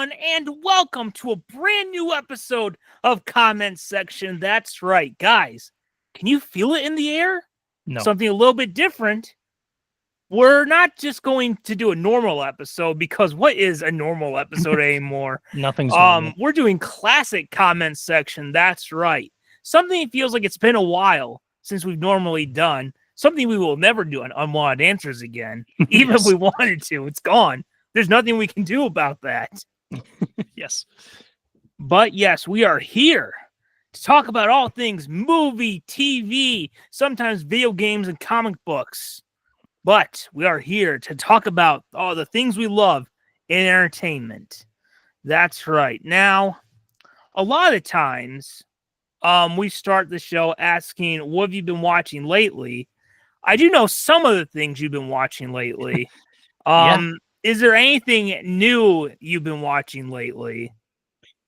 everyone, and welcome to a brand new episode of Comment Section. That's right, guys. Can you feel it in the air? No. Something a little bit different. We're not just going to do a normal episode, because what is a normal episode anymore? Nothing's normal. We're doing classic Comment Section. That's right. Something that feels like it's been a while since we've normally done. Something we will never do on Unwanted Answers again. Even if we wanted to, it's gone. There's nothing we can do about that. Yes. But yes, we are here to talk about all things movie, TV, sometimes video games and comic books. But we are here to talk about all the things we love in entertainment. That's right. Now, a lot of times, we start the show asking, what have you been watching lately? I do know some of the things you've been watching lately. Is there anything new you've been watching lately?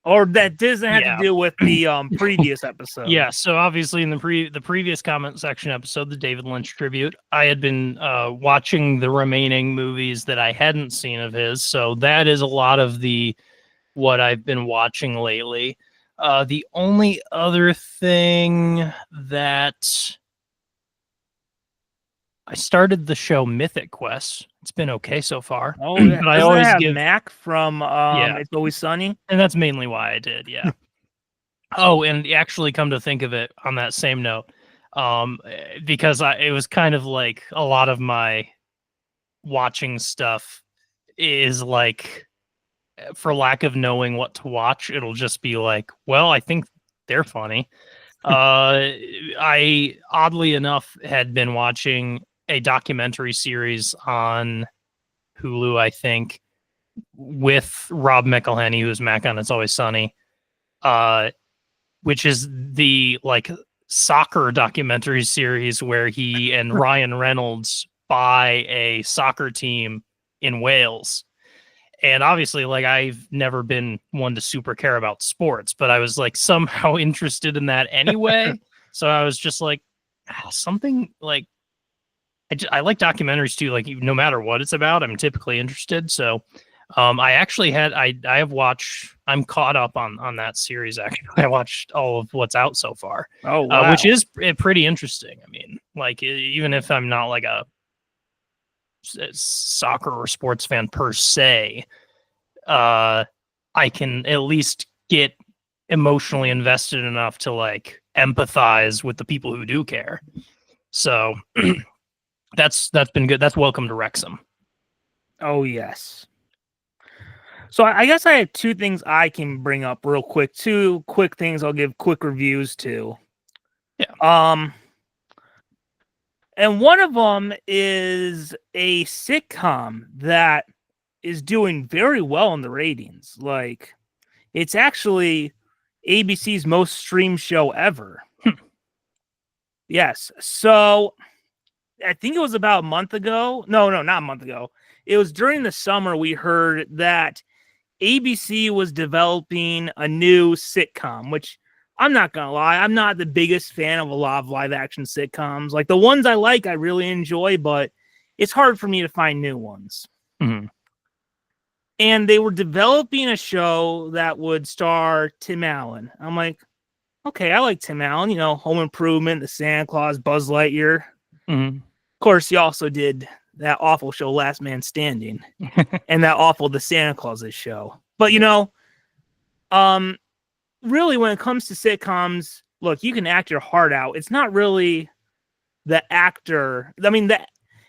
Or that doesn't have to do with the previous episode? Yeah, so obviously in the previous comment section episode, the David Lynch tribute, I had been watching the remaining movies that I hadn't seen of his. So that is a lot of what I've been watching lately. The only other thing that I started the show Mythic Quest. It's been okay so far. Oh, yeah. But I always give Mac from It's Always Sunny, and that's mainly why I did. Yeah. Oh, and actually, come to think of it, on that same note, because it was kind of like a lot of my watching stuff is like, for lack of knowing what to watch, it'll just be like, well, I think they're funny. I oddly enough had been watching a documentary series on Hulu, I think, with Rob McElhenney, who's Mac on It's Always Sunny, which is the soccer documentary series where he and Ryan Reynolds buy a soccer team in Wales. And obviously, I've never been one to super care about sports, but I was somehow interested in that anyway. So I was just something I like documentaries too. No matter what it's about, I'm typically interested. So I actually I'm caught up on that series. Actually, I watched all of what's out so far. Oh, wow. Which is pretty interesting. I mean, even if I'm not a soccer or sports fan per se, I can at least get emotionally invested enough to empathize with the people who do care. So that's been good. That's welcome to Wrexham. Oh, yes. So I guess I have two things I can bring up real quick. Two quick things I'll give quick reviews to. Yeah. And one of them is a sitcom that is doing very well in the ratings. It's actually ABC's most streamed show ever. Yes. So I think it was about a month ago. No, not a month ago. It was during the summer we heard that ABC was developing a new sitcom, which I'm not going to lie, I'm not the biggest fan of a lot of live action sitcoms. The ones I like, I really enjoy, but it's hard for me to find new ones. Mm-hmm. And they were developing a show that would star Tim Allen. I'm like, okay, I like Tim Allen, Home Improvement, The Santa Claus, Buzz Lightyear. Mm-hmm. Of course, he also did that awful show, Last Man Standing, and that awful The Santa Clauses show. But, really, when it comes to sitcoms, look, you can act your heart out. It's not really the actor. I mean,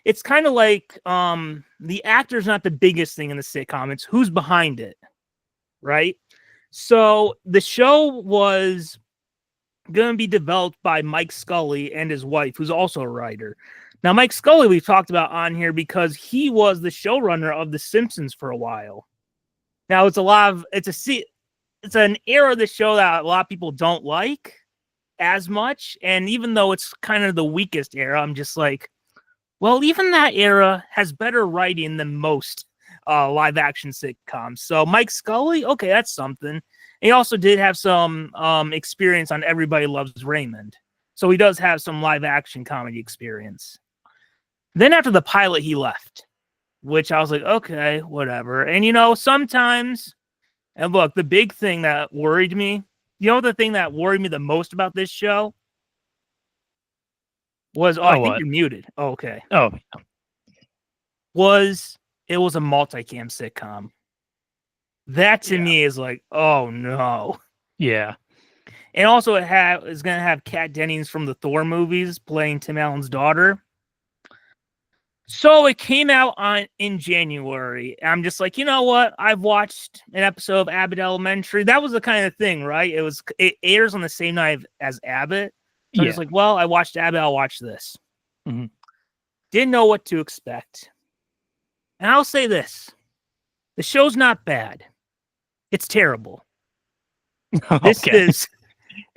it's kind of like the actor's not the biggest thing in the sitcom. It's who's behind it, right? So the show was going to be developed by Mike Scully and his wife, who's also a writer. Now, Mike Scully we've talked about on here because he was the showrunner of The Simpsons for a while. Now, it's an era of the show that a lot of people don't like as much. And even though it's kind of the weakest era, I'm just like, well, even that era has better writing than most live action sitcoms. So Mike Scully, okay, that's something. And he also did have some experience on Everybody Loves Raymond. So he does have some live action comedy experience. Then after the pilot, he left, which I was like, okay, whatever. And, sometimes And look, the big thing that worried me, the thing that worried me the most about this show was, I think what? you're muted. Oh, okay. Oh, It was a multicam sitcom. That to me is like, oh no. yeah. And also is going to have Kat Dennings from the Thor movies playing Tim Allen's daughter. So it came out in January. I'm just like, you know what? I've watched an episode of Abbott Elementary. That was the kind of thing, right? It airs on the same night as Abbott. So I'm just like, well, I watched Abbott. I'll watch this. Mm-hmm. Didn't know what to expect. And I'll say this. The show's not bad. It's terrible. This is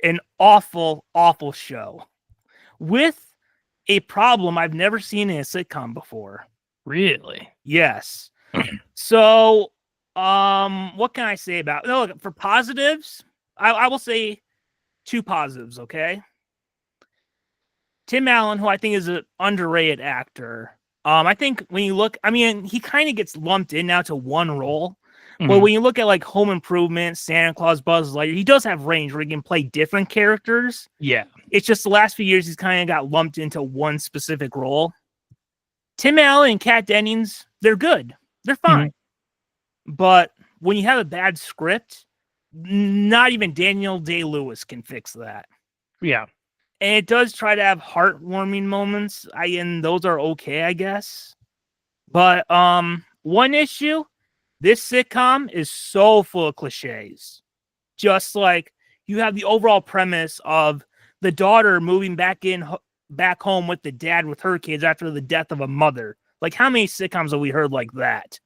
an awful, awful show with a problem I've never seen in a sitcom before. Really? Yes. So, what can I say about it? No, look, for positives, I will say 2 positives, okay? Tim Allen, who I think is an underrated actor. I think when you look, he kind of gets lumped in now to one role. Mm-hmm. But when you look at like Home Improvement, Santa Claus, Buzz Lightyear, he does have range where he can play different characters. Yeah. It's just the last few years he's kind of got lumped into one specific role. Tim Allen and Kat Dennings, they're good. They're fine. Mm-hmm. But when you have a bad script, not even Daniel Day-Lewis can fix that. Yeah. And it does try to have heartwarming moments. And those are okay, I guess. But one issue, this sitcom is so full of cliches. Just like you have the overall premise of the daughter moving back home with the dad with her kids after the death of a mother. Like, how many sitcoms have we heard like that?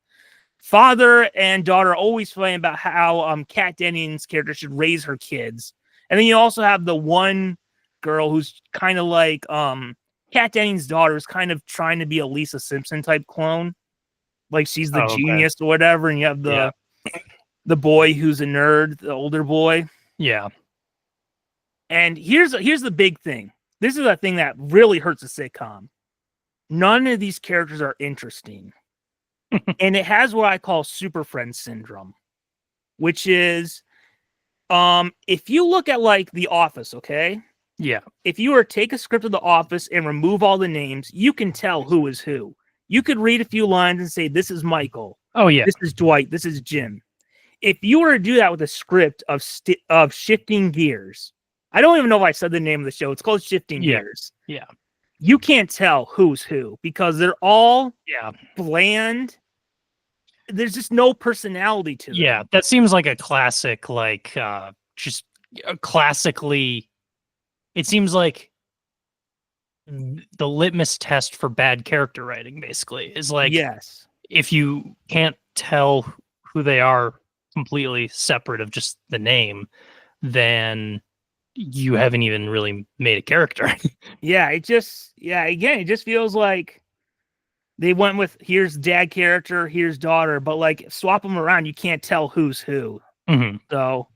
Father and daughter always fighting about how Kat Dennings' character should raise her kids. And then you also have the one girl who's kind of like Kat Dennings' daughter is kind of trying to be a Lisa Simpson type clone. Like she's the genius or whatever. And you have the boy who's a nerd, the older boy. Yeah. And here's the big thing. This is a thing that really hurts a sitcom. None of these characters are interesting. And it has what I call super friend syndrome, which is if you look at like The Office, okay? Yeah. If you were to take a script of The Office and remove all the names, you can tell who is who. You could read a few lines and say, this is Michael. Oh, yeah. This is Dwight. This is Jim. If you were to do that with a script of Shifting Gears, I don't even know if I said the name of the show. It's called Shifting Gears. Yeah. You can't tell who's who because they're all bland. There's just no personality to them. Yeah, that seems like a classic, like just classically. It seems like the litmus test for bad character writing, basically, is like, yes, if you can't tell who they are completely separate of just the name, then you haven't even really made a character. It just feels like they went with here's dad character, here's daughter, but like swap them around, you can't tell who's who. Mm-hmm. So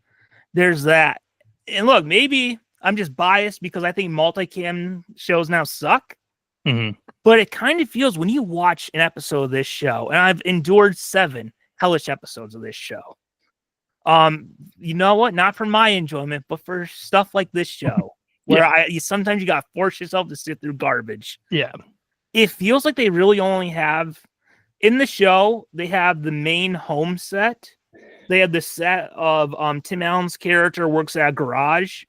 there's that. And look, maybe I'm just biased because I think multicam shows now suck. Mm-hmm. But it kind of feels when you watch an episode of this show, and I've endured 7 hellish episodes of this show. You know what? Not for my enjoyment, but for stuff like this show, where sometimes you gotta force yourself to sit through garbage. Yeah. It feels like they really only have in the show, they have the main home set. They have the set of Tim Allen's character works at a garage.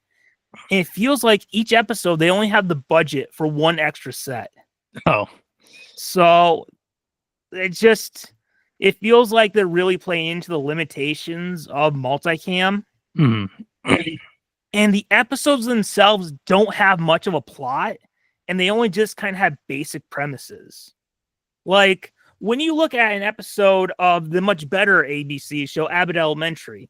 And it feels like each episode they only have the budget for one extra set. Oh. So it feels like they're really playing into the limitations of multicam. Mm-hmm. And the episodes themselves don't have much of a plot, and they only just kind of have basic premises. Like, when you look at an episode of the much better ABC show, Abbott Elementary,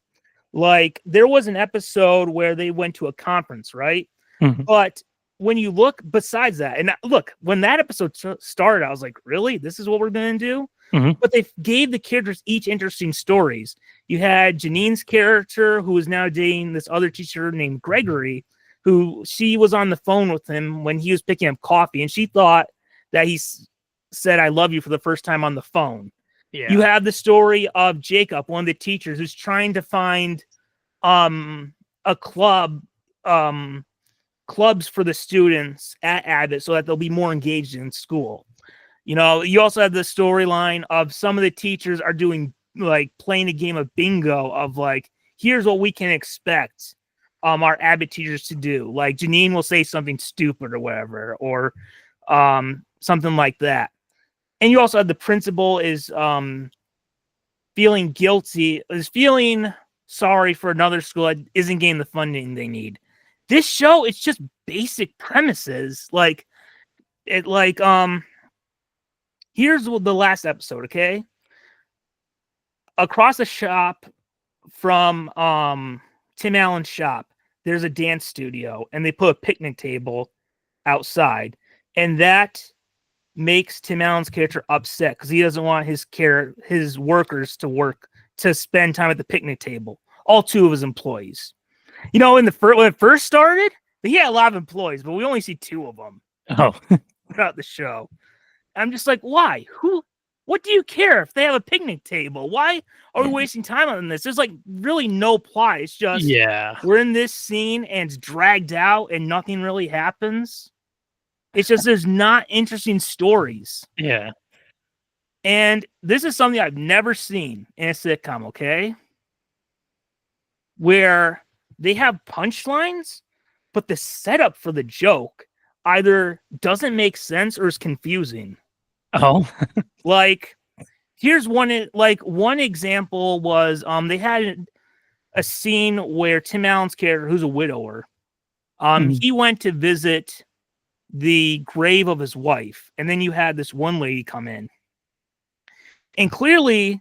like, there was an episode where they went to a conference, right? Mm-hmm. But when you look besides that, and look, when that episode started, I was like, really? This is what we're going to do? Mm-hmm. But they gave the characters each interesting stories. You had Janine's character, who is now dating this other teacher named Gregory, who she was on the phone with him when he was picking up coffee, and she thought that he said, I love you for the first time on the phone. Yeah. You have the story of Jacob, one of the teachers, who's trying to find a clubs for the students at Abbott so that they'll be more engaged in school. You know, you also have the storyline of some of the teachers are doing like playing a game of bingo of like, here's what we can expect our Abbott teachers to do. Like Janine will say something stupid or whatever, or something like that. And you also have the principal is feeling guilty, is feeling sorry for another school that isn't getting the funding they need. This show, it's just basic premises. Like it like here's the last episode, okay? Across the shop from Tim Allen's shop, there's a dance studio, and they put a picnic table outside, and that makes Tim Allen's character upset because he doesn't want his workers to spend time at the picnic table. All two of his employees. You know, when it first started, he had a lot of employees, but we only see two of them throughout the show. I'm just like, why? What do you care if they have a picnic table? Why are we wasting time on this? There's like really no plot. It's just we're in this scene and it's dragged out and nothing really happens. It's just there's not interesting stories. Yeah. And this is something I've never seen in a sitcom, okay? Where they have punchlines, but the setup for the joke either doesn't make sense or is confusing. Oh. Like, here's one example was they had a scene where Tim Allen's character, who's a widower, he went to visit the grave of his wife, and then you had this one lady come in, and clearly,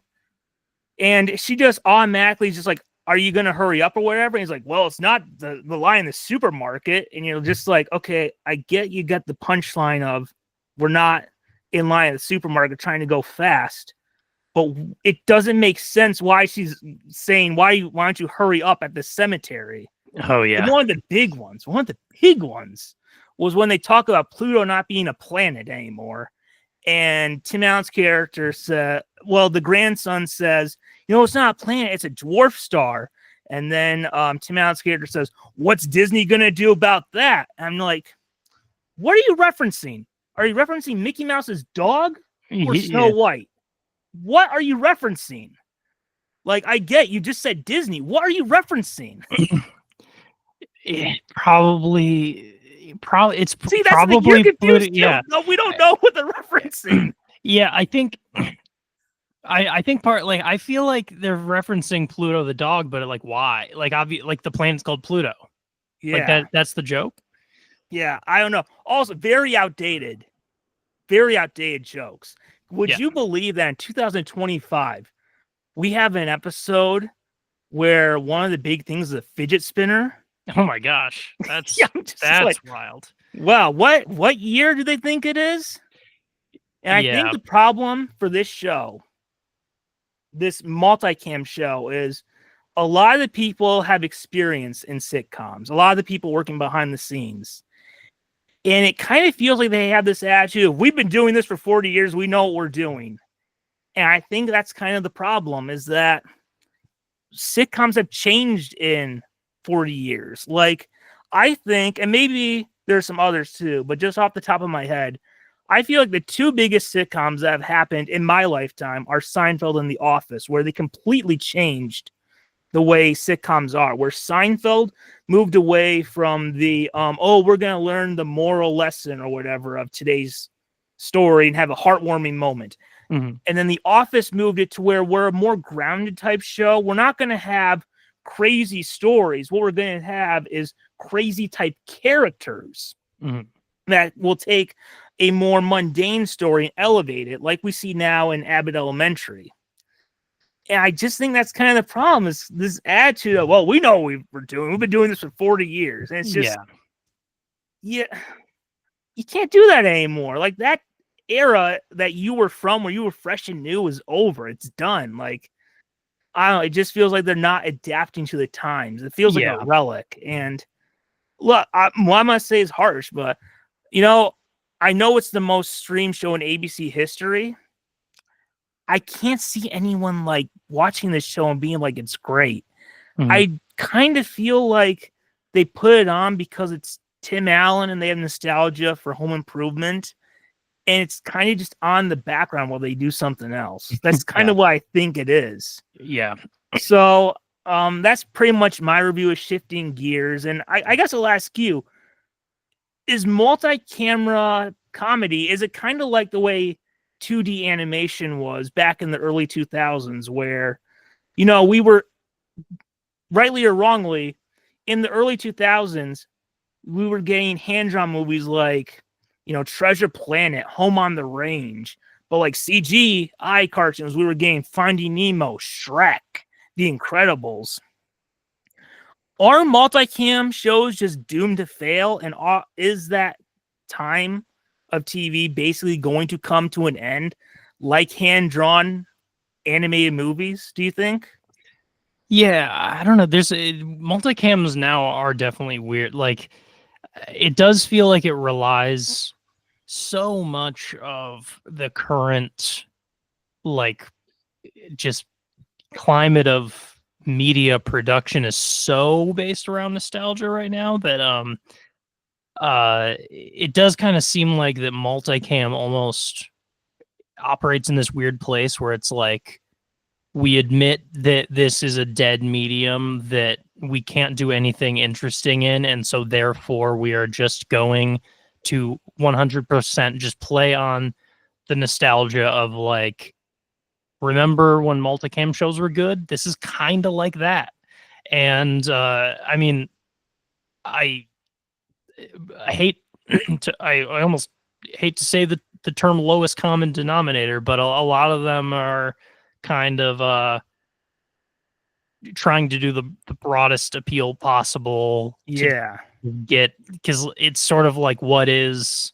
and she just automatically just like, are you gonna hurry up or whatever? And he's like, well, it's not the line in the supermarket, and you're just like, okay, I get you got the punchline of we're not in line at the supermarket trying to go fast, but it doesn't make sense why she's saying why don't you hurry up at the cemetery? Oh yeah. And one of the big ones was when they talk about Pluto not being a planet anymore. And Tim Allen's character said, well, the grandson says, it's not a planet, it's a dwarf star. And then Tim Allen's character says, what's Disney going to do about that? And I'm like, what are you referencing? Are you referencing Mickey Mouse's dog or Snow White? What are you referencing? Like, I get you just said Disney. What are you referencing? Probably it's See, that's probably the, you're confused too. yeah. No, we don't know what they're referencing. Yeah, I think I think I feel like they're referencing Pluto the dog, but like why? Like like the planet's called Pluto. Yeah. Like that's the joke. Yeah, I don't know. Also, very outdated jokes. Would you believe that in 2025 we have an episode where one of the big things is a fidget spinner? Oh my gosh, that's wild. Wow, what year do they think it is? And I think the problem for this show, this multicam show, is a lot of the people have experience in sitcoms. A lot of the people working behind the scenes. And it kind of feels like they have this attitude, we've been doing this for 40 years, we know what we're doing. And I think that's kind of the problem, is that sitcoms have changed in 40 years. Like, I think, and maybe there's some others too, but just off the top of my head, I feel like the two biggest sitcoms that have happened in my lifetime are Seinfeld and The Office, where they completely changed the way sitcoms are, where Seinfeld moved away from the, we're going to learn the moral lesson or whatever of today's story and have a heartwarming moment. Mm-hmm. And then The Office moved it to where we're a more grounded type show. We're not going to have crazy stories. What we're going to have is crazy type characters that will take a more mundane story and elevate it, like we see now in Abbott Elementary. And I just think that's kind of the problem, is this attitude of, well, we know what we're doing. We've been doing this for 40 years. And it's just, you can't do that anymore. Like, that era that you were from, where you were fresh and new, is over. It's done. Like, I don't know. It just feels like they're not adapting to the times. It feels like a relic. And look, I'm going to say it's harsh, but, I know it's the most streamed show in ABC history. I can't see anyone like watching this show and being like, it's great. Mhm. I kind of feel like they put it on because it's Tim Allen and they have nostalgia for Home Improvement. And it's kind of just on the background while they do something else. That's kind Yeah. of what I think it is. Yeah. So that's pretty much my review of Shifting Gears. And I guess I'll ask you, is multi-camera comedy, is it kind of like the way 2D animation was back in the early 2000s where, we were, rightly or wrongly, in the early 2000s, we were getting hand-drawn movies like, Treasure Planet, Home on the Range, but like CGI cartoons, we were getting Finding Nemo, Shrek, The Incredibles. Are multicam shows just doomed to fail? And is that time of TV basically going to come to an end like hand-drawn animated movies, do you think? Yeah, I don't know. There's multicams now are definitely weird. Like, it does feel like it relies so much of the current, like, just climate of media production is so based around nostalgia right now that it does kind of seem like that multicam almost operates in this weird place where it's like we admit that this is a dead medium that we can't do anything interesting in, and so therefore we are just going to 100% just play on the nostalgia of like, remember when multicam shows were good? This is kind of like that. And I mean, I I hate I almost hate to say the term lowest common denominator, but a lot of them are kind of trying to do the broadest appeal possible to Yeah. get, because it's sort of like, what is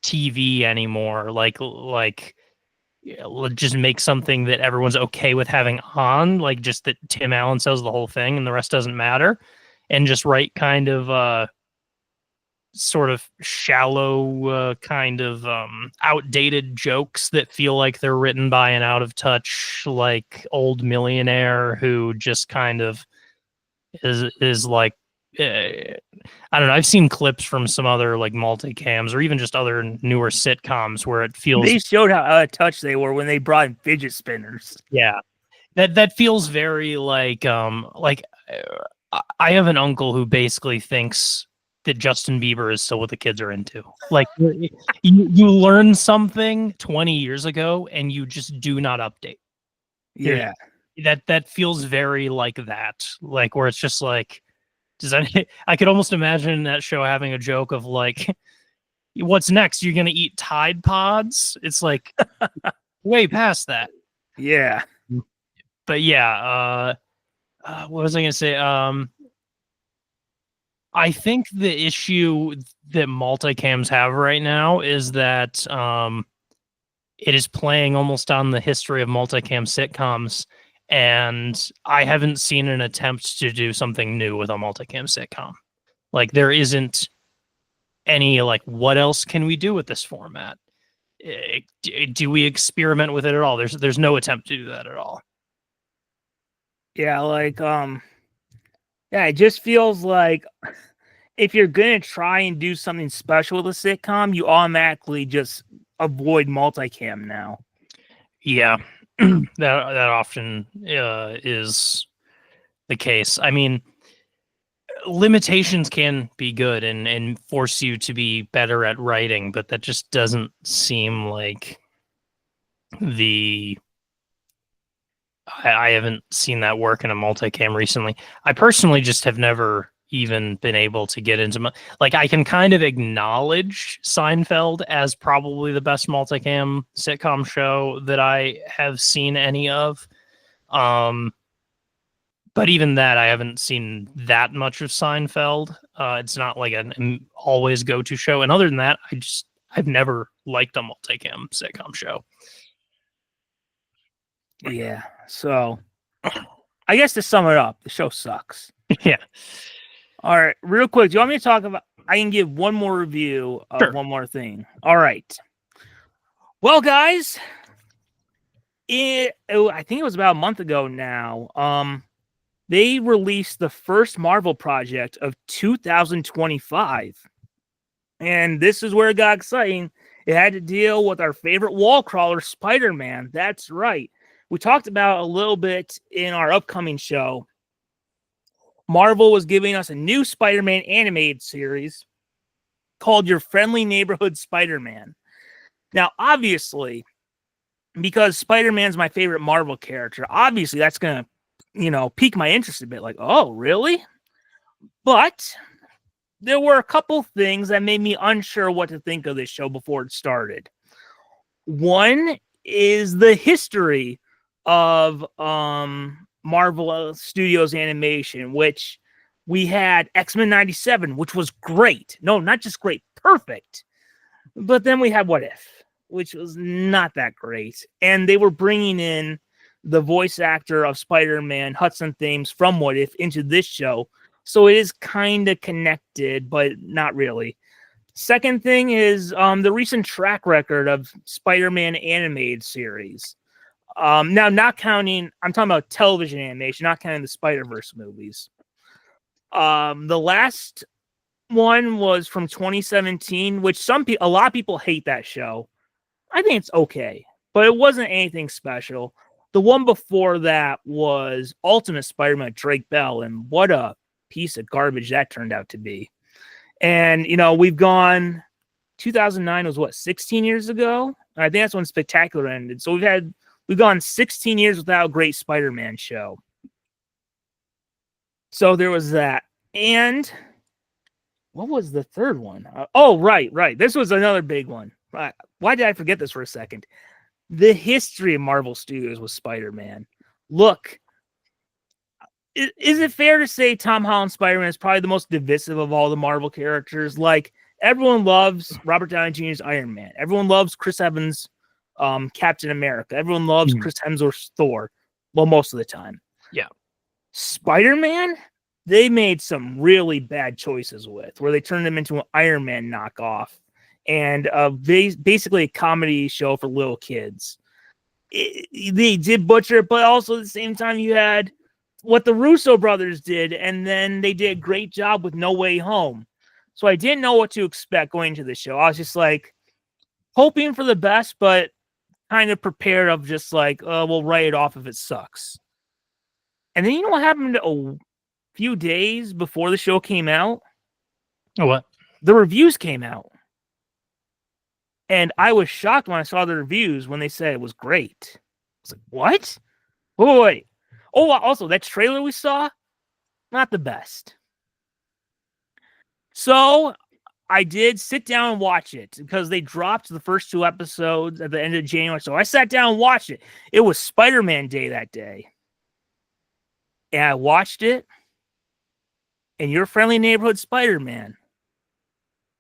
TV anymore? Like let's just make something that everyone's okay with having on, like just that Tim Allen says the whole thing and the rest doesn't matter, and just write kind of sort of shallow, kind of outdated jokes that feel like they're written by an out of touch, like old millionaire who just kind of is like, I don't know. I've seen clips from some other like multicams or even just other newer sitcoms where it feels, They showed how out of touch they were when they brought in fidget spinners. yeah, that feels very like I have an uncle who basically thinks that Justin Bieber is still what the kids are into. Like, you learn something 20 years ago and you just do not update. Yeah. That feels very like that. Like, where it's just like, does that I could almost imagine that show having a joke of like, what's next? You're gonna eat Tide Pods? It's like way past that. Yeah. But yeah, what was I gonna say? I think the issue that multicams have right now is that it is playing almost on the history of multicam sitcoms, and I haven't seen an attempt to do something new with a multicam sitcom. Like, there isn't any like, what else can we do with this format? Do we experiment with it at all? There's no attempt to do that at all. Yeah, like yeah, it just feels like if you're gonna try and do something special with a sitcom, you automatically just avoid multicam now. Yeah, that often is the case. I mean, limitations can be good and force you to be better at writing, but that just doesn't seem like the I haven't seen that work in a multicam recently. I personally just have never even been able to get into like, I can kind of acknowledge Seinfeld as probably the best multicam sitcom show that I have seen any of. But even that, I haven't seen that much of Seinfeld. It's not like an always go-to show. And other than that, I've never liked a multicam sitcom show. Yeah. So I guess to sum it up, the show sucks. Yeah. All right, real quick, do you want me to talk about? I can give one more review of Sure. one more thing. All right. Well, guys, I think it was about a month ago now. They released the first Marvel project of 2025. And this is where it got exciting. It had to deal with our favorite wall crawler, Spider-Man. That's right. We talked about a little bit in our upcoming show. Marvel was giving us a new Spider-Man animated series called Your Friendly Neighborhood Spider-Man. Now, obviously, because Spider-Man's my favorite Marvel character, obviously that's going to, pique my interest a bit. Like, oh, really? But there were a couple things that made me unsure what to think of this show before it started. One is the history of Marvel Studios animation, which we had X-Men 97, which was great. No, not just great, perfect. But then we had What If, which was not that great. And they were bringing in the voice actor of Spider-Man, Hudson Thames, from What If into this show. So it is kind of connected, but not really. Second thing is the recent track record of Spider-Man animated series. Now, not counting, I'm talking about television animation, not counting the Spider-Verse movies. The last one was from 2017, which a lot of people hate that show. I think it's okay, but it wasn't anything special. The one before that was Ultimate Spider-Man, Drake Bell, and what a piece of garbage that turned out to be. And, we've gone, 2009 was what, 16 years ago? I think that's when Spectacular ended. So we've gone 16 years without a great Spider-Man show. So there was that. And what was the third one? Right. This was another big one. Why did I forget this for a second? The history of Marvel Studios with Spider-Man. Look, is it fair to say Tom Holland's Spider-Man is probably the most divisive of all the Marvel characters? Like, everyone loves Robert Downey Jr.'s Iron Man. Everyone loves Chris Evans' Captain America. Everyone loves Chris Hemsworth's Thor. Well, most of the time. Yeah. Spider-Man, they made some really bad choices with, where they turned him into an Iron Man knockoff and basically a comedy show for little kids. They did butcher it, but also at the same time you had what the Russo brothers did, and then they did a great job with No Way Home. So I didn't know what to expect going into the show. I was just like hoping for the best, but kind of prepared of just like, we'll write it off if it sucks. And then you know what happened a few days before the show came out? Oh, what? The reviews came out. And I was shocked when I saw the reviews when they said it was great. I was like, what? Wait. Oh, also, that trailer we saw, not the best. So I did sit down and watch it because they dropped the first 2 episodes at the end of January. So I sat down and watched it. It was Spider-Man Day that day. And I watched it. And Your Friendly Neighborhood Spider-Man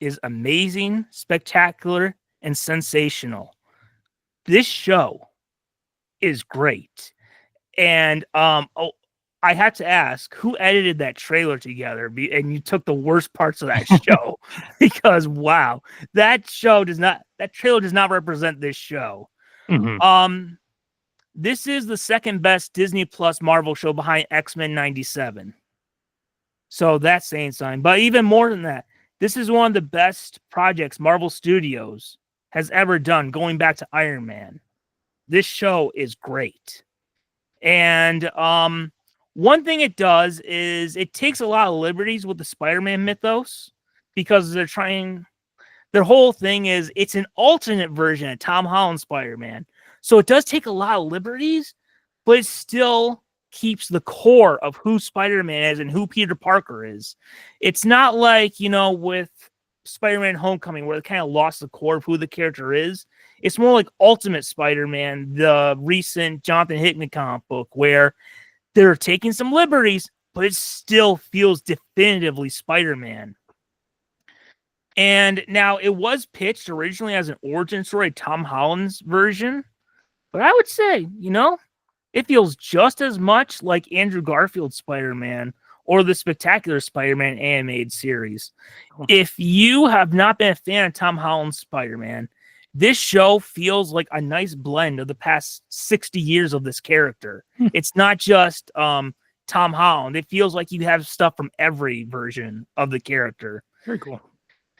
is amazing, spectacular, and sensational. This show is great. And I had to ask, who edited that trailer together? And you took the worst parts of that show because wow, that trailer does not represent this show. Mm-hmm. This is the second best Disney Plus Marvel show behind X-Men 97. So that's saying something. But even more than that, this is one of the best projects Marvel Studios has ever done, going back to Iron Man. This show is great. And one thing it does is it takes a lot of liberties with the Spider-Man mythos because their whole thing is it's an alternate version of Tom Holland's Spider-Man. So it does take a lot of liberties, but it still keeps the core of who Spider-Man is and who Peter Parker is. It's not like, with Spider-Man Homecoming where they kind of lost the core of who the character is. It's more like Ultimate Spider-Man, the recent Jonathan Hickman comic book, where they're taking some liberties, but it still feels definitively Spider-Man. And now it was pitched originally as an origin story, Tom Holland's version, but I would say, it feels just as much like Andrew Garfield's Spider-Man or the Spectacular Spider-Man animated series. If you have not been a fan of Tom Holland's Spider-Man, this show feels like a nice blend of the past 60 years of this character. It's not just Tom Holland. It feels like you have stuff from every version of the character. Very cool.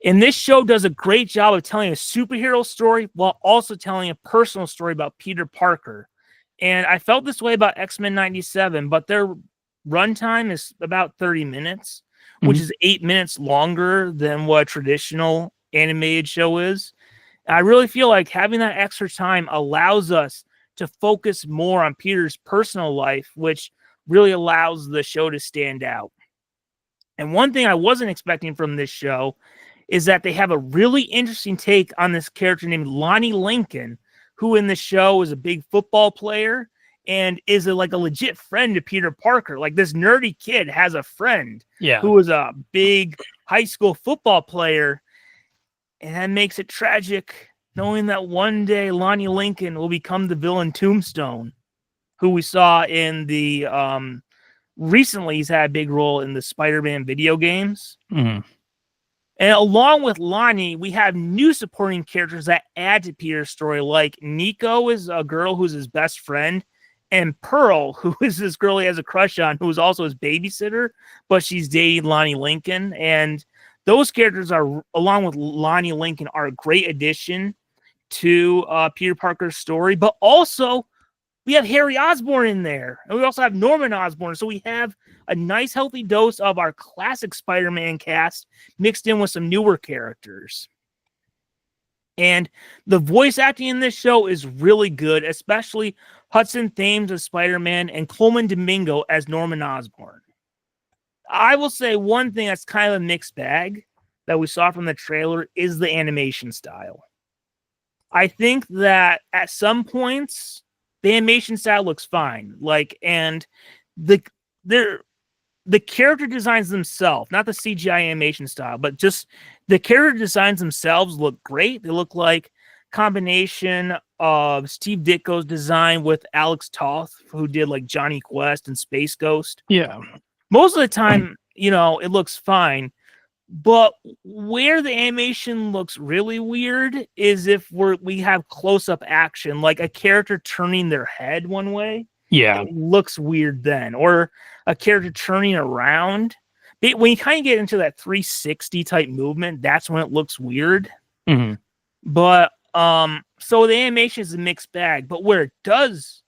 And this show does a great job of telling a superhero story while also telling a personal story about Peter Parker. And I felt this way about X-Men 97, but their runtime is about 30 minutes, which is 8 minutes longer than what a traditional animated show is. And I really feel like having that extra time allows us to focus more on Peter's personal life, which really allows the show to stand out. And one thing I wasn't expecting from this show is that they have a really interesting take on this character named Lonnie Lincoln, who in the show is a big football player and is like a legit friend to Peter Parker. Like this nerdy kid has a friend who is a big high school football player. And that makes it tragic knowing that one day Lonnie Lincoln will become the villain Tombstone, who we saw in the recently he's had a big role in the Spider-Man video games. And along with Lonnie, we have new supporting characters that add to Peter's story, like Nico is a girl who's his best friend, and Pearl, who is this girl he has a crush on, who is also his babysitter, but she's dating Lonnie Lincoln. And those characters are, along with Lonnie Lincoln, are a great addition to Peter Parker's story. But also, we have Harry Osborn in there, and we also have Norman Osborn. So we have a nice, healthy dose of our classic Spider-Man cast mixed in with some newer characters. And the voice acting in this show is really good, especially Hudson Thames as Spider-Man and Coleman Domingo as Norman Osborn. I will say one thing that's kind of a mixed bag that we saw from the trailer is the animation style. I think that at some points, the animation style looks fine. And the character designs themselves, not the CGI animation style, but just the character designs themselves look great. They look like combination of Steve Ditko's design with Alex Toth, who did like Johnny Quest and Space Ghost. Yeah. Most of the time, it looks fine. But where the animation looks really weird is if we have close-up action, like a character turning their head one way. Yeah. It looks weird then. Or a character turning around. When you kind of get into that 360 type movement, that's when it looks weird. But so the animation is a mixed bag. But where it does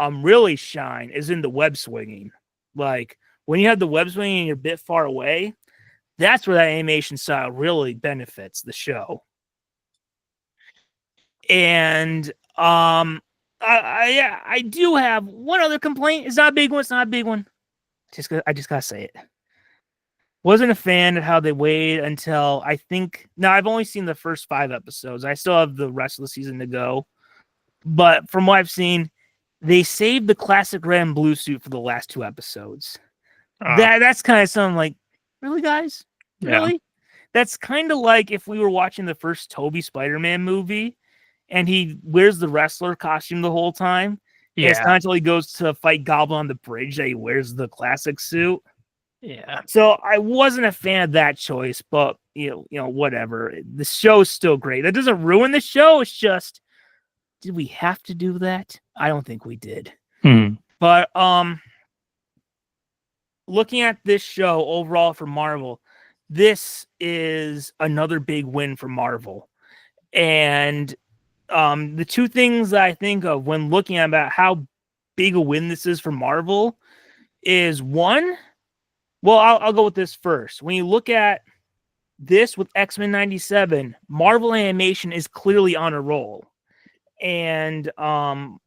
really shine is in the web swinging. Like when you have the web swinging and you're a bit far away, that's where that animation style really benefits the show. And I do have one other complaint. It's not a big one. It's not a big one. I just gotta say it. Wasn't a fan of how they waited until I've only seen the first 5 episodes. I still have the rest of the season to go. But from what I've seen, they saved the classic red and blue suit for the last 2 episodes. That's kind of something like, really, guys? Really? Yeah. That's kind of like if we were watching the first Tobey Spider-Man movie and he wears the wrestler costume the whole time. Yeah. It's not until he goes to fight Goblin on the bridge that he wears the classic suit. Yeah. So I wasn't a fan of that choice, but whatever. The show's still great. That doesn't ruin the show. It's just, did we have to do that? I don't think we did. But looking at this show overall for Marvel, this is another big win for Marvel. And the 2 things that I think of when looking about how big a win this is for Marvel is one, well, I'll go with this first. When you look at this with X-Men 97, Marvel Animation is clearly on a roll. And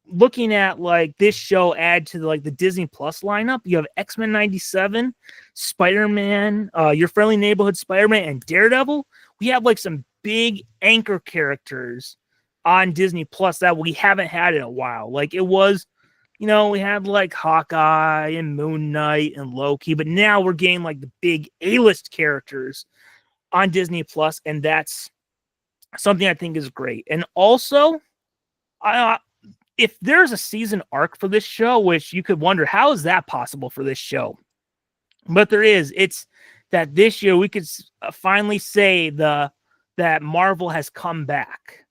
looking at like this show add to the Disney Plus lineup, you have X-Men 97, Spider-Man, Your Friendly Neighborhood Spider-Man, and Daredevil. We have like some big anchor characters on Disney Plus that we haven't had in a while. Like it was, we had like Hawkeye and Moon Knight and Loki, but now we're getting like the big A-list characters on Disney Plus, and that's something I think is great. And also, if there's a season arc for this show, which you could wonder, how is that possible for this show? But there is. It's that this year we could finally say that Marvel has come back.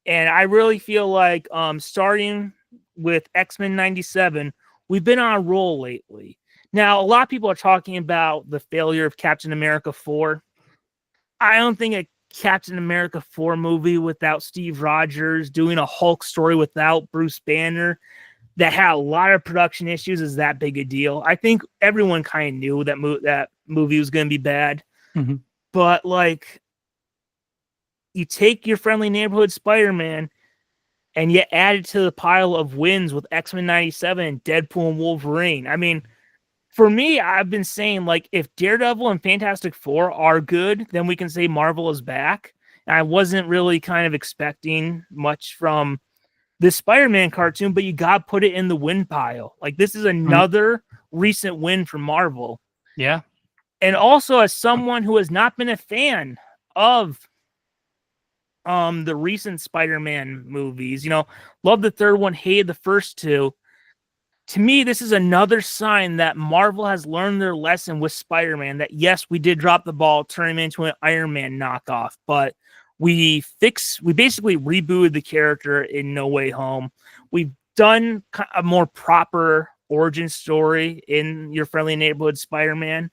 And I really feel like starting with X-Men 97, we've been on a roll lately. Now, a lot of people are talking about the failure of Captain America 4. I don't think a Captain America 4 movie without Steve Rogers, doing a Hulk story without Bruce Banner, that had a lot of production issues, is that big a deal. I think everyone kind of knew that that movie was going to be bad. Mm-hmm. But, like, you take your Friendly Neighborhood Spider-Man and you add it to the pile of wins with X-Men 97 and Deadpool and Wolverine. I mean, for me, I've been saying, like, if Daredevil and Fantastic Four are good, then we can say Marvel is back. And I wasn't really kind of expecting much from this Spider-Man cartoon, but you got to put it in the win pile. Like, this is another recent win for Marvel. Yeah. And also, as someone who has not been a fan of the recent Spider-Man movies, you know, love the third one, hated the first two. To me, this is another sign that Marvel has learned their lesson with Spider-Man, that yes, we did drop the ball, turn him into an Iron Man knockoff, but we basically rebooted the character in No Way Home. We've done a more proper origin story in Your Friendly Neighborhood Spider-Man.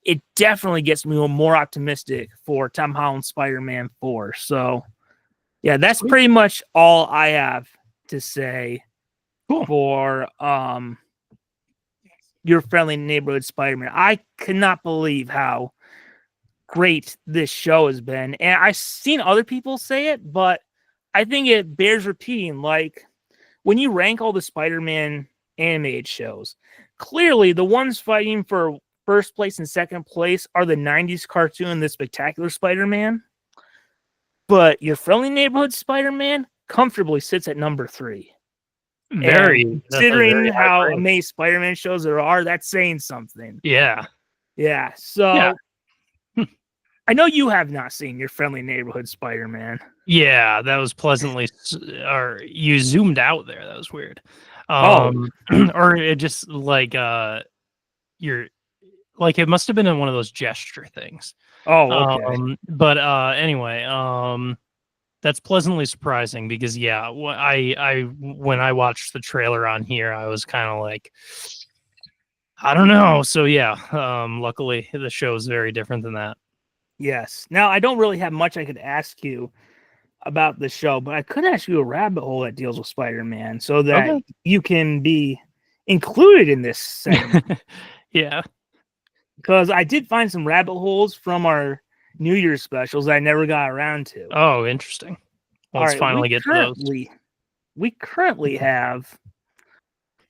It definitely gets me more optimistic for Tom Holland's Spider-Man 4. So, yeah, that's pretty much all I have to say for Your Friendly Neighborhood Spider-Man. I cannot believe how great this show has been. And I've seen other people say it, but I think it bears repeating. Like, when you rank all the Spider-Man animated shows, clearly the ones fighting for first place and second place are the 90s cartoon, The Spectacular Spider-Man. But Your Friendly Neighborhood Spider-Man comfortably sits at number 3. Considering how many Spider-Man shows there are, that's saying something. Yeah. Yeah. So I know you have not seen Your Friendly Neighborhood Spider-Man. Yeah, that was pleasantly, or you zoomed out there. That was weird. Or it just like you're like, it must have been in one of those gesture things. Oh, okay. But anyway, that's pleasantly surprising because yeah, when I watched the trailer on here, I was kind of like, I don't know. So yeah, luckily the show is very different than that. Yes. Now, I don't really have much I could ask you about the show, but I could ask you a rabbit hole that deals with Spider-Man so that you can be included in this segment. Yeah. Because I did find some rabbit holes from our New Year's specials that I never got around to. Oh, interesting. Well, let's finally get to those. We currently have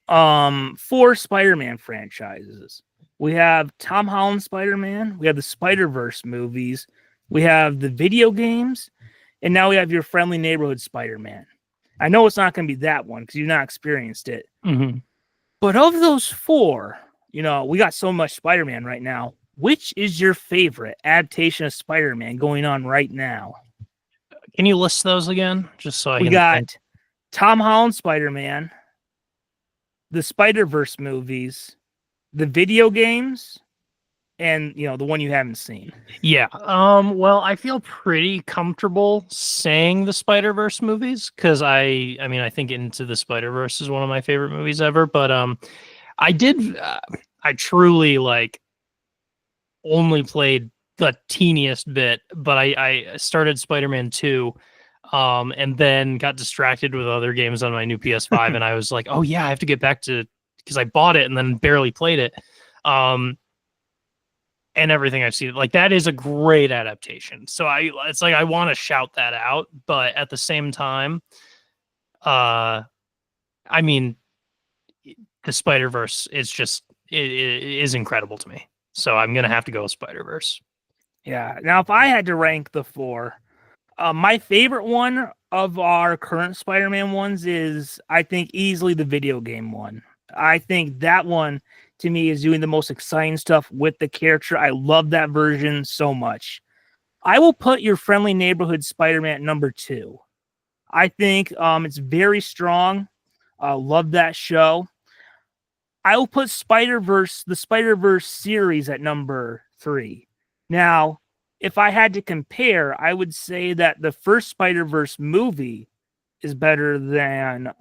4 Spider-Man franchises. We have Tom Holland Spider-Man, we have the Spider-Verse movies, we have the video games, and now we have Your Friendly Neighborhood Spider-Man. I know it's not going to be that one because you've not experienced it. Mm-hmm. But of those 4, you know, we got so much Spider-Man right now. Which is your favorite adaptation of Spider-Man going on right now? Can you list those again? Just so we got Tom Holland Spider-Man, the Spider-Verse movies, the video games, and, you know, the one you haven't seen. Yeah. Well, I feel pretty comfortable saying the Spider-Verse movies because I mean, I think Into the Spider-Verse is one of my favorite movies ever. But I truly like only played the teeniest bit, but I started Spider-Man 2. And then got distracted with other games on my new PS5, and I was like, "Oh yeah, I have to get back to," because I bought it and then barely played it. And everything I've seen, like, that is a great adaptation. So it's like I want to shout that out, but at the same time, I mean, the Spider-Verse is just it is incredible to me. So I'm gonna have to go with Spider-Verse. Yeah. Now, if I had to rank the 4. My favorite one of our current Spider-Man ones is, I think, easily the video game one. I think that one, to me, is doing the most exciting stuff with the character. I love that version so much. I will put Your Friendly Neighborhood Spider-Man at number 2. I think it's very strong. Love that show. I will put the Spider-Verse series at number 3. Now, if I had to compare, I would say that the first Spider-Verse movie is better than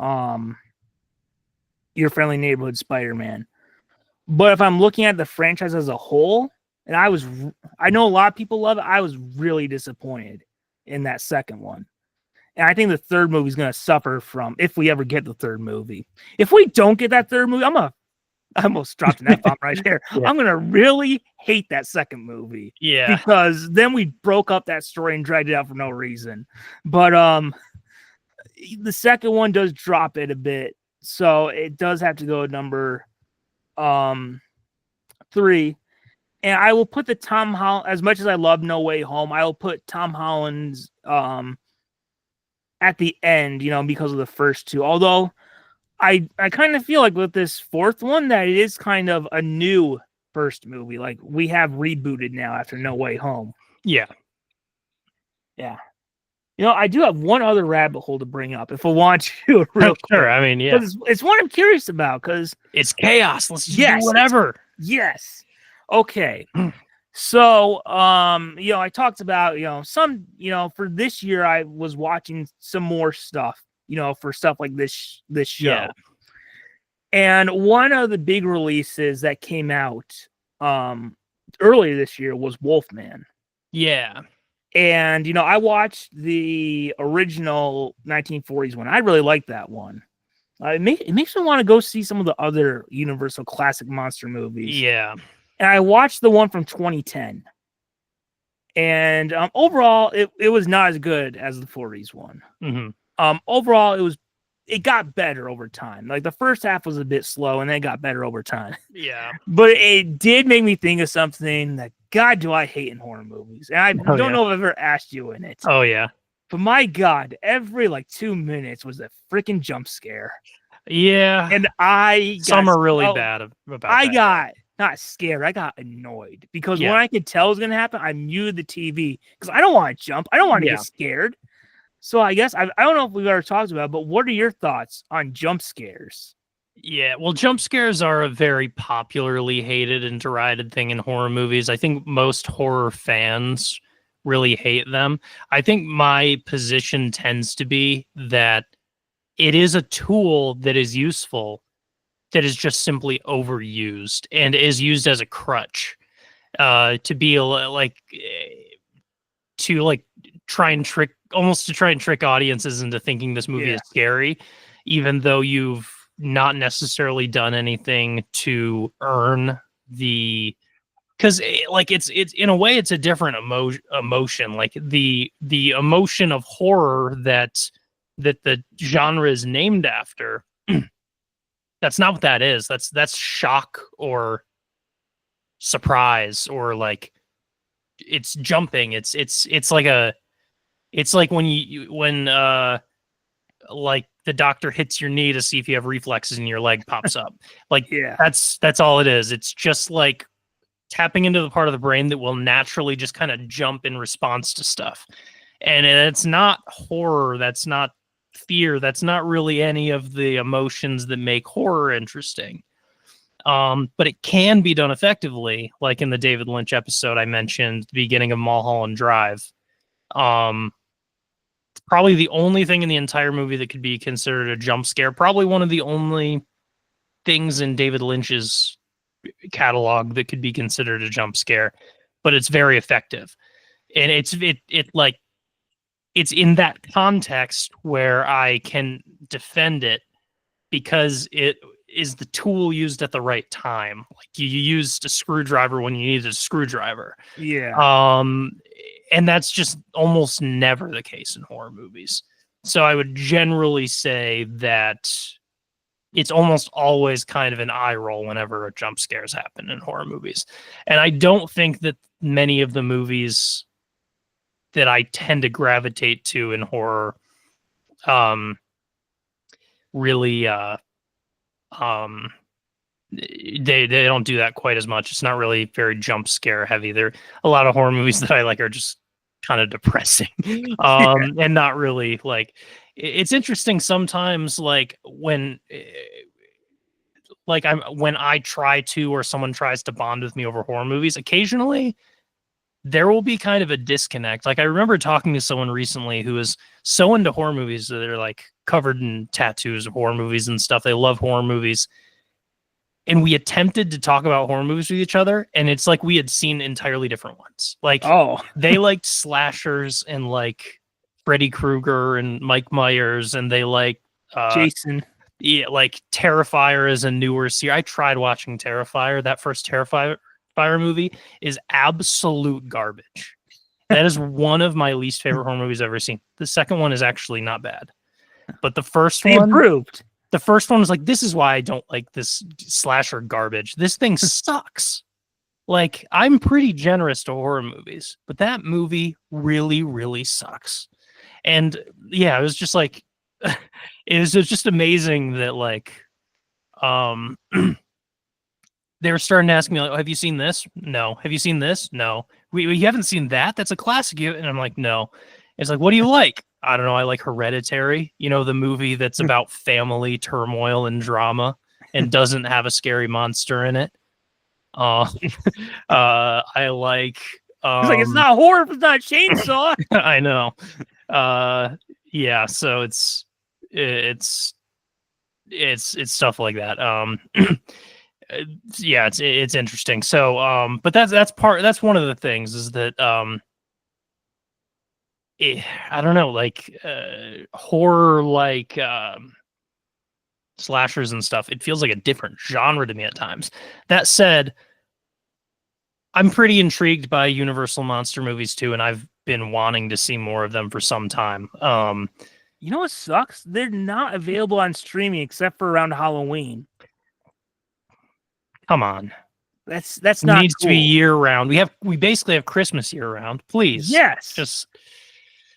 Your Friendly Neighborhood Spider-Man. But if I'm looking at the franchise as a whole, and I know a lot of people love it, I was really disappointed in that second one. And I think the third movie is going to suffer from, if we ever get the third movie. If we don't get that third movie, I almost dropped an F-bomb right here. Yeah. I'm going to really hate that second movie. Yeah. Because then we broke up that story and dragged it out for no reason. But the second one does drop it a bit. So it does have to go number 3. And I will put the Tom Holland, as much as I love No Way Home, I will put Tom Holland's at the end, because of the first two. Although I kind of feel like with this fourth one that it is kind of a new first movie. Like we have rebooted now after No Way Home. Yeah. Yeah. I do have one other rabbit hole to bring up if I want to. Real quick. Sure. I mean, yeah. It's one I'm curious about because it's chaos. Let's just do whatever. Yes. Okay. So, I talked about, some, for this year, I was watching some more stuff, for stuff like this show. Yeah. And one of the big releases that came out, earlier this year was Wolfman. Yeah. And, I watched the original 1940s one. I really liked that one. It makes me want to go see some of the other Universal classic monster movies. Yeah. And I watched the one from 2010. And overall, it was not as good as the 40s one. Mm-hmm. Overall, it got better over time. Like the first half was a bit slow, and then it got better over time. Yeah. But it did make me think of something that, God, do I hate in horror movies. And I don't know if I've ever asked you in it. Oh, yeah. But my God, every 2 minutes was a freaking jump scare. Yeah. And some are really bad about I that. got not scared. I got annoyed because when I could tell it was going to happen, I muted the TV because I don't want to jump. I don't want to get scared. So I guess I don't know if we've ever talked about it, but what are your thoughts on jump scares? Yeah, well, jump scares are a very popularly hated and derided thing in horror movies. I think most horror fans really hate them. I think my position tends to be that it is a tool that is useful, that is just simply overused and is used as a crutch to be try and trick audiences into thinking this movie is scary, even though you've not necessarily done anything to earn the. Because it's in a way it's a different emotion, like the emotion of horror that the genre is named after. That's not what that is. That's shock or surprise, or it's jumping. It's like when the doctor hits your knee to see if you have reflexes and your leg pops up. That's all it is. It's just like tapping into the part of the brain that will naturally just kind of jump in response to stuff. And it's not horror. That's not fear. That's not really any of the emotions that make horror interesting. But it can be done effectively, like in the David Lynch episode I mentioned, the beginning of Mulholland Drive. It's probably the only thing in the entire movie that could be considered a jump scare. Probably one of the only things in David Lynch's catalog that could be considered a jump scare, but it's very effective. And it's in that context where I can defend it, because it is the tool used at the right time. Like you used a screwdriver when you needed a screwdriver. Yeah. And that's just almost never the case in horror movies. So I would generally say that it's almost always kind of an eye roll whenever jump scares happen in horror movies. And I don't think that many of the movies that I tend to gravitate to in horror really they don't do that quite as much. It's not really very jump scare heavy. There a lot of horror movies that I like are just kind of depressing and not really it's interesting sometimes, when I try to, or someone tries to bond with me over horror movies, occasionally there will be kind of a disconnect. Like I remember talking to someone recently who is so into horror movies that they're like covered in tattoos of horror movies and stuff. They love horror movies. And we attempted to talk about horror movies with each other, and it's like we had seen entirely different ones. Like they liked slashers and like Freddy Krueger and Mike Myers, and they like Jason. Yeah, like Terrifier is a newer series. I tried watching Terrifier. That first Terrifier movie is absolute garbage. That is one of my least favorite horror movies I've ever seen. The second one is actually not bad, but the first one improved. The first one was like, this is why I don't like this slasher garbage. This thing sucks. Like, I'm pretty generous to horror movies, but that movie really, really sucks. And yeah, it was just like, it was just amazing that like, they were starting to ask me, like, have you seen this? No. Have you seen this? No. We haven't seen that? That's a classic. And I'm like, no. It's like, what do you like? I don't know. I like Hereditary, you know, the movie that's about family turmoil and drama and doesn't have a scary monster in it. I like. It's like, it's not horror if it's not chainsaw. I know. Yeah. So it's stuff like that. Yeah, it's interesting. So, but that's one of the things is that I don't know, like horror, like slashers and stuff. It feels like a different genre to me at times. That said, I'm pretty intrigued by Universal monster movies too, and I've been wanting to see more of them for some time. You know what sucks? They're not available on streaming except for around Halloween. Come on. That's it not needs to be year round. We basically have Christmas year round. Please. Yes. Just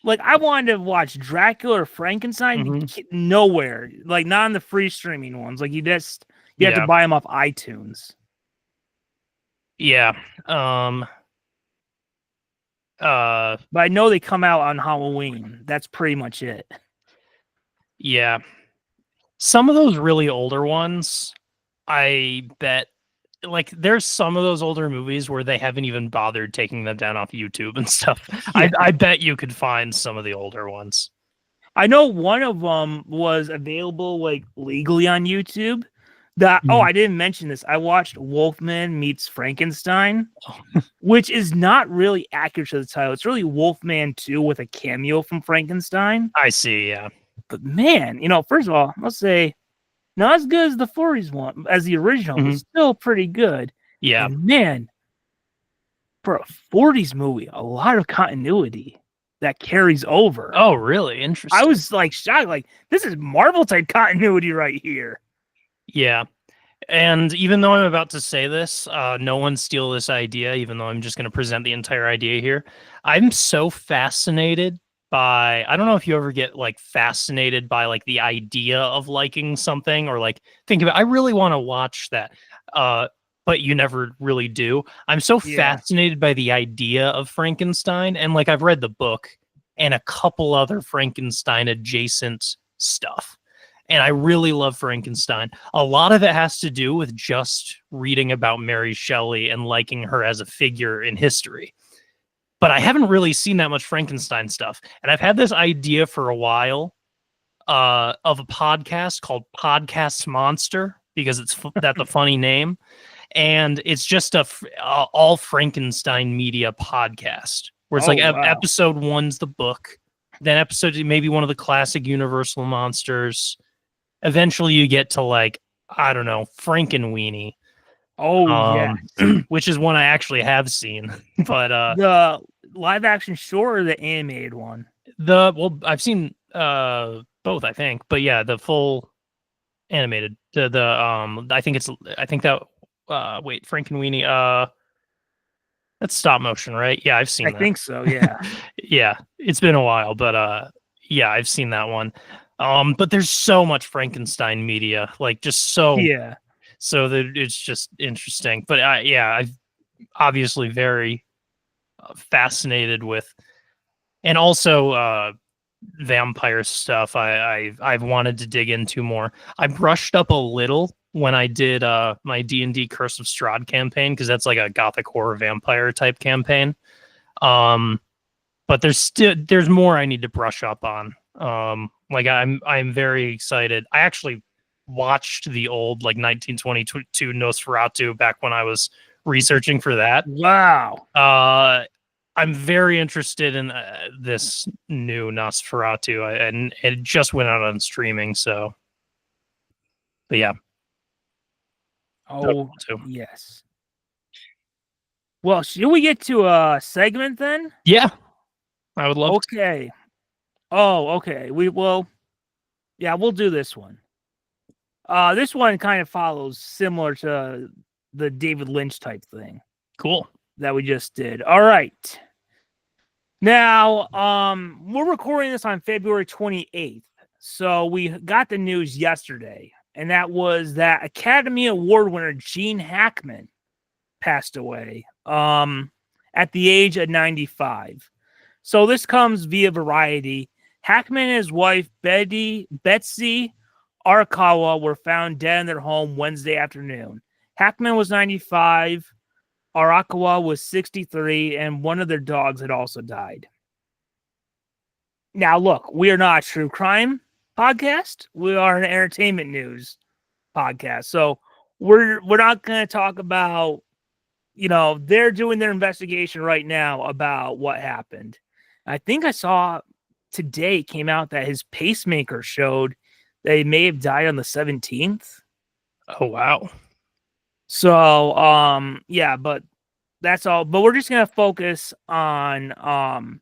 like I wanted to watch Dracula or Frankenstein nowhere. Like not on the free streaming ones. Like you have to buy them off iTunes. Yeah. But I know they come out on Halloween. That's pretty much it. Yeah. Some of those really older ones, I bet, like, there's some of those older movies where they haven't even bothered taking them down off YouTube and stuff. Yeah. I bet you could find some of the older ones. I know one of them was available like legally on YouTube. I didn't mention this. I watched Wolfman Meets Frankenstein, which is not really accurate to the title. It's really Wolfman 2 with a cameo from Frankenstein. I see, yeah. But man, you know, first of all, let's say not as good as the 40s one, as the original, but still pretty good. Yeah. And man, for a 40s movie, a lot of continuity that carries over. Oh, really? Interesting. I was like shocked. Like, this is Marvel type continuity right here. Yeah. And even though I'm about to say this, no one steal this idea, even though I'm just going to present the entire idea here. I'm so fascinated by, I don't know if you ever get like fascinated by like the idea of liking something or like think about, I really want to watch that. But you never really do. I'm so fascinated by the idea of Frankenstein. And like, I've read the book and a couple other Frankenstein adjacent stuff. And I really love Frankenstein. A lot of it has to do with just reading about Mary Shelley and liking her as a figure in history. But I haven't really seen that much Frankenstein stuff. And I've had this idea for a while of a podcast called Podcast Monster, because that's a funny name. And it's just a all Frankenstein media podcast where it's episode 1's the book, then episode maybe one of the classic Universal monsters. Eventually you get to like, I don't know, Frankenweenie. Yeah. Which is one I actually have seen. But the live action short or the animated one? I've seen both, I think. But yeah, the full animated. I think that Frankenweenie, that's stop motion, right? Yeah, I've seen that. I think so, yeah. Yeah, it's been a while, but yeah, I've seen that one. But there's so much Frankenstein media, like just so that it's just interesting. But I've obviously very fascinated with, and also vampire stuff. I've wanted to dig into more. I brushed up a little when I did my D&D Curse of Strahd campaign, because that's like a gothic horror vampire type campaign. But there's more I need to brush up on. Like I'm very excited. I actually watched the old like 1922 Nosferatu back when I was researching for that. Wow. I'm very interested in this new Nosferatu, and it just went out on streaming. So, but yeah. Oh, yes. Well, should we get to a segment then? Yeah, I would love to. Okay. Oh, okay. We'll do this one. This one kind of follows similar to the David Lynch type thing. Cool. That we just did. All right. Now, we're recording this on February 28th. So we got the news yesterday, and that was that Academy Award winner Gene Hackman passed away at the age of 95. So this comes via Variety. Hackman and his wife Betsy Arakawa were found dead in their home Wednesday afternoon. Hackman was 95, Arakawa was 63, and one of their dogs had also died. Now, look, we are not a true crime podcast. We are an entertainment news podcast. So we're not going to talk about, they're doing their investigation right now about what happened. I think I saw today came out that his pacemaker showed that he may have died on the 17th. Oh, wow. So, yeah, but that's all. But we're just going to focus on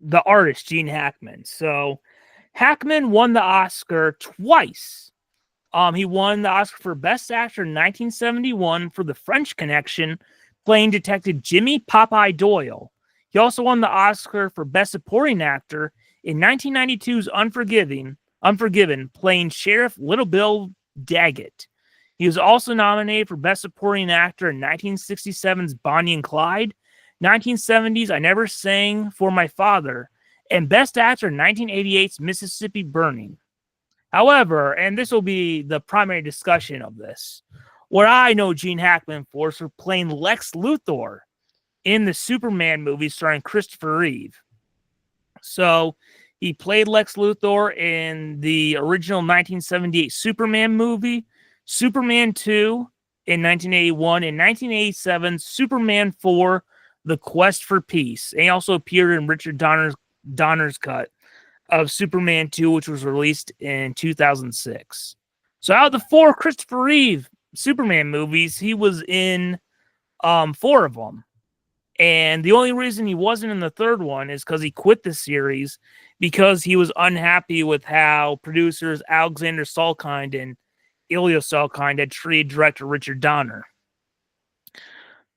the artist, Gene Hackman. So Hackman won the Oscar twice. He won the Oscar for Best Actor in 1971 for The French Connection, playing Detective Jimmy Popeye Doyle. He also won the Oscar for Best Supporting Actor in 1992's Unforgiven, playing Sheriff Little Bill Daggett. He was also nominated for Best Supporting Actor in 1967's Bonnie and Clyde, 1970's I Never Sang for My Father, and Best Actor in 1988's Mississippi Burning. However, and this will be the primary discussion of this, what I know Gene Hackman for is for playing Lex Luthor in the Superman movie starring Christopher Reeve. So he played Lex Luthor in the original 1978 Superman movie, Superman 2 in 1981, and 1987 Superman 4, The Quest for Peace. And he also appeared in Richard Donner's cut of Superman 2, which was released in 2006. So out of the 4 Christopher Reeve Superman movies, he was in 4 of them. And the only reason he wasn't in the 3rd one is because he quit the series because he was unhappy with how producers Alexander Salkind and Ilya Salkind had treated director Richard Donner.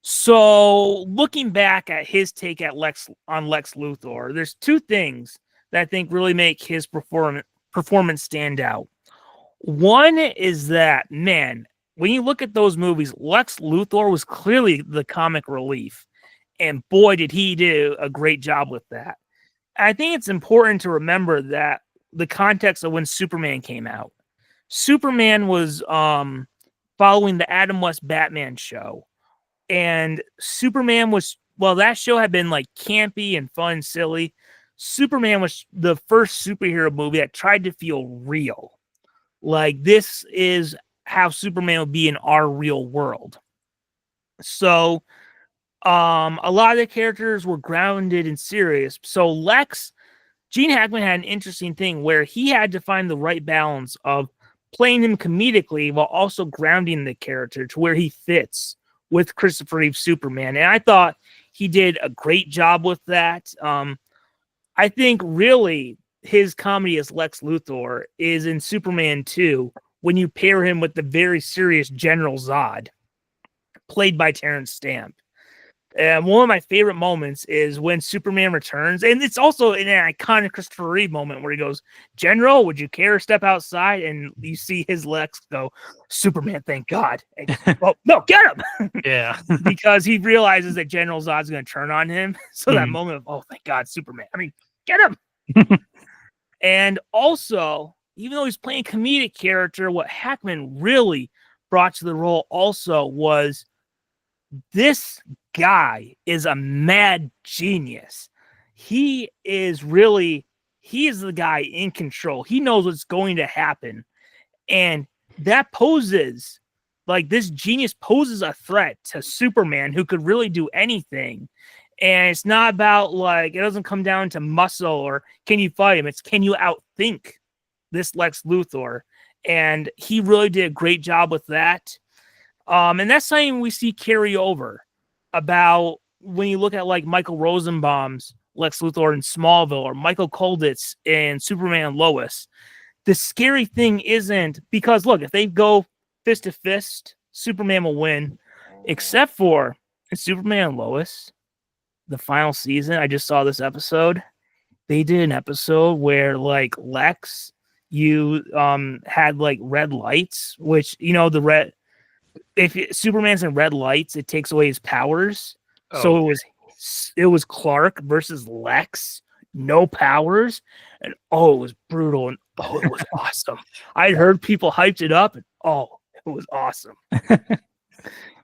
So looking back at his take at Lex Luthor, there's 2 things that I think really make his performance stand out. One is that, man, when you look at those movies, Lex Luthor was clearly the comic relief. And boy, did he do a great job with that. I think it's important to remember that the context of when Superman came out. Superman was following the Adam West Batman show. And Superman was, well, that show had been like campy and fun and silly. Superman was the first superhero movie that tried to feel real. Like, this is how Superman would be in our real world. So a lot of the characters were grounded and serious. So Gene Hackman had an interesting thing where he had to find the right balance of playing him comedically while also grounding the character to where he fits with Christopher Reeve Superman. And I thought he did a great job with that. I think really his comedy as Lex Luthor is in Superman 2 when you pair him with the very serious General Zod, played by Terrence Stamp. And one of my favorite moments is when Superman returns, and it's also an iconic Christopher Reeve moment where he goes, "General, would you care to step outside?" And you see his Lex go, "Superman, thank God." And, "Oh, no, get him!" Yeah. Because he realizes that General Zod's going to turn on him. So that moment of, "Oh, thank God, Superman." I mean, get him. And also, even though he's playing a comedic character, what Hackman really brought to the role also was this guy is a mad genius. He is the guy in control. He knows what's going to happen. And that poses, like, this genius poses a threat to Superman, who could really do anything. And it's not about, like, it doesn't come down to muscle or can you fight him. It's can you outthink this Lex Luthor? And he really did a great job with that. And that's something we see carry over about when you look at, like, Michael Rosenbaum's Lex Luthor in Smallville or Michael Kolditz in Superman and Lois. The scary thing isn't because, look, if they go fist to fist, Superman will win, except for in Superman and Lois, the final season. I just saw this episode. They did an episode where, like, Lex, you had, like, red lights, which, you know, the red, if Superman's in red lights, it takes away his powers. Oh, so it was Clark versus Lex, no powers, and it was brutal, and it was awesome. I'd heard people hyped it up, and it was awesome.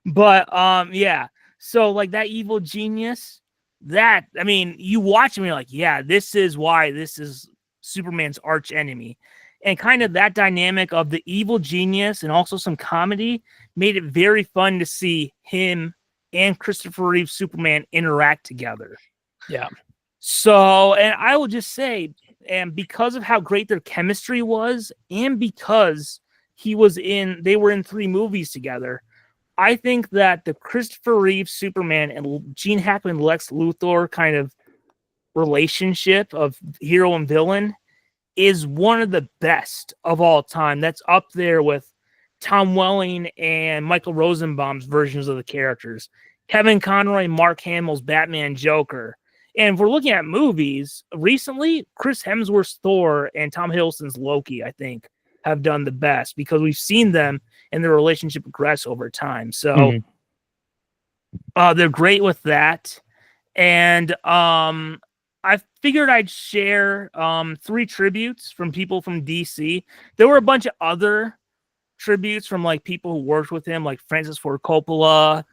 But yeah, so, like, that evil genius, that, I mean, you watch him, you're like, yeah, this is why this is Superman's arch enemy. And kind of that dynamic of the evil genius and also some comedy made it very fun to see him and Christopher Reeve Superman interact together. Yeah. So, and I will just say, and because of how great their chemistry was, and because they were in 3 movies together, I think that the Christopher Reeve Superman and Gene Hackman Lex Luthor kind of relationship of hero and villain is one of the best of all time. That's up there with Tom Welling and Michael Rosenbaum's versions of the characters. Kevin Conroy, Mark Hamill's Batman Joker. And if we're looking at movies, recently, Chris Hemsworth's Thor and Tom Hiddleston's Loki, I think, have done the best because we've seen them and their relationship progress over time. So they're great with that. And I figured I'd share 3 tributes from people from DC. There were a bunch of other tributes from, like, people who worked with him, like Francis Ford Coppola,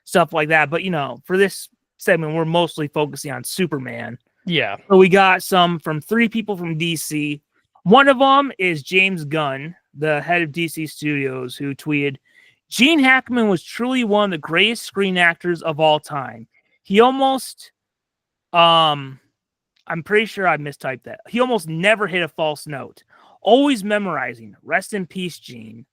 stuff like that. But, you know, for this segment, we're mostly focusing on Superman. Yeah. So we got some from 3 people from DC. One of them is James Gunn, the head of DC Studios, who tweeted, Gene Hackman was truly one of the greatest screen actors of all time. He almost, I'm pretty sure I mistyped that. He almost never hit a false note. Always memorizing. Rest in peace, Gene.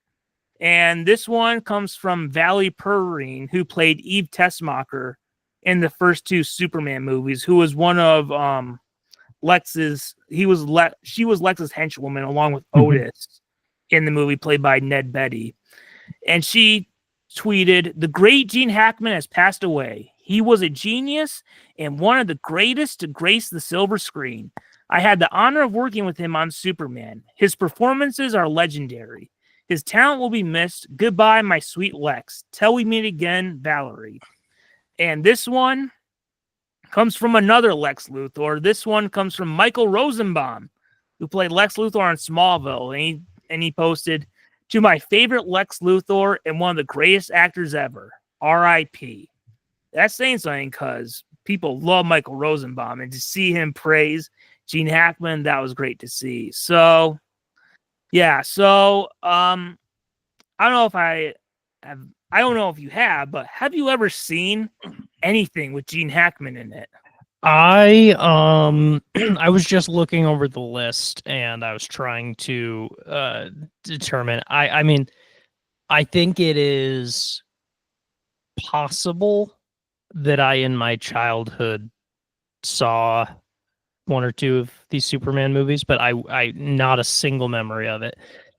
And this one comes from Valerie Perrine, who played Eve Tessmacher in the first 2 Superman movies, who was one of she was Lex's henchwoman along with Otis in the movie, played by Ned Beatty. And she tweeted, the great Gene Hackman has passed away. He was a genius and one of the greatest to grace the silver screen. I had the honor of working with him on Superman. His performances are legendary. His talent will be missed. Goodbye, my sweet Lex. Till we meet again, Valerie. And this one comes from another Lex Luthor. This one comes from Michael Rosenbaum, who played Lex Luthor on Smallville. And he posted, to my favorite Lex Luthor and one of the greatest actors ever, R.I.P. That's saying something because people love Michael Rosenbaum, and to see him praise Gene Hackman, that was great to see. So, yeah. So, I don't know if you have, but have you ever seen anything with Gene Hackman in it? I I was just looking over the list and I was trying to determine. I mean, I think it is possible that I in my childhood saw 1 or 2 of these Superman movies, but I not a single memory of it.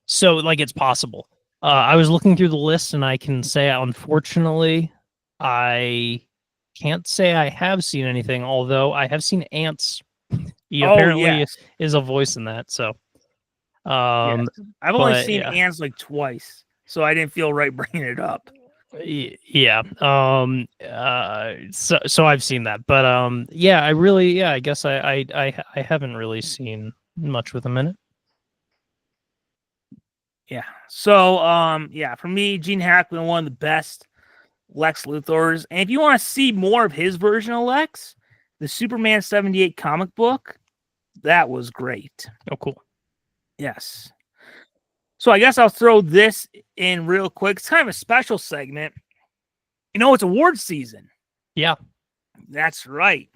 So, like, it's possible. I was looking through the list and I can say, unfortunately, I can't say I have seen anything, although I have seen Ants. He apparently is a voice in that. So, yes. I've only seen Ants like twice, so I didn't feel right bringing it up. Yeah. So I've seen that, but yeah, I guess I haven't really seen much with him in it. Yeah. So yeah, for me, Gene Hackman, one of the best Lex Luthor's. And if you want to see more of his version of Lex, the Superman 78 comic book, that was great. Oh, cool. Yes. So I guess I'll throw this in real quick. It's kind of a special segment. It's award season. Yeah. That's right.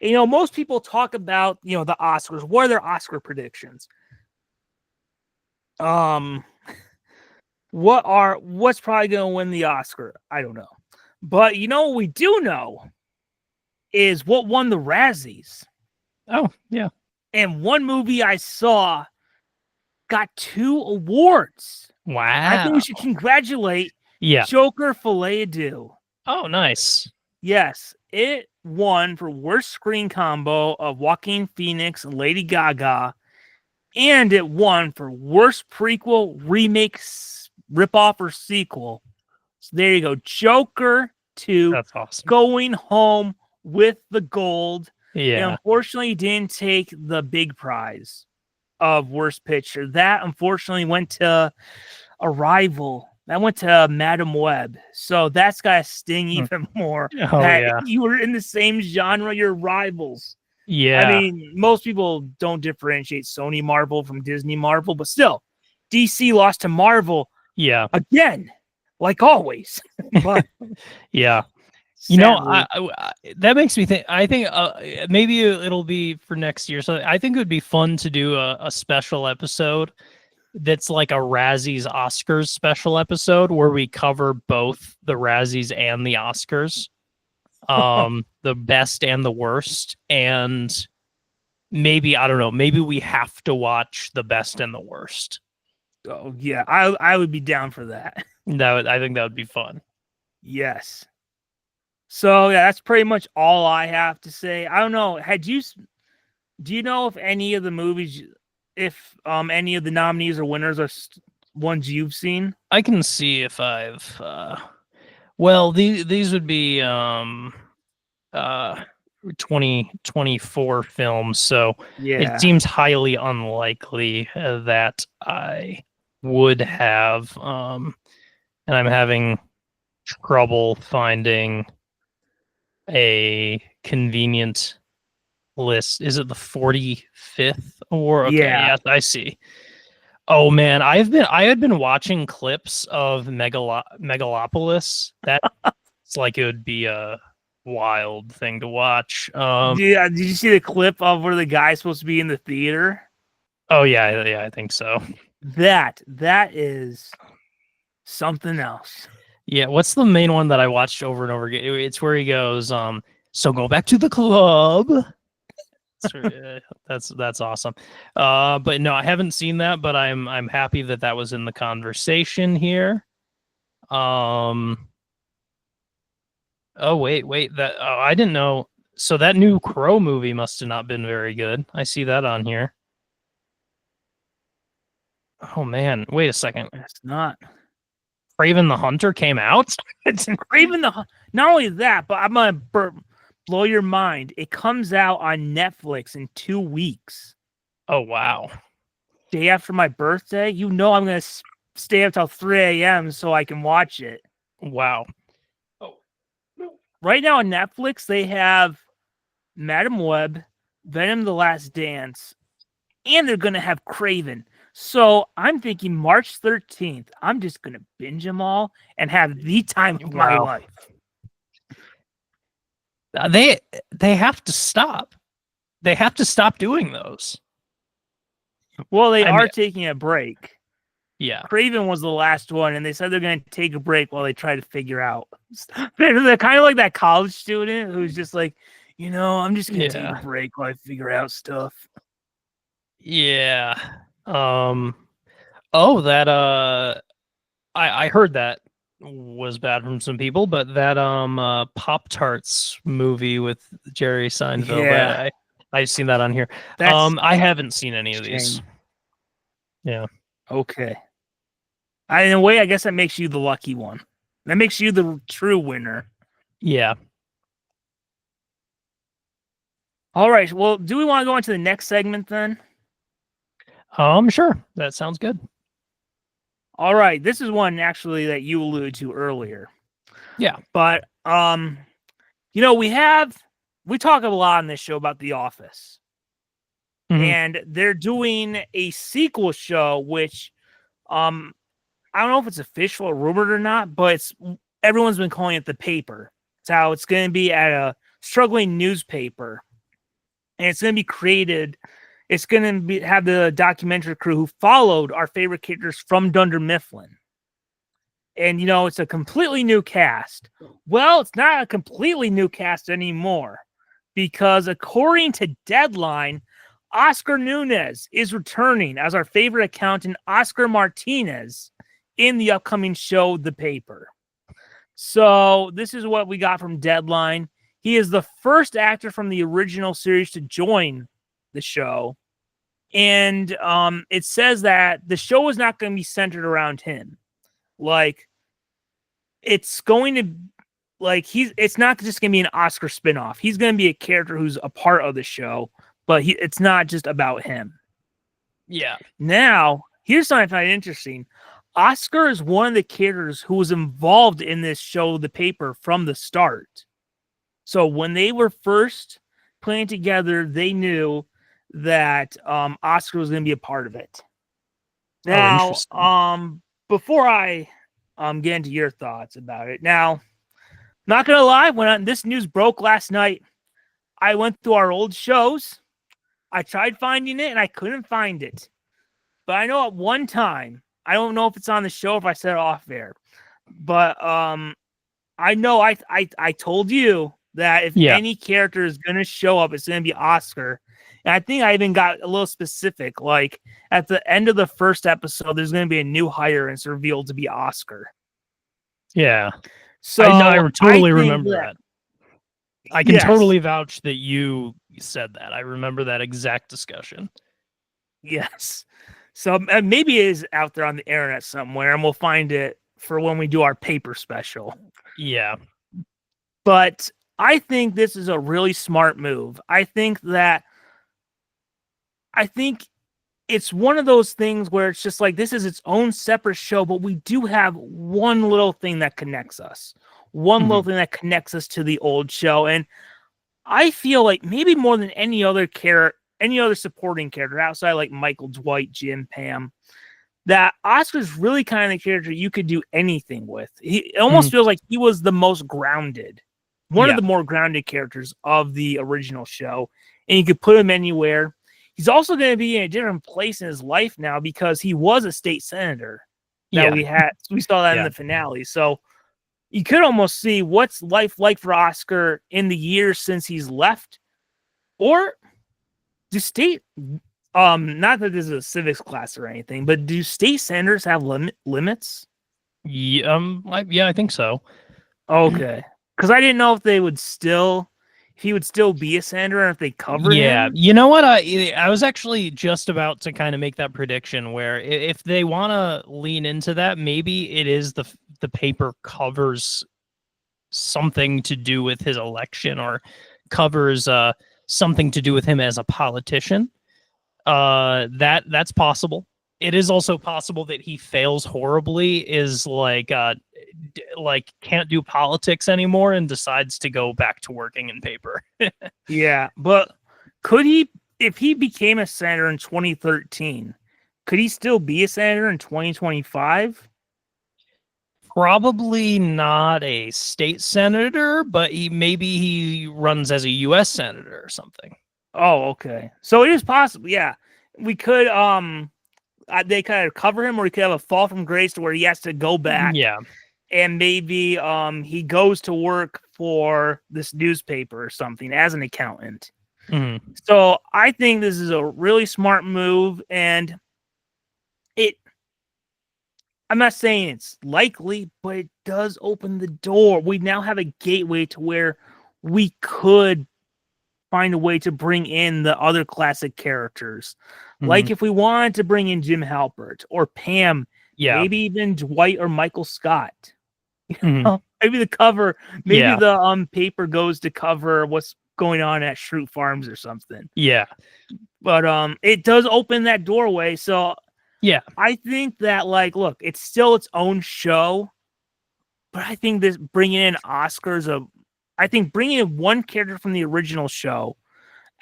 Most people talk about, the Oscars. What are their Oscar predictions? What's probably going to win the Oscar? I don't know. But what we do know is what won the Razzies. Oh, yeah. And one movie I saw got 2 awards. Wow. I think we should congratulate Joker Filet-O-Dew. Oh, nice. Yes, it won for worst screen combo of Joaquin Phoenix and Lady Gaga, and it won for worst prequel, remake, ripoff, or sequel. So there you go, Joker 2. That's awesome. Going home with the gold. Yeah. And unfortunately, didn't take the big prize of worst picture. That unfortunately went to Arrival. That went to Madam Web. So that's got to sting even more. Oh, yeah. You were in the same genre, your rivals. Yeah. I mean, most people don't differentiate Sony Marvel from Disney Marvel, but still, DC lost to Marvel. Yeah. Again, like always. But yeah. That makes me think. I think maybe it'll be for next year. So I think it would be fun to do a special episode that's like a Razzies Oscars special episode where we cover both the Razzies and the Oscars, the best and the worst, and maybe I don't know. Maybe we have to watch the best and the worst. Oh yeah, I would be down for that. I think that would be fun. Yes. So yeah, that's pretty much all I have to say. I don't know. Do you know if any of the movies, if any of the nominees or winners are ones you've seen? I can see if I've. Well, these would be 2024 films, so it seems highly unlikely that I would have. And I'm having trouble finding a convenient list. Is it the 45th award? Okay, yeah, I see. Oh man, I had been watching clips of Megalopolis. That's like it would be a wild thing to watch. Yeah, did you see the clip of where the guy's supposed to be in the theater? Oh yeah, I think so. That is something else. Yeah, what's the main one that I watched over and over again? It's where he goes, so go back to the club. That's awesome. But no, I haven't seen that, but I'm happy that was in the conversation here. Oh wait, I didn't know. So that new Crow movie must have not been very good. I see that on here. Oh man, wait a second. It's not. Kraven the Hunter came out? It's Kraven the Hunter. Not only that, but I'm going to blow your mind. It comes out on Netflix in 2 weeks. Oh, wow. Day after my birthday. I'm going to stay up till 3 a.m. so I can watch it. Wow. Oh. Right now on Netflix, they have Madam Web, Venom the Last Dance, and they're going to have Kraven. So I'm thinking March 13th, I'm just going to binge them all and have the time of my life. They have to stop. They have to stop doing those. Well, they are taking a break. Yeah. Kraven was the last one, and they said they're going to take a break while they try to figure out. They're kind of like that college student who's just like, I'm just going to take a break while I figure out stuff. Yeah. I heard that was bad from some people, but that Pop-Tarts movie with Jerry Seinfeld, I've seen that on here. I haven't seen any of these. Yeah. Okay. In a way, I guess that makes you the lucky one. That makes you the true winner. Yeah. All right. Well, do we want to go into the next segment then? Sure. That sounds good. All right. This is one actually that you alluded to earlier. Yeah. But we talk a lot on this show about The Office. And they're doing a sequel show, which I don't know if it's official or rumored or not, but everyone's been calling it The Paper. It's how it's going to be at a struggling newspaper, and it's going to be created. It's going to have the documentary crew who followed our favorite characters from Dunder Mifflin. And, it's a completely new cast. Well, it's not a completely new cast anymore, because according to Deadline, Oscar Nunez is returning as our favorite accountant, Oscar Martinez, in the upcoming show, The Paper. So this is what we got from Deadline. He is the first actor from the original series to join the show. And it says that the show is not going to be centered around him. Like, it's going to, it's not just going to be an Oscar spinoff. He's going to be a character who's a part of the show, but it's not just about him. Yeah. Now, here's something I find interesting. Oscar is one of the characters who was involved in this show, The Paper, from the start. So when they were first playing together, they knew that Oscar was going to be a part of it. Now, before I get into your thoughts about it, now, not going to lie, when this news broke last night, I went through our old shows. I tried finding it, and I couldn't find it. But I know at one time, I don't know if it's on the show or if I said it off air, but I know I told you that if any character is going to show up, it's going to be Oscar. And I think I even got a little specific. Like, at the end of the first episode, there's going to be a new hire, and it's revealed to be Oscar. Yeah. So I totally remember that. I can totally vouch that you said that. I remember that exact discussion. Yes. So maybe it is out there on the internet somewhere, and we'll find it for when we do our paper special. Yeah. But I think this is a really smart move. I think it's one of those things where it's just like, this is its own separate show, but we do have one little thing that connects us. One little thing that connects us to the old show. And I feel like maybe more than any other supporting character outside like Michael, Dwight, Jim, Pam, that Oscar's really kind of the character you could do anything with. It almost feels like he was the most grounded, one of the more grounded characters of the original show. And you could put him anywhere. He's also going to be in a different place in his life now because he was a state senator that we saw that in the finale. So you could almost see what's life like for Oscar in the years since he's left. Or do state, not that this is a civics class or anything, but do state senators have limits? Yeah, I think so. Okay. Because I didn't know if he would still be a senator and if they cover him. Yeah, you know what? I was actually just about to kind of make that prediction where if they want to lean into that, maybe it is the paper covers something to do with his election or covers something to do with him as a politician. That's possible. It is also possible that he fails horribly, is like can't do politics anymore and decides to go back to working in paper. Yeah, but could he, if he became a senator in 2013, could he still be a senator in 2025? Probably not a state senator, but maybe he runs as a U.S. senator or something. Oh, okay. So it is possible. Yeah, we could they kind of cover him, or he could have a fall from grace to where he has to go back. Yeah, and maybe he goes to work for this newspaper or something as an accountant. Mm-hmm. So I think this is a really smart move, and I'm not saying it's likely, but it does open the door. We now have a gateway to where we could find a way to bring in the other classic characters. Mm-hmm. Like if we wanted to bring in Jim Halpert or Pam, maybe even Dwight or Michael Scott. Mm-hmm. Maybe the paper goes to cover what's going on at Schrute Farms or something. Yeah. But it does open that doorway. So yeah, I think that, like, look, it's still its own show, but I think this bringing in Oscar's I think bringing in one character from the original show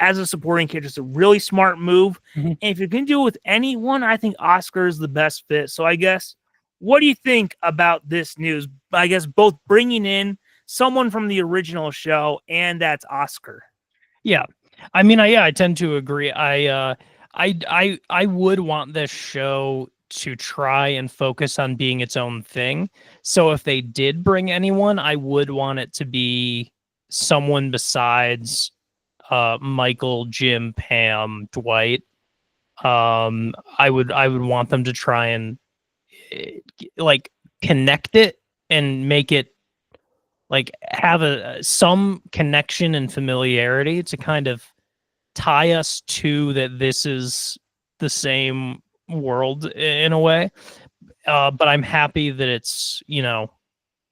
as a supporting character is a really smart move. Mhm. And if you can do it with anyone, I think Oscar is the best fit. So I guess, what do you think about this news? I guess both bringing in someone from the original show and that's Oscar. Yeah. I mean, I tend to agree. I would want this show to try and focus on being its own thing. So if they did bring anyone, I would want it to be someone besides Michael, Jim, Pam, Dwight. I would want them to try and like connect it and make it like have some connection and familiarity to kind of tie us to that this is the same world in a way. But I'm happy that it's,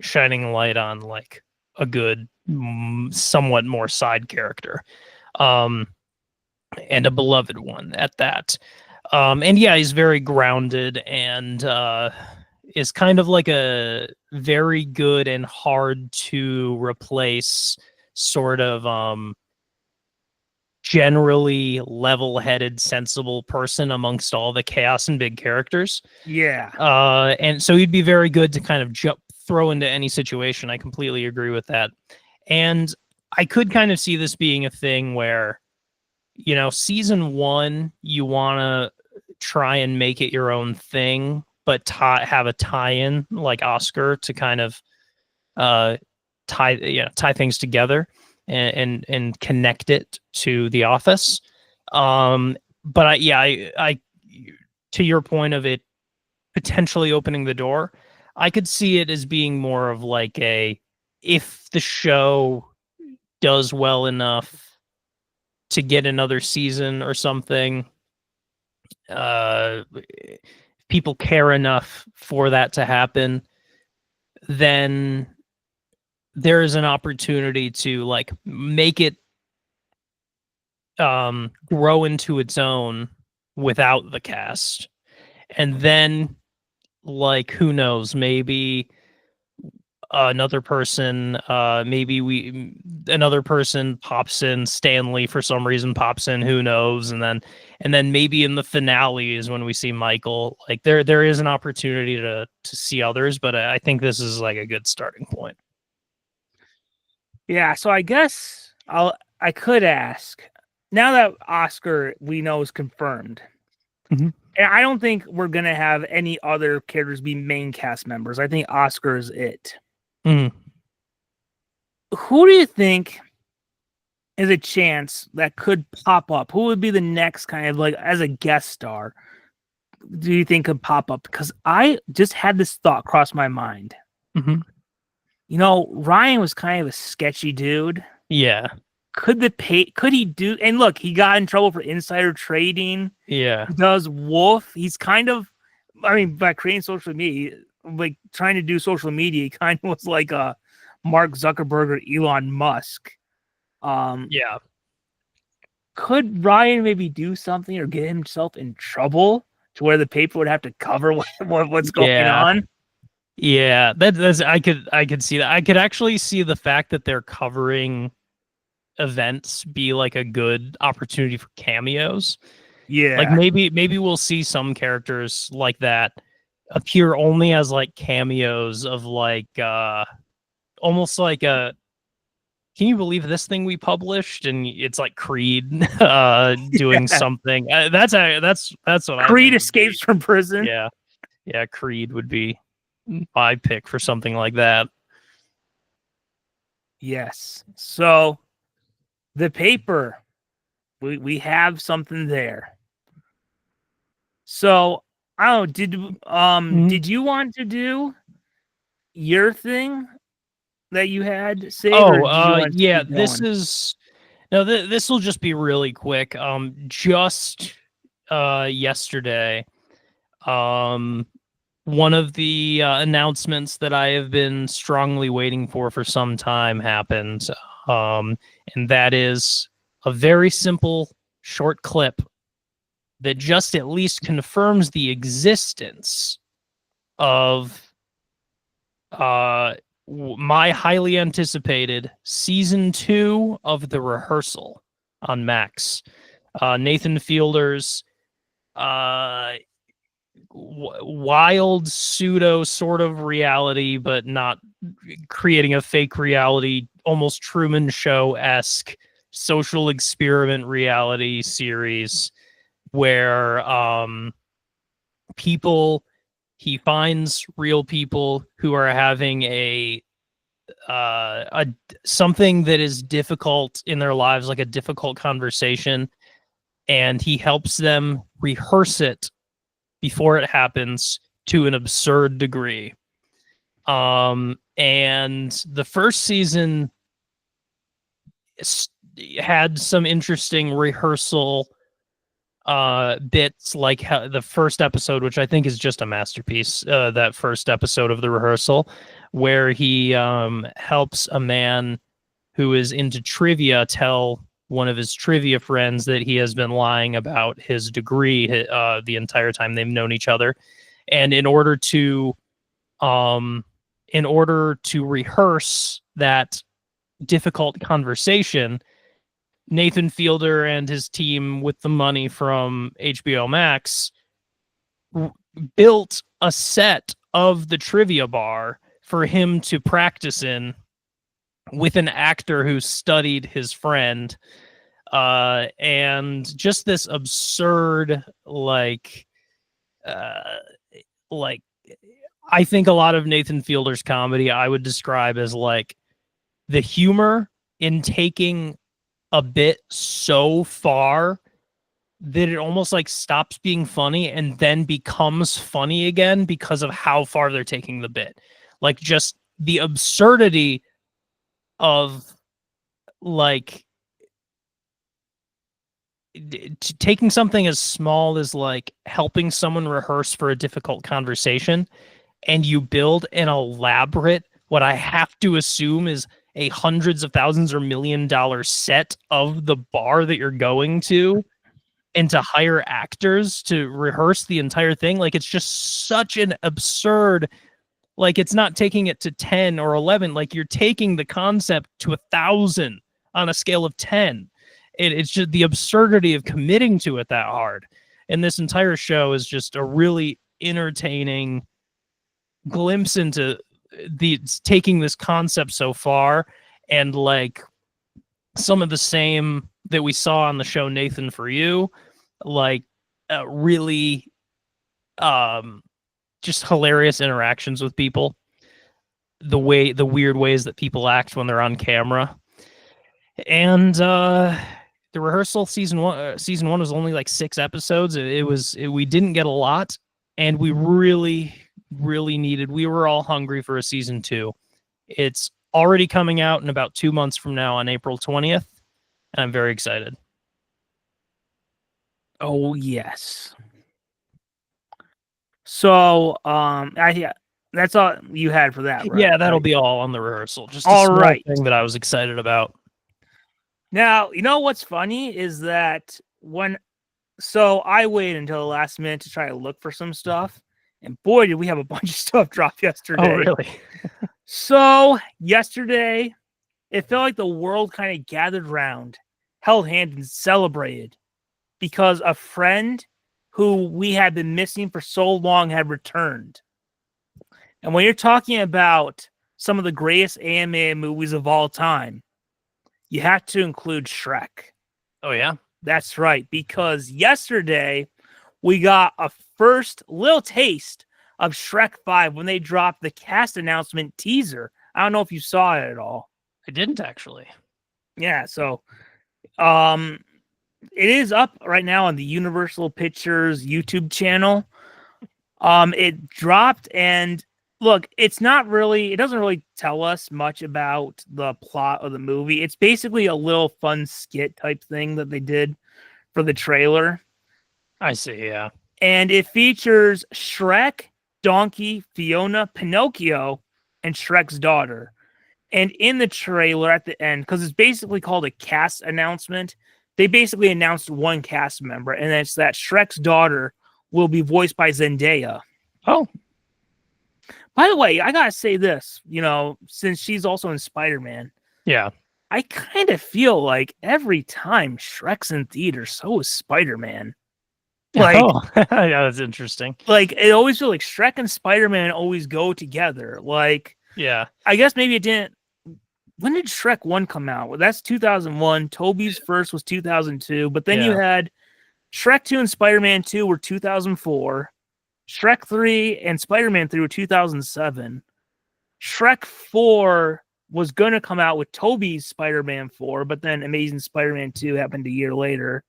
shining a light on like a good, somewhat more side character. Um, and a beloved one at that. And yeah, he's very grounded and is kind of like a very good and hard to replace sort of generally level-headed, sensible person amongst all the chaos and big characters. Yeah. And so he'd be very good to kind of throw into any situation. I completely agree with that. And I could kind of see this being a thing where, season 1, you want to try and make it your own thing, but have a tie-in like Oscar to kind of tie things together and connect it to The Office. But I to your point of it potentially opening the door, I could see it as being more of like if the show does well enough to get another season or something, people care enough for that to happen, then there is an opportunity to like make it grow into its own without the cast. And then, like, who knows, maybe another person another person pops in. Stanley for some reason pops in, who knows, and then maybe in the finale is when we see Michael. Like there is an opportunity to see others, but I think this is like a good starting point. Yeah, so I guess I could ask, now that Oscar we know is confirmed. Mhm. And I don't think we're gonna have any other characters be main cast members. I think Oscar is it. Mhm. Who do you think is a chance that could pop up? Who would be the next kind of like as a guest star? Do you think could pop up? Because I just had this thought cross my mind. Mhm. Ryan was kind of a sketchy dude. Yeah. Could he do? And look, he got in trouble for insider trading. Yeah. He does Wolf. He's kind of, I mean, by creating social media, like trying to do social media, he kind of was like a Mark Zuckerberg or Elon Musk. Yeah. Could Ryan maybe do something or get himself in trouble to where the paper would have to cover what's going Yeah. on? Yeah. That's I could see that. I could actually see the fact that they're covering events be like a good opportunity for cameos. Like Yeah. maybe we'll see some characters like that appear only as like cameos of like almost like a, can you believe this thing we published? And it's like Creed doing Yeah. something. That's what I Creed think escapes from prison. yeah. Yeah, Creed would be my pick for something like that. Yes. So the paper, we have something there. So I don't know, Mhm. did you want to do your thing that you had saved, or Oh, did you want to yeah, keep going? this will just be really quick. Just yesterday, um one of the announcements that I have been strongly waiting for some time happened. Um, and that is a very simple short clip that just at least confirms the existence of my highly anticipated season 2 of The Rehearsal on Max. Nathan Fielder's wild pseudo sort of reality, but not creating a fake reality, almost Truman Show-esque social experiment reality series where he finds real people who are having a something that is difficult in their lives, like a difficult conversation, and he helps them rehearse it before it happens to an absurd degree. And the first season had some interesting rehearsal bits, like the first episode, which I think is just a masterpiece, that first episode of The Rehearsal, where he helps a man who is into trivia tell one of his trivia friends that he has been lying about his degree the entire time they've known each other. And in order to rehearse that difficult conversation, Nathan Fielder and his team, with the money from HBO Max, built a set of the trivia bar for him to practice in with an actor who studied his friend. And just this absurd, like I think a lot of Nathan Fielder's comedy I would describe as like the humor in taking a bit so far that it almost like stops being funny and then becomes funny again because of how far they're taking the bit. Like just the absurdity of like taking something as small as like helping someone rehearse for a difficult conversation, and you build an elaborate, what I have to assume is a hundreds of thousands or $1 million set of the bar that you're going to, and to hire actors to rehearse the entire thing. Like, it's just such an absurd, like, it's not taking it to 10 or 11. Like, you're taking the concept to 1,000 on a scale of 10. It's just the absurdity of committing to it that hard. And this entire show is just a really entertaining glimpse into taking this concept so far, and like some of the same that we saw on the show Nathan For You, like really just hilarious interactions with people, the weird ways that people act when they're on camera. And The Rehearsal season one was only like 6 episodes. We didn't get a lot, and we really needed. We were all hungry for a season 2. It's already coming out in about 2 months from now on April 20th, and I'm very excited. Oh yes. So that's all you had for that, right? Yeah, that'll be all on The Rehearsal. Just a all small right thing that I was excited about. Now, you know what's funny is that I waited until the last minute to try to look for some stuff, and boy, did we have a bunch of stuff drop yesterday. Oh, really? So yesterday, it felt like the world kind of gathered round, held hands, and celebrated because a friend who we had been missing for so long had returned. And when you're talking about some of the greatest animated movies of all time, you have to include Shrek. Oh, yeah? That's right, because yesterday we got a first little taste of Shrek 5 when they dropped the cast announcement teaser. I don't know if you saw it at all. I didn't, actually. Yeah, so it is up right now on the Universal Pictures YouTube channel. It dropped, and look, it doesn't really tell us much about the plot of the movie. It's basically a little fun skit type thing that they did for the trailer. I see, yeah. And it features Shrek, Donkey, Fiona, Pinocchio, and Shrek's daughter. And in the trailer at the end, because it's basically called a cast announcement, they basically announced one cast member, and it's that Shrek's daughter will be voiced by Zendaya. Oh. By the way, I gotta say this, since she's also in Spider-Man, Yeah. I kind of feel like every time Shrek's in theaters, so is Spider-Man. Like, Oh, yeah, that's interesting. it always feels like Shrek and Spider-Man always go together. Like, Yeah. I guess maybe it didn't. When did Shrek 1 come out? Well, that's 2001. Toby's first was 2002. But then you Yeah. had Shrek 2 and Spider-Man 2 were 2004. Shrek 3 and Spider-Man 3 were 2007. Shrek 4 was going to come out with Toby's Spider-Man 4, but then Amazing Spider-Man 2 happened a year later.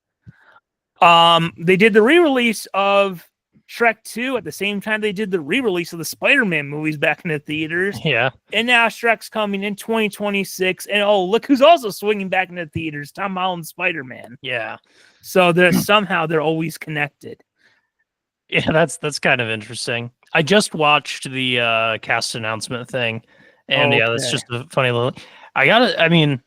They did the re-release of Shrek 2 at the same time they did the re-release of the Spider-Man movies back in the theaters. Yeah. And now Shrek's coming in 2026. And look who's also swinging back into theaters, Tom Holland's Spider-Man. Yeah. So somehow they're always connected. Yeah, that's kind of interesting. I just watched the cast announcement thing, and yeah, that's just a funny little. I mean,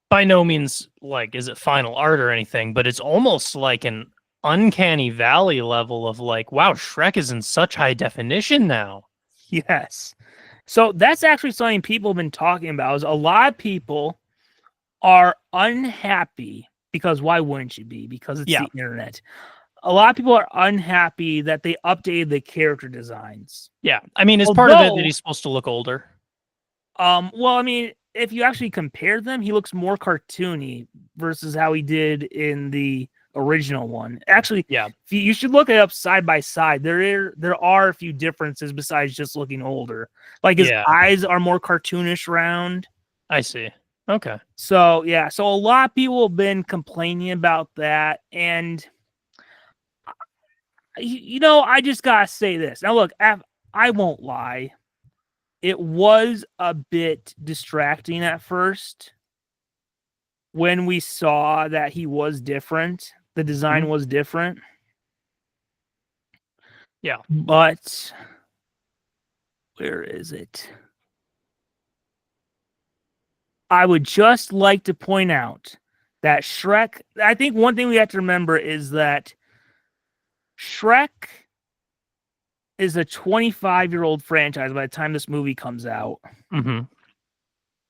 by no means like is it final art or anything, but it's almost like an uncanny valley level of like, wow, Shrek is in such high definition now. Yes. So that's actually something people have been talking about. Is a lot of people are unhappy because why wouldn't you be? Because it's the internet. A lot of people are unhappy that they updated the character designs. Yeah, I mean, is part of it that he's supposed to look older? Well, I mean, if you actually compare them, he looks more cartoony versus how he did in the original one. Actually, yeah, you should look it up side by side. There are a few differences besides just looking older. Like his eyes are more cartoonish round. I see. Okay. So yeah, so a lot of people have been complaining about that, and I just gotta say this. Now, look, I won't lie. It was a bit distracting at first when we saw that he was different. The design was different. Yeah. But where is it? I would just like to point out that Shrek, I think one thing we have to remember is that Shrek is a 25-year-old franchise by the time this movie comes out. Mm-hmm.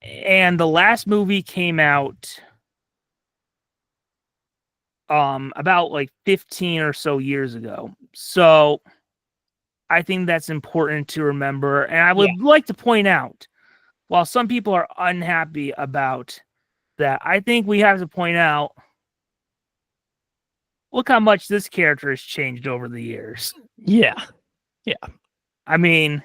And the last movie came out about like 15 or so years ago. So I think that's important to remember. And I would like to point out, while some people are unhappy about that, I think we have to point out, look how much this character has changed over the years. Yeah. Yeah. I mean,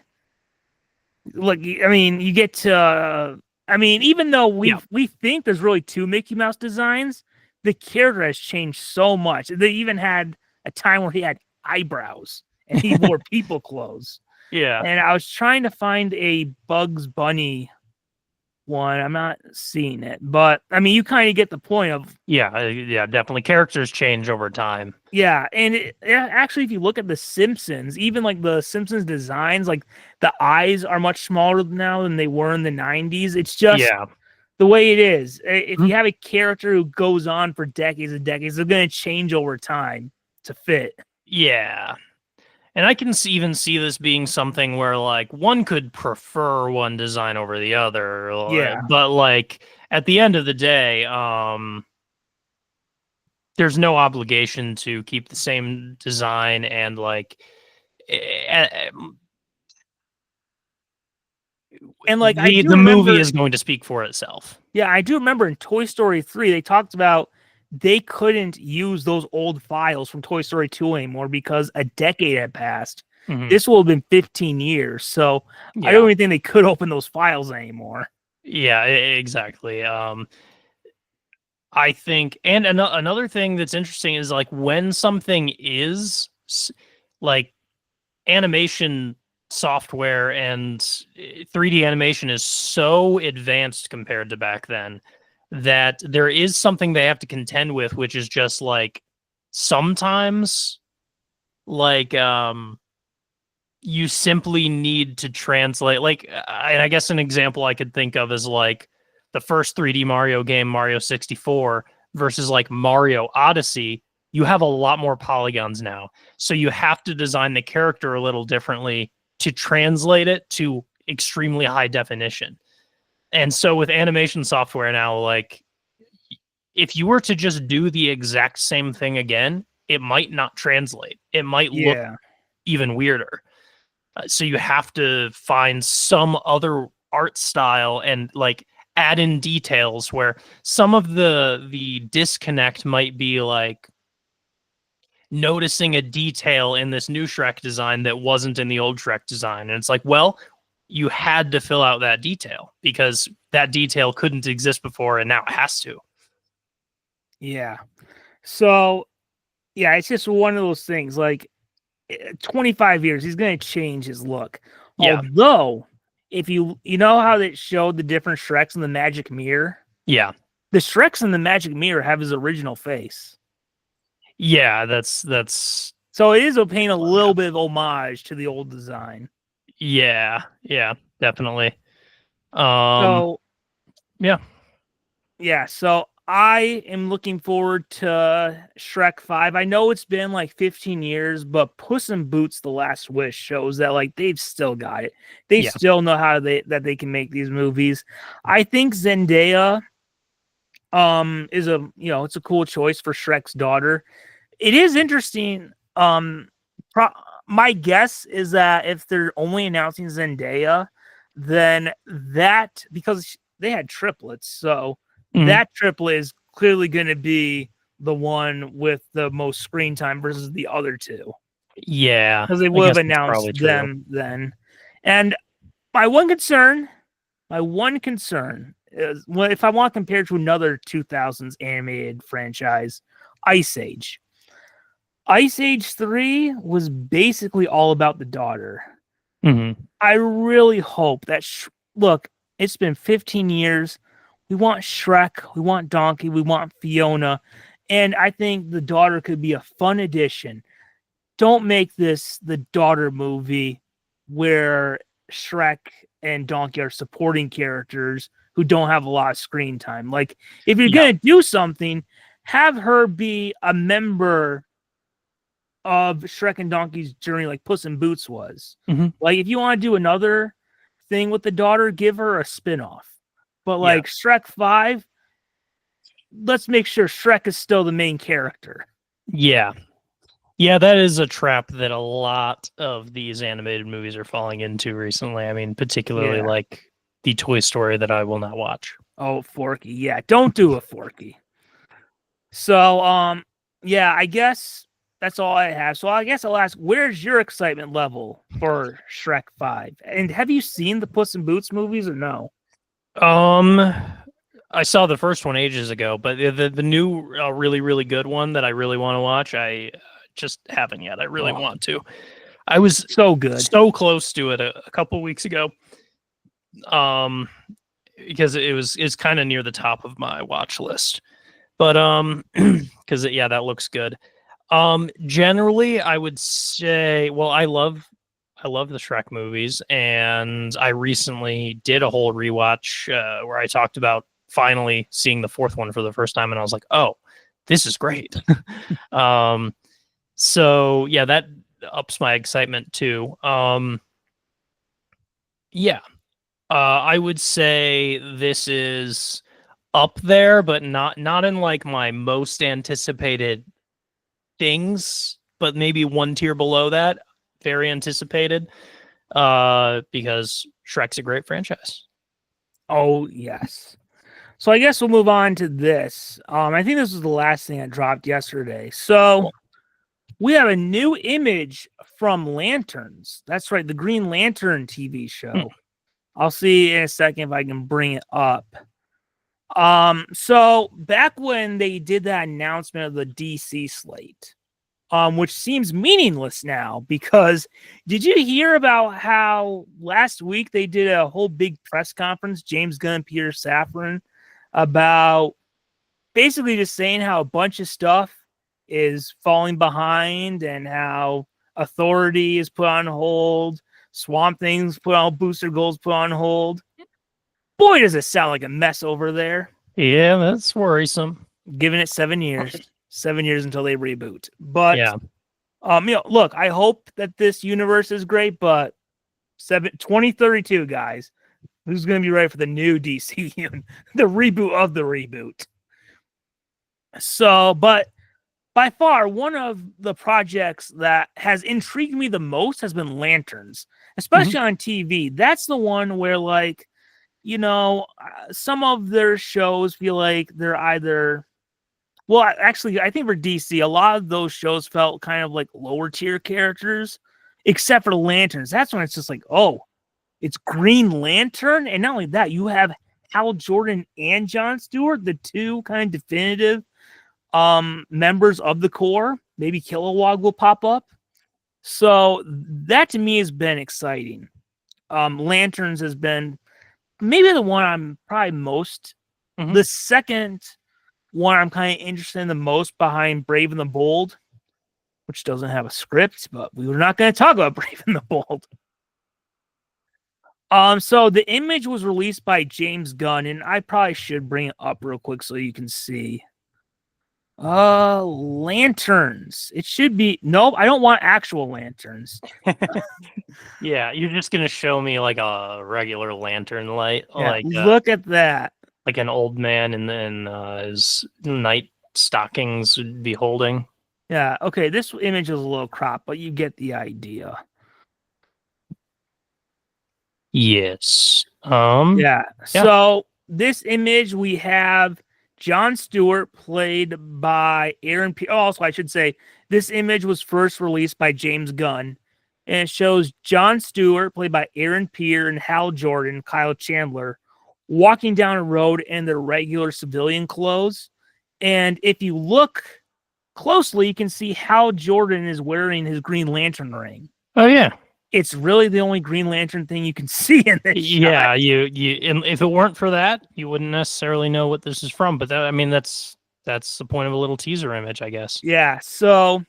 look, you get to, even though we think there's really two Mickey Mouse designs, the character has changed so much. They even had a time where he had eyebrows and he wore people clothes. Yeah. And I was trying to find a Bugs Bunny one. I'm not seeing it, but I mean, you kind of get the point of. Yeah, definitely. Characters change over time. Yeah, and actually, if you look at the Simpsons, even like the Simpsons designs, like the eyes are much smaller now than they were in the 90s. It's just the way it is. If you have a character who goes on for decades and decades, they're going to change over time to fit. Yeah. And I can even see this being something where, like, one could prefer one design over the other. Yeah. But, like, at the end of the day, there's no obligation to keep the same design and, like... And, like, the movie is going to speak for itself. Yeah, I do remember in Toy Story 3, they talked about they couldn't use those old files from Toy Story 2 anymore because a decade had passed. Mm-hmm. This will have been 15 years. So I don't even think they could open those files anymore. Yeah, exactly. I think, and another thing that's interesting is like when something is like animation software and 3D animation is so advanced compared to back then, that there is something they have to contend with, which is just like sometimes like you simply need to translate, like, and I guess an example I could think of is like the first 3D Mario game, Mario 64, versus like Mario Odyssey. You have a lot more polygons now, so you have to design the character a little differently to translate it to extremely high definition. And so with animation software now, like if you were to just do the exact same thing again, it might not translate. It might look Yeah. even weirder. So you have to find some other art style and like add in details where some of the disconnect might be like noticing a detail in this new Shrek design that wasn't in the old Shrek design. And it's like, well, you had to fill out that detail because that detail couldn't exist before and now it has to. Yeah. So, yeah, it's just one of those things. Like, 25 years, he's going to change his look. Yeah. Although, if you know how they showed the different Shreks in the Magic Mirror? Yeah. The Shreks in the Magic Mirror have his original face. Yeah, that's So it is paying a little bit of homage to the old design. yeah, definitely. So yeah. Yeah, so I am looking forward to Shrek 5. I know it's been like 15 years, but Puss in Boots: The Last Wish shows that like they've still got it. They Yeah. still know how they can make these movies. I think Zendaya is it's a cool choice for Shrek's daughter. It is interesting. My guess is that if they're only announcing Zendaya, then that because they had triplets, so that triplet is clearly going to be the one with the most screen time versus the other two. Yeah, Because they would have announced them then. And my one concern is if I want to compare to another 2000s animated franchise, Ice Age. Ice Age 3 was basically all about the daughter. Mm-hmm. I really hope that, look, it's been 15 years. We want Shrek, we want Donkey, we want Fiona, and I think the daughter could be a fun addition. Don't make this the daughter movie where Shrek and Donkey are supporting characters who don't have a lot of screen time. Like, if you're going to do something, have her be a member of Shrek and Donkey's journey like Puss in Boots was. Mm-hmm. Like, if you want to do another thing with the daughter, give her a spin-off. But like Shrek 5, let's make sure Shrek is still the main character. Yeah. Yeah, that is a trap that a lot of these animated movies are falling into recently. I mean, particularly like the Toy Story that I will not watch. Oh, Forky. Yeah, don't do a Forky. So, yeah, I guess that's all I have. So I guess I'll ask, where's your excitement level for Shrek 5? And have you seen the Puss in Boots movies or no? I saw the first one ages ago, but the new really, really good one that I really want to watch, I just haven't yet. I really want to. I was so good, so close to it a couple weeks ago. Because it's kind of near the top of my watch list. But because that looks good. Generally, I would say, well, I love the Shrek movies, and I recently did a whole rewatch where I talked about finally seeing the fourth one for the first time, and I was like, oh, this is great. So yeah, that ups my excitement too. I would say this is up there, but not in like my most anticipated things, but maybe one tier below that. Very anticipated, because Shrek's a great franchise. Oh yes. So I guess we'll move on to this. I think this was the last thing that dropped yesterday. So we have a new image from Lanterns. That's right, the Green Lantern TV show. I'll see in a second if I can bring it up. So back when they did that announcement of the DC slate, which seems meaningless now, because did you hear about how last week they did a whole big press conference, James Gunn and Peter Safran, about basically just saying how a bunch of stuff is falling behind and how Authority is put on hold, Swamp Thing's put on, Booster Gold's put on hold. Boy, does it sound like a mess over there. Yeah, that's worrisome. Giving it 7 years. 7 years until they reboot. But look, I hope that this universe is great, but 2032, guys. Who's going to be ready for the new DCU, the reboot of the reboot? So, but by far, one of the projects that has intrigued me the most has been Lanterns, especially on TV. That's the one where, like, some of their shows feel like they're either. Well, actually, I think for DC, a lot of those shows felt kind of like lower tier characters, except for Lanterns. That's when it's just like, oh, it's Green Lantern. And not only that, you have Hal Jordan and John Stewart, the two kind of definitive members of the Corps. Maybe Kilowog will pop up. So that to me has been exciting. Lanterns has been maybe the one I'm probably most. The second one I'm kind of interested in the most behind Brave and the Bold, which doesn't have a script, but we were not going to talk about Brave and the Bold. So the image was released by James Gunn, and I probably should bring it up real quick so you can see. Lanterns. It should be. Nope, I don't want actual lanterns. Yeah, you're just gonna show me like a regular lantern light, Yeah, like look at that. like an old man and then his night stockings would be holding. Yeah, okay, this image is a little cropped, but you get the idea. Yes. Yeah. So this image we have John Stewart played by Aaron P. Also, I should say this image was first released by James Gunn, and it shows John Stewart played by Aaron Peer and Hal Jordan, Kyle Chandler, walking down a road in their regular civilian clothes. And if you look closely, you can see Hal Jordan is wearing his Green Lantern ring. Oh yeah. It's really the only Green Lantern thing you can see in this Yeah, shot. and if it weren't for that, you wouldn't necessarily know what this is from. But that's the point of a little teaser image, I guess. Yeah, so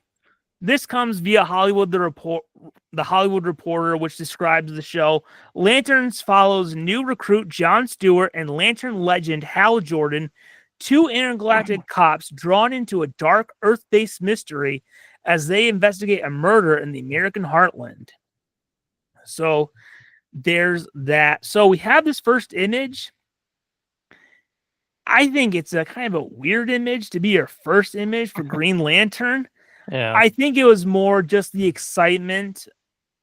this comes via the Hollywood Reporter, which describes the show. Lanterns follows new recruit John Stewart and Lantern legend Hal Jordan, two intergalactic cops drawn into a dark Earth-based mystery as they investigate a murder in the American heartland. So there's that. So we have this first image. I think it's a kind of a weird image to be your first image for Green Lantern. Yeah. I think it was more just the excitement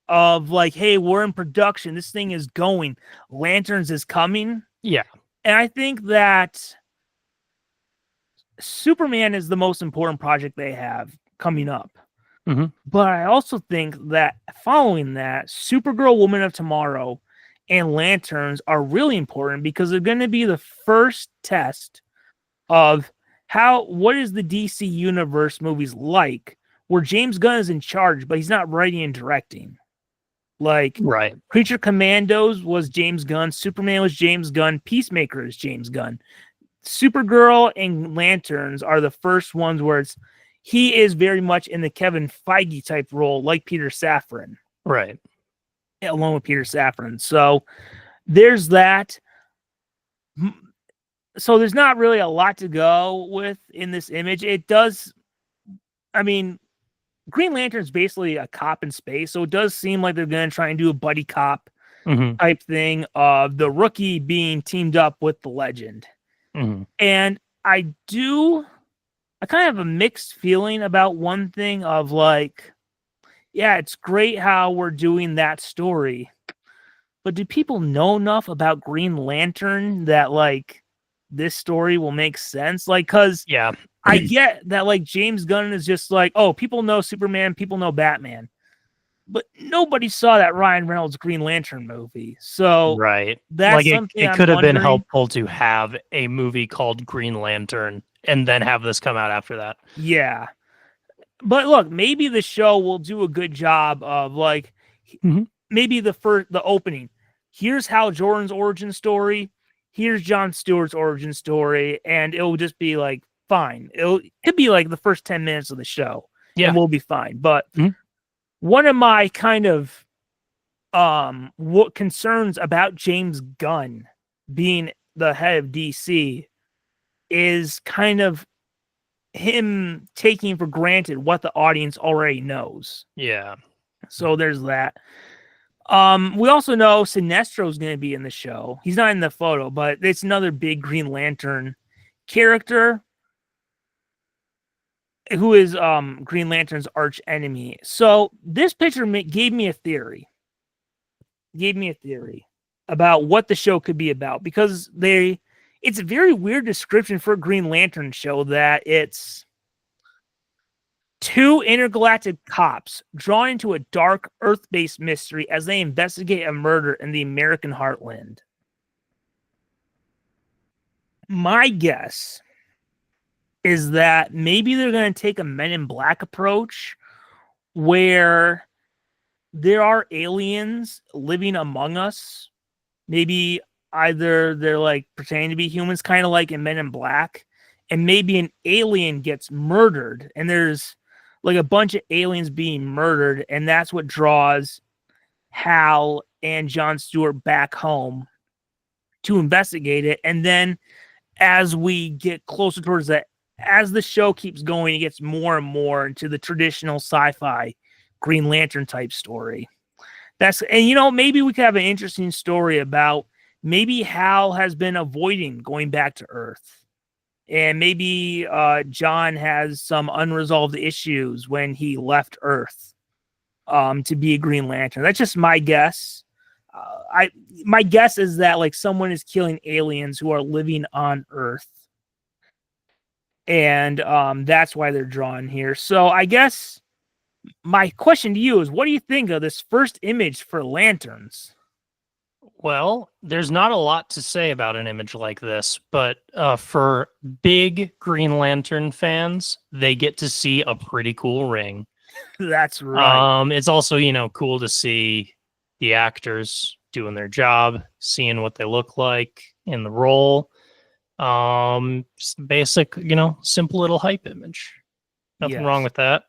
of like, hey, we're in production. This thing is going. Lanterns is coming. Yeah. And I think that Superman is the most important project they have coming up. But I also think that following that, Supergirl, Woman of Tomorrow, and Lanterns are really important because they're going to be the first test of what is the DC Universe movies like, where James Gunn is in charge, but he's not writing and directing. Like, right. Creature Commandos was James Gunn, Superman was James Gunn, Peacemaker is James Gunn. Supergirl and Lanterns are the first ones where he is very much in the Kevin Feige type role, like Peter Safran. Right. Along with Peter Safran. So there's that. So there's not really a lot to go with in this image. It does, I mean, Green Lantern is basically a cop in space, so it does seem like they're going to try and do a buddy cop type thing of the Rookie being teamed up with the Legend. And I kind of have a mixed feeling about one thing of like, yeah, it's great how we're doing that story, but do people know enough about Green Lantern that like this story will make sense? Like, cause yeah, I get that like James Gunn is just like, oh, people know Superman, people know Batman, but nobody saw that Ryan Reynolds Green Lantern movie. So right, that's like something it could have been helpful to have a movie called Green Lantern and then have this come out after that. Yeah. But look, maybe the show will do a good job of like maybe the opening. Here's Hal Jordan's origin story. Here's John Stewart's origin story, and it will just be like fine. It could be like the first 10 minutes of the show, and we'll be fine. But one of my kind of what concerns about James Gunn being the head of DC is kind of him taking for granted what the audience already knows. Yeah. So there's that. We also know Sinestro's going to be in the show. He's not in the photo, but it's another big Green Lantern character who is Green Lantern's arch enemy. So this picture gave me a theory. About what the show could be about, because it's a very weird description for a Green Lantern show that it's two intergalactic cops drawn into a dark Earth-based mystery as they investigate a murder in the American heartland. My guess is that maybe they're going to take a Men in Black approach where there are aliens living among us. Maybe either they're like pretending to be humans, kind of like in Men in Black, and maybe an alien gets murdered, and there's like a bunch of aliens being murdered, and that's what draws Hal and Jon Stewart back home to investigate it. And then as we get closer towards that, as the show keeps going, it gets more and more into the traditional sci-fi Green Lantern type story. And maybe we could have an interesting story about maybe Hal has been avoiding going back to Earth. And maybe John has some unresolved issues when he left Earth to be a Green Lantern. That's just my guess. My guess is that like someone is killing aliens who are living on Earth. And that's why they're drawn here. So I guess my question to you is, what do you think of this first image for Lanterns? Well, there's not a lot to say about an image like this, but for big Green Lantern fans, they get to see a pretty cool ring. That's right. It's also, cool to see the actors doing their job, seeing what they look like in the role. Just basic, simple little hype image. Nothing wrong with that.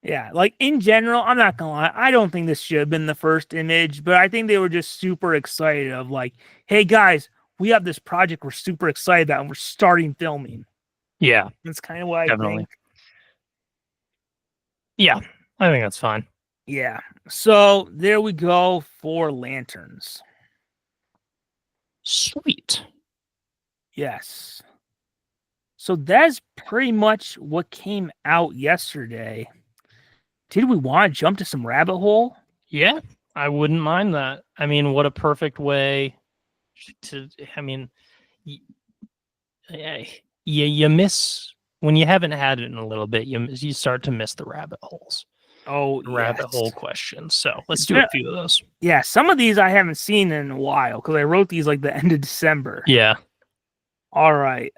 Yeah, like in general, I'm not gonna lie, I don't think this should have been the first image, but I think they were just super excited of like, hey guys, we have this project we're super excited about and we're starting filming. Yeah. That's kind of what definitely. I think. Yeah, I think that's fine. Yeah. So there we go for Lanterns. Sweet. Yes. So that's pretty much what came out yesterday. Did we want to jump to some rabbit hole? Yeah, I wouldn't mind that. I mean, what a perfect way to, you miss, when you haven't had it in a little bit, you start to miss the rabbit holes. Oh, rabbit hole questions. So let's do a few of those. Yeah, some of these I haven't seen in a while because I wrote these like the end of December. Yeah. All right.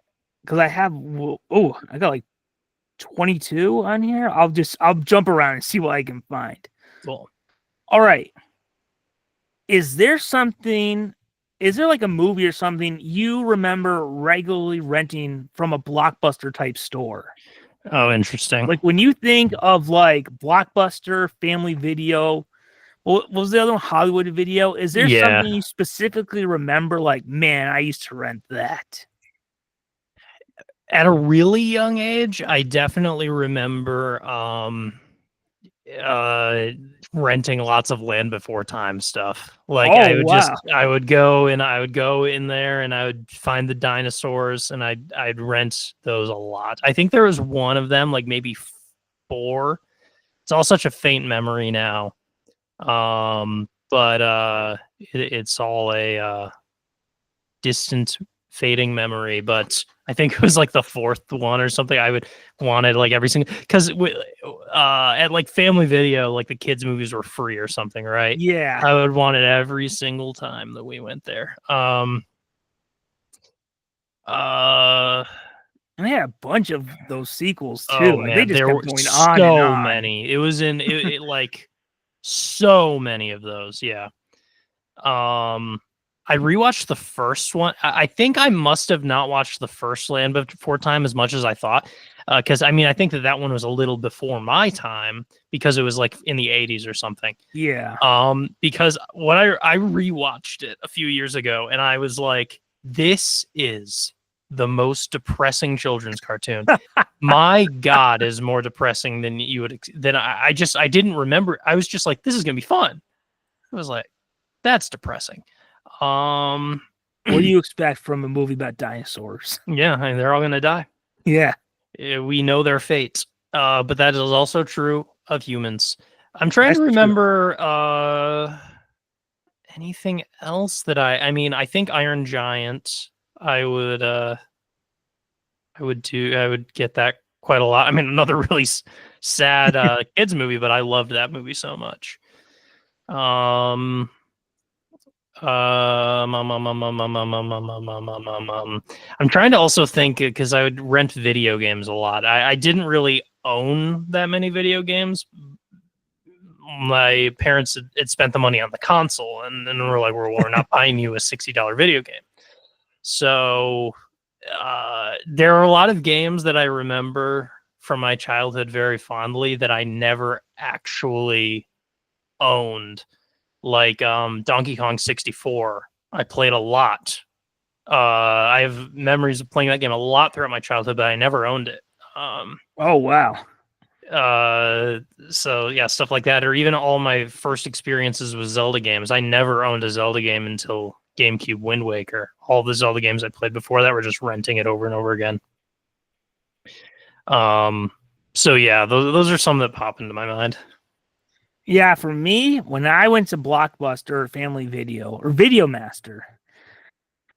Because I got like 22 on here. I'll jump around and see what I can find. Cool. All right. Is there like a movie or something you remember regularly renting from a Blockbuster type store? Oh, interesting. Like when you think of like Blockbuster, Family Video, what was the other one? Hollywood Video? Is there something you specifically remember? Like, man, I used to rent that. At a really young age, I definitely remember renting lots of Land Before Time stuff. Like I would go in there and I would find the dinosaurs and I'd rent those a lot. I think there was one of them, like maybe 4. It's all such a faint memory now. But it's all a distant fading memory, but I think it was like the 4th one or something. I would wanted like every single, because at like Family Video, like the kids movies were free or something, right? Yeah, I would want it every single time that we went there. And they had a bunch of those sequels too. Oh like, man, they just there kept were going on so and on. many. It was in it like so many of those. Yeah. I rewatched the first one. I think I must have not watched the first Land Before Time as much as I thought. Because I think that one was a little before my time because it was like in the 80s or something. Yeah. Because what I rewatched it a few years ago and I was like, this is the most depressing children's cartoon. My God, is more depressing than you would. I didn't remember. I was just like, this is gonna be fun. It was like, that's depressing. What do you expect from a movie about dinosaurs? Yeah, and they're all gonna die. Yeah, We know their fate. But that is also true of humans. I'm trying to that's true. remember anything else that I mean, I think Iron Giant, I would I would get that quite a lot. I mean, another really sad kids movie, but I loved that movie so much. Um I'm trying to also think because I would rent video games a lot. I didn't really own that many video games. My parents had spent the money on the console, and then we're like, we're not buying you a $60 video game. So there are a lot of games that I remember from my childhood very fondly that I never actually owned, like Donkey Kong 64. I played a lot. I have memories of playing that game a lot throughout my childhood, but I never owned it. Oh wow. So yeah, stuff like that, or even all my first experiences with Zelda games. I never owned a Zelda game until GameCube Wind Waker. All the Zelda games I played before that were just renting it over and over again. So yeah, those are some that pop into my mind. Yeah, for me, when I went to Blockbuster or Family Video or Video Master,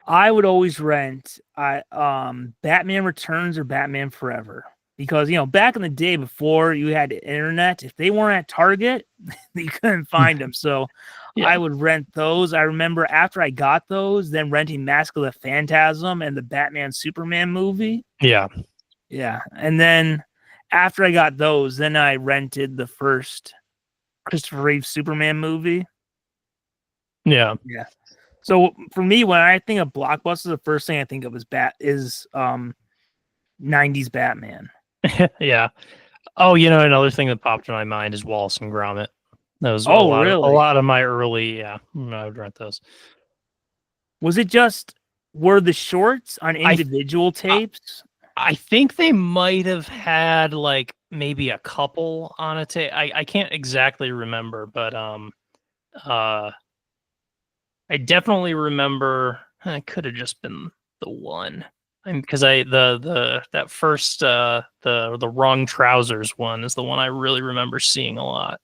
I would always rent Batman Returns or Batman Forever. Because back in the day before you had internet, if they weren't at Target, you couldn't find them. So Yeah. I would rent those. I remember after I got those, then renting Mask of the Phantasm and the Batman Superman movie. Yeah. Yeah. And then after I got those, then I rented the first Christopher Reeve Superman movie. Yeah. Yeah. So for me, when I think of Blockbuster, the first thing I think of is 90s Batman. Yeah. Oh, another thing that popped in my mind is Wallace and Gromit. That was Really? a lot of my early, yeah, I would rent those. Was it just were the shorts on individual tapes? I think they might have had like maybe a couple on a tape. I can't exactly remember, but I definitely remember it could have just been the one. Because that first the wrong trousers one is the one I really remember seeing a lot.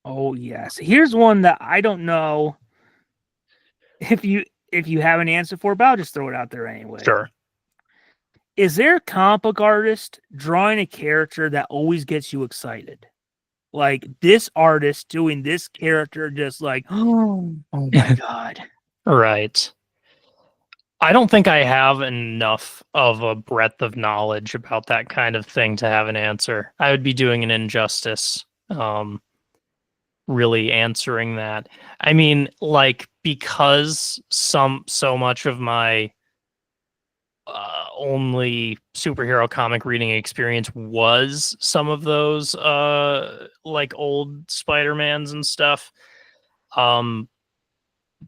Oh yes. Here's one that I don't know if you have an answer for, but I'll just throw it out there anyway. Sure. Is there a comic book artist drawing a character that always gets you excited? Like this artist doing this character, just like, oh my god. Right. I don't think I have enough of a breadth of knowledge about that kind of thing to have an answer. I would be doing an injustice, really answering that. I mean, like, because so much of my only superhero comic reading experience was some of those like old Spider-Mans and stuff.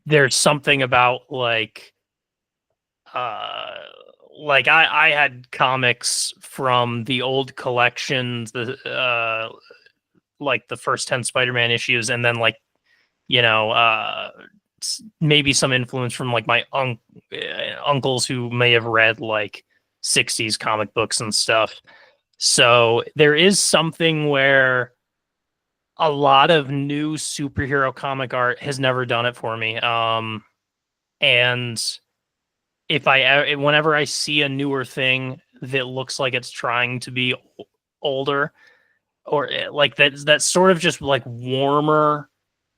There's something about I had comics from the old collections, like the first 10 Spider-Man issues, and then maybe some influence from like my uncles who may have read like 60s comic books and stuff. So there is something where a lot of new superhero comic art has never done it for me. And whenever I see a newer thing that looks like it's trying to be older, or like that's sort of just like warmer,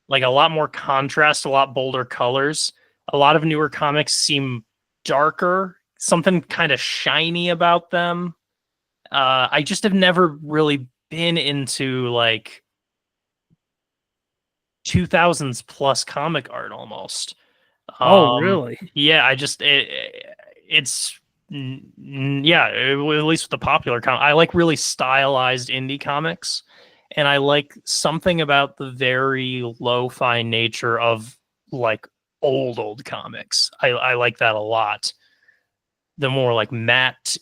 like a lot more contrast, a lot bolder colors. A lot of newer comics seem darker, something kind of shiny about them. I just have never really been into like 2000s plus comic art almost. Oh, really? Yeah, it's yeah, at least with the popular I like really stylized indie comics, and I like something about the very lo-fi nature of like old comics. I like that a lot. The more like matte,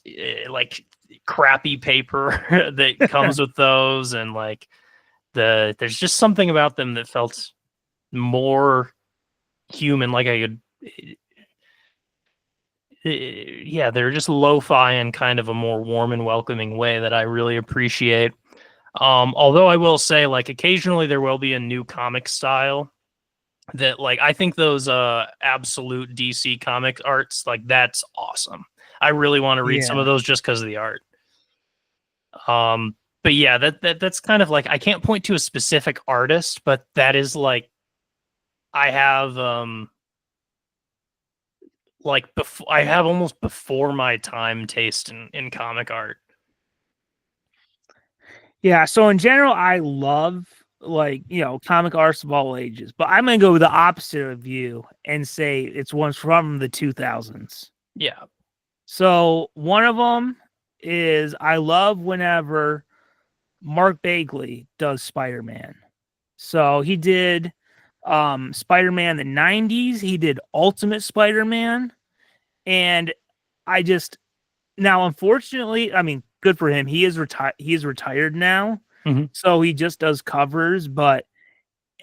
like crappy paper that comes with those, and like There's just something about them that felt more human. Like I could, yeah, they're just lo-fi in kind of a more warm and welcoming way that I really appreciate. Although I will say, like, occasionally there will be a new comic style that, like, I think those absolute DC comic arts, like, that's awesome. I really want to read some of those just because of the art. But yeah, that's kind of like, I can't point to a specific artist, but that is like, I have I have almost before my time taste in comic art. Yeah, so in general, I love comic artists of all ages, but I'm gonna go with the opposite of you and say it's ones from the 2000s. Yeah. So one of them is I love whenever Mark Bagley does Spider-Man. So he did Spider-Man in the 90s, he did Ultimate Spider-Man, and I just now unfortunately, I mean, good for him. He is retired now. Mhm. So he just does covers, but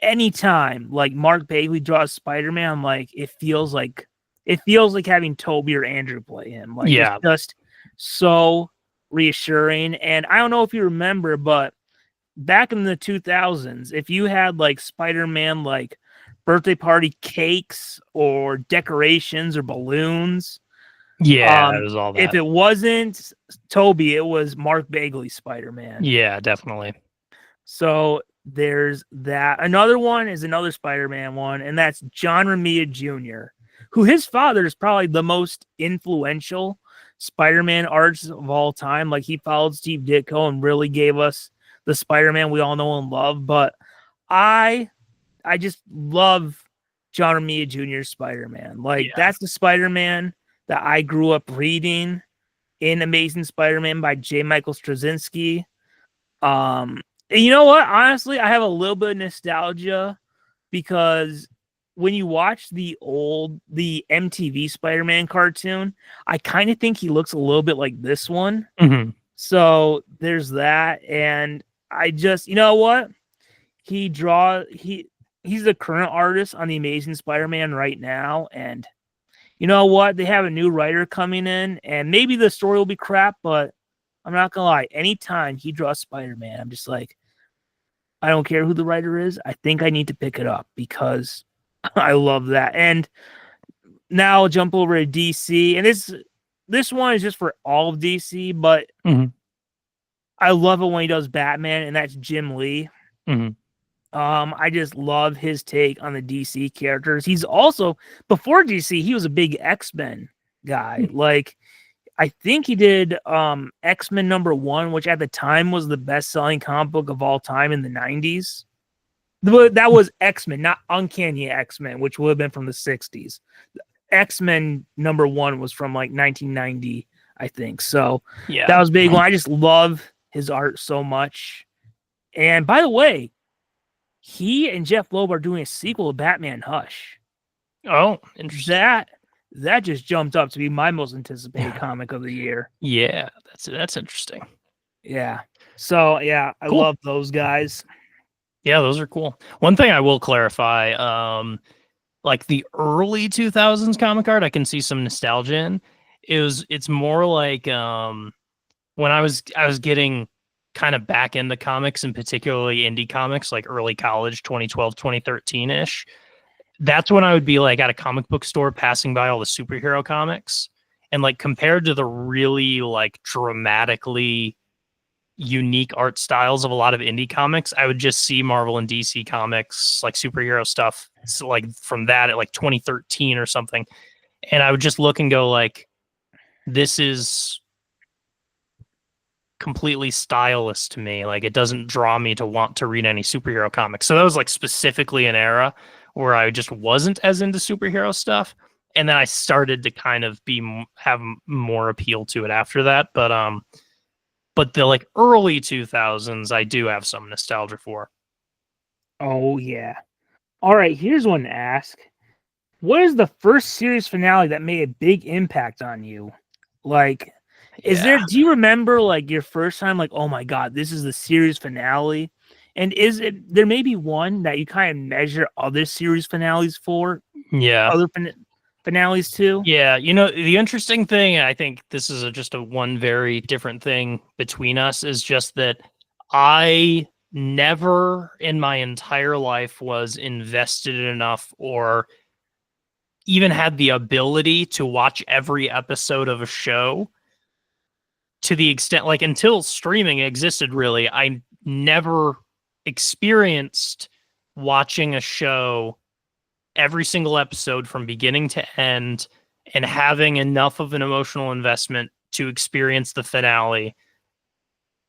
anytime like Mark Bagley draws Spider-Man, I'm like it feels like having Toby or Andrew play him. Like Yeah. it's just so reassuring. And I don't know if you remember, but back in the 2000s, if you had like Spider-Man like birthday party cakes or decorations or balloons, Yeah, it was all that. if it wasn't Toby, it was Mark Bagley Spider-Man. Yeah, definitely. So there's that. Another one is another Spider-Man one, and that's John Romita Jr., who his father is probably the most influential Spider-Man artist of all time. Like he followed Steve Ditko and really gave us the Spider-Man we all know and love. But I just love John Romita Jr.'s Spider-Man. Like that's the Spider-Man that I grew up reading in Amazing Spider-Man by J. Michael Straczynski. And you know what? Honestly, I have a little bit of nostalgia because when you watch the MTV Spider-Man cartoon, I kind of think he looks a little bit like this one. Mm-hmm. So there's that. And I just, you know what? He's the current artist on the Amazing Spider-Man right now. And you know what? They have a new writer coming in, and maybe the story will be crap, but I'm not gonna lie. Anytime he draws Spider-Man, I'm just like, I don't care who the writer is. I think I need to pick it up because I love that. And now I'll jump over to DC, and this one is just for all of DC, but I love it when he does Batman, and that's Jim Lee. I just love his take on the DC characters. He's also, before DC, he was a big X-Men guy. Like, I think he did X-Men #1, which at the time was the best-selling comic book of all time in the 90s. That was X-Men, not Uncanny X-Men, which would have been from the 60s. X-Men #1 was from like 1990, I think. So yeah, that was a big one. I just love his art so much. And by the way, he and Jeff Loeb are doing a sequel to Batman Hush. Oh, interesting. That just jumped up to be my most anticipated comic of the year. Yeah, that's interesting. Yeah. So yeah, I love those guys. Yeah, those are cool. One thing I will clarify, like the early 2000s comic art, I can see some nostalgia in. It's more like when I was getting kind of back into comics and particularly indie comics, like early college, 2012, 2013-ish. That's when I would be like at a comic book store passing by all the superhero comics. And like compared to the really like dramatically unique art styles of a lot of indie comics, I would just see Marvel and DC comics, like superhero stuff, so like from that at like 2013 or something. And I would just look and go like, this is completely styleless to me. Like it doesn't draw me to want to read any superhero comics. So that was like specifically an era where I just wasn't as into superhero stuff. And then I started to kind of have more appeal to it after that. But the like early 2000s, I do have some nostalgia for. Oh yeah. All right, here's one to ask. What is the first series finale that made a big impact on you? Like, do you remember like your first time, like, oh my God, this is the series finale? And there may be one that you kind of measure other series finales for, Yeah. other finales too? Yeah, the interesting thing, I think this is just a one very different thing between us, is just that I never in my entire life was invested enough or even had the ability to watch every episode of a show to the extent, like, until streaming existed, really. I never experienced watching a show every single episode from beginning to end and having enough of an emotional investment to experience the finale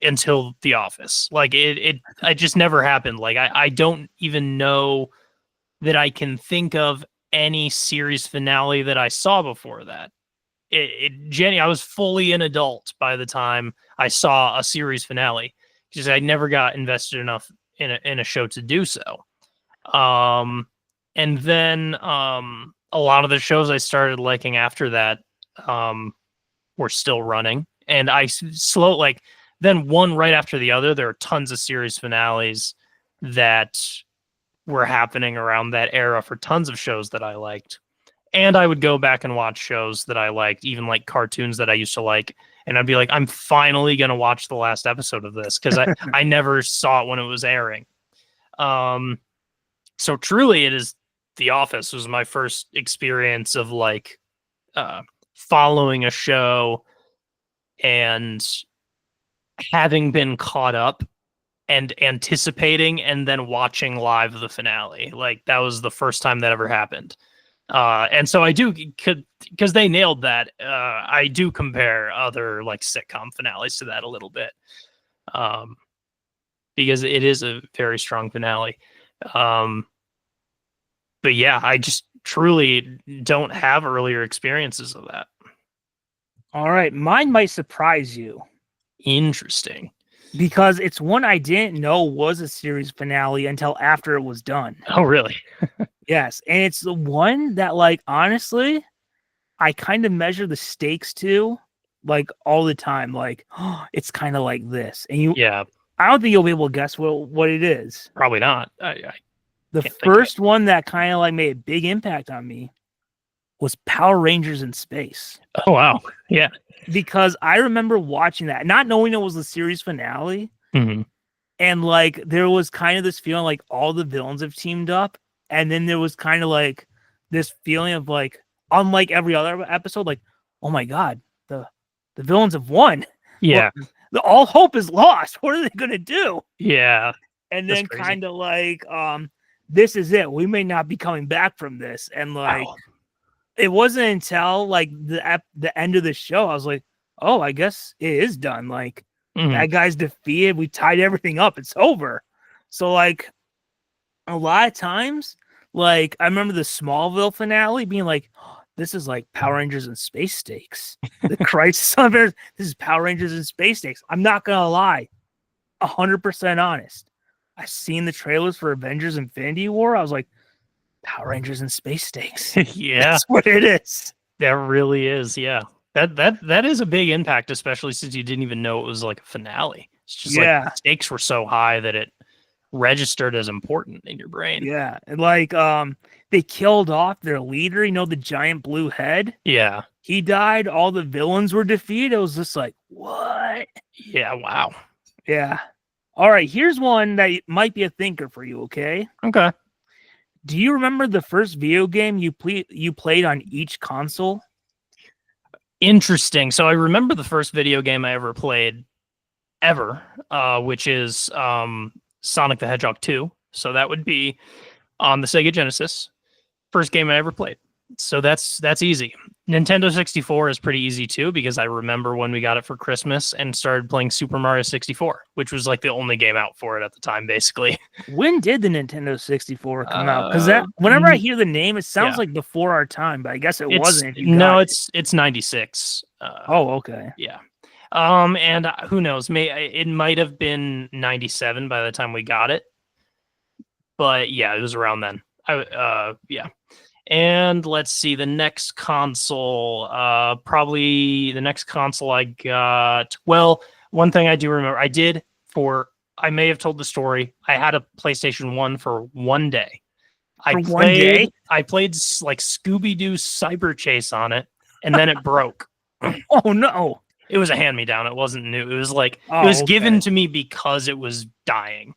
until The Office. Like, it just never happened. Like, I don't even know that I can think of any series finale that I saw before that. Jenny, I was fully an adult by the time I saw a series finale because I never got invested enough in a show to do so. And then a lot of the shows I started liking after that were still running, and like, then one right after the other. There are tons of series finales that were happening around that era for tons of shows that I liked. And I would go back and watch shows that I liked, even like cartoons that I used to like. And I'd be like, I'm finally going to watch the last episode of this because I never saw it when it was airing. So truly, it is The Office was my first experience of like following a show and having been caught up and anticipating and then watching live the finale. Like, that was the first time that ever happened. And so I do, because they nailed that. I do compare other like sitcom finales to that a little bit, because it is a very strong finale. But yeah, I just truly don't have earlier experiences of that. All right, mine might surprise you Interesting. because it's one I didn't know was a series finale until after it was done. Oh, really? Yes, and it's the one that, like, honestly, I kind of measure the stakes to, like, all the time. Like, oh, it's kind of like this, and Yeah, I don't think you'll be able to guess what it is. probably not. The can't think of it. first one that kind of like made a big impact on me was Power Rangers in Space. Oh, wow. Yeah. Because I remember watching that, not knowing it was the series finale, Mhm. and like there was kind of this feeling like all the villains have teamed up, and then there was kind of like this feeling of like, unlike every other episode, like, oh my god, the villains have won. Yeah. All hope is lost. What are they gonna do? Yeah. And That's then crazy. kind of like, this is it. We may not be coming back from this. And like, Wow. it wasn't until like the end of the show, I was like, oh, I guess it is done. Like, that guy's defeated. We tied everything up. It's over. So like, a lot of times, like, I remember the Smallville finale being like, oh, this is like Power Rangers in Space Stakes. The Crisis on Earth. This is Power Rangers in Space Stakes. I'm not gonna lie, 100% honest. I seen the trailers for Avengers Infinity War. I was like, Power Rangers in Space Stakes. Yeah. That's what it is. That really is. Yeah. That is a big impact, especially since you didn't even know it was like a finale. It's just like the stakes were so high that it registered as important in your brain. Yeah. And like, they killed off their leader, the giant blue head. Yeah. He died. All the villains were defeated. It was just like, what? Yeah. Wow. Yeah. All right. Here's one that might be a thinker for you. Okay. Okay. Do you remember the first video game you played on each console? Interesting. So I remember the first video game I ever played ever, which is Sonic the Hedgehog 2. So that would be on the Sega Genesis. First game I ever played. So that's easy. Nintendo 64 is pretty easy too, because I remember when we got it for Christmas and started playing Super Mario 64, which was like the only game out for it at the time, basically. When did the Nintendo 64 come out? Because whenever I hear the name, it sounds like before our time, but I guess it wasn't. It's 96. Okay. Yeah. And who knows? It might have been 97 by the time we got it. But yeah, it was around then. Yeah. And let's see, the next console, probably the next console I got. Well, one thing I do remember, I did for I may have told the story. I had a PlayStation 1 for one day. For one day? I played like Scooby-Doo Cyber Chase on it, and then it broke. Oh no. It was a hand-me-down. It wasn't new. It was like it was Oh, given okay. to me because it was dying.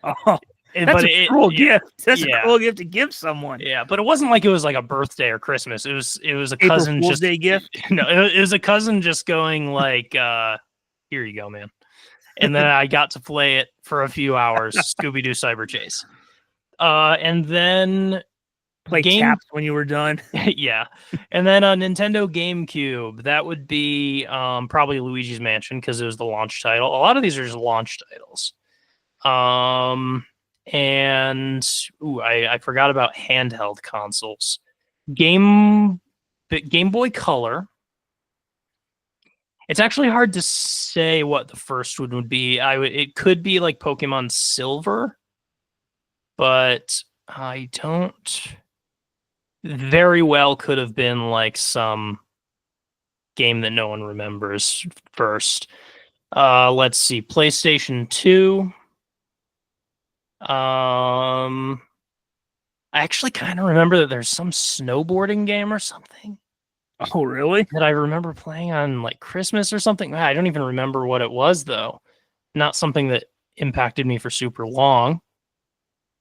Oh, But that's a cruel yeah, gift. That's yeah. a cruel gift to give someone. Yeah, but it wasn't like it was like a birthday or Christmas. It was a April cousin Fool's just Day gift. no, it was a cousin just going like, here you go, man. And then I got to play it for a few hours, Scooby-Doo Cyber Chase. And then Play taps when you were done. yeah. And then a Nintendo GameCube. That would be probably Luigi's Mansion because it was the launch title. A lot of these are just launch titles. And I forgot about handheld consoles. Game Boy Color. It's actually hard to say what the first one would be. It could be like Pokemon Silver, but I don't. Very well could have been like some game that no one remembers first. Let's see, PlayStation 2. I actually kind of remember that there's some snowboarding game or something Oh, really? that I remember playing on like Christmas or something. I don't even remember what it was though. Not something that impacted me for super long.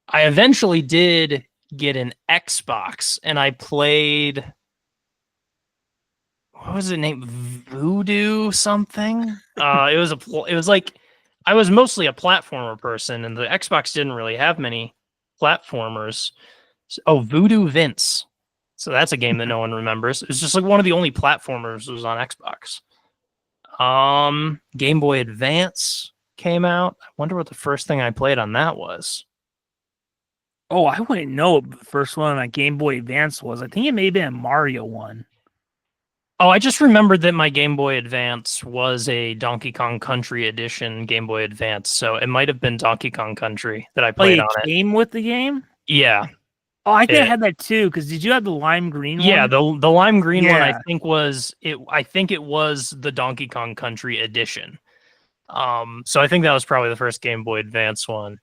I eventually did get an Xbox and I played, what was it named? Voodoo something? It was like I was mostly a platformer person and the Xbox didn't really have many platformers. Oh, Voodoo Vince. So that's a game that no one remembers. It was just like one of the only platformers that was on Xbox. Game Boy Advance came out. I wonder what the first thing I played on that was. Oh, I wouldn't know what the first one on Game Boy Advance was. I think it may have been a Mario one. Oh, I just remembered that my Game Boy Advance was a Donkey Kong Country Edition Game Boy Advance, so it might have been Donkey Kong Country that I played Like on it it. came with the game? Yeah. Oh, I think I had that too. Because did you have the lime green one? Yeah, the lime green one I Yeah. think was it. I think it was the Donkey Kong Country Edition. So I think that was probably the first Game Boy Advance one.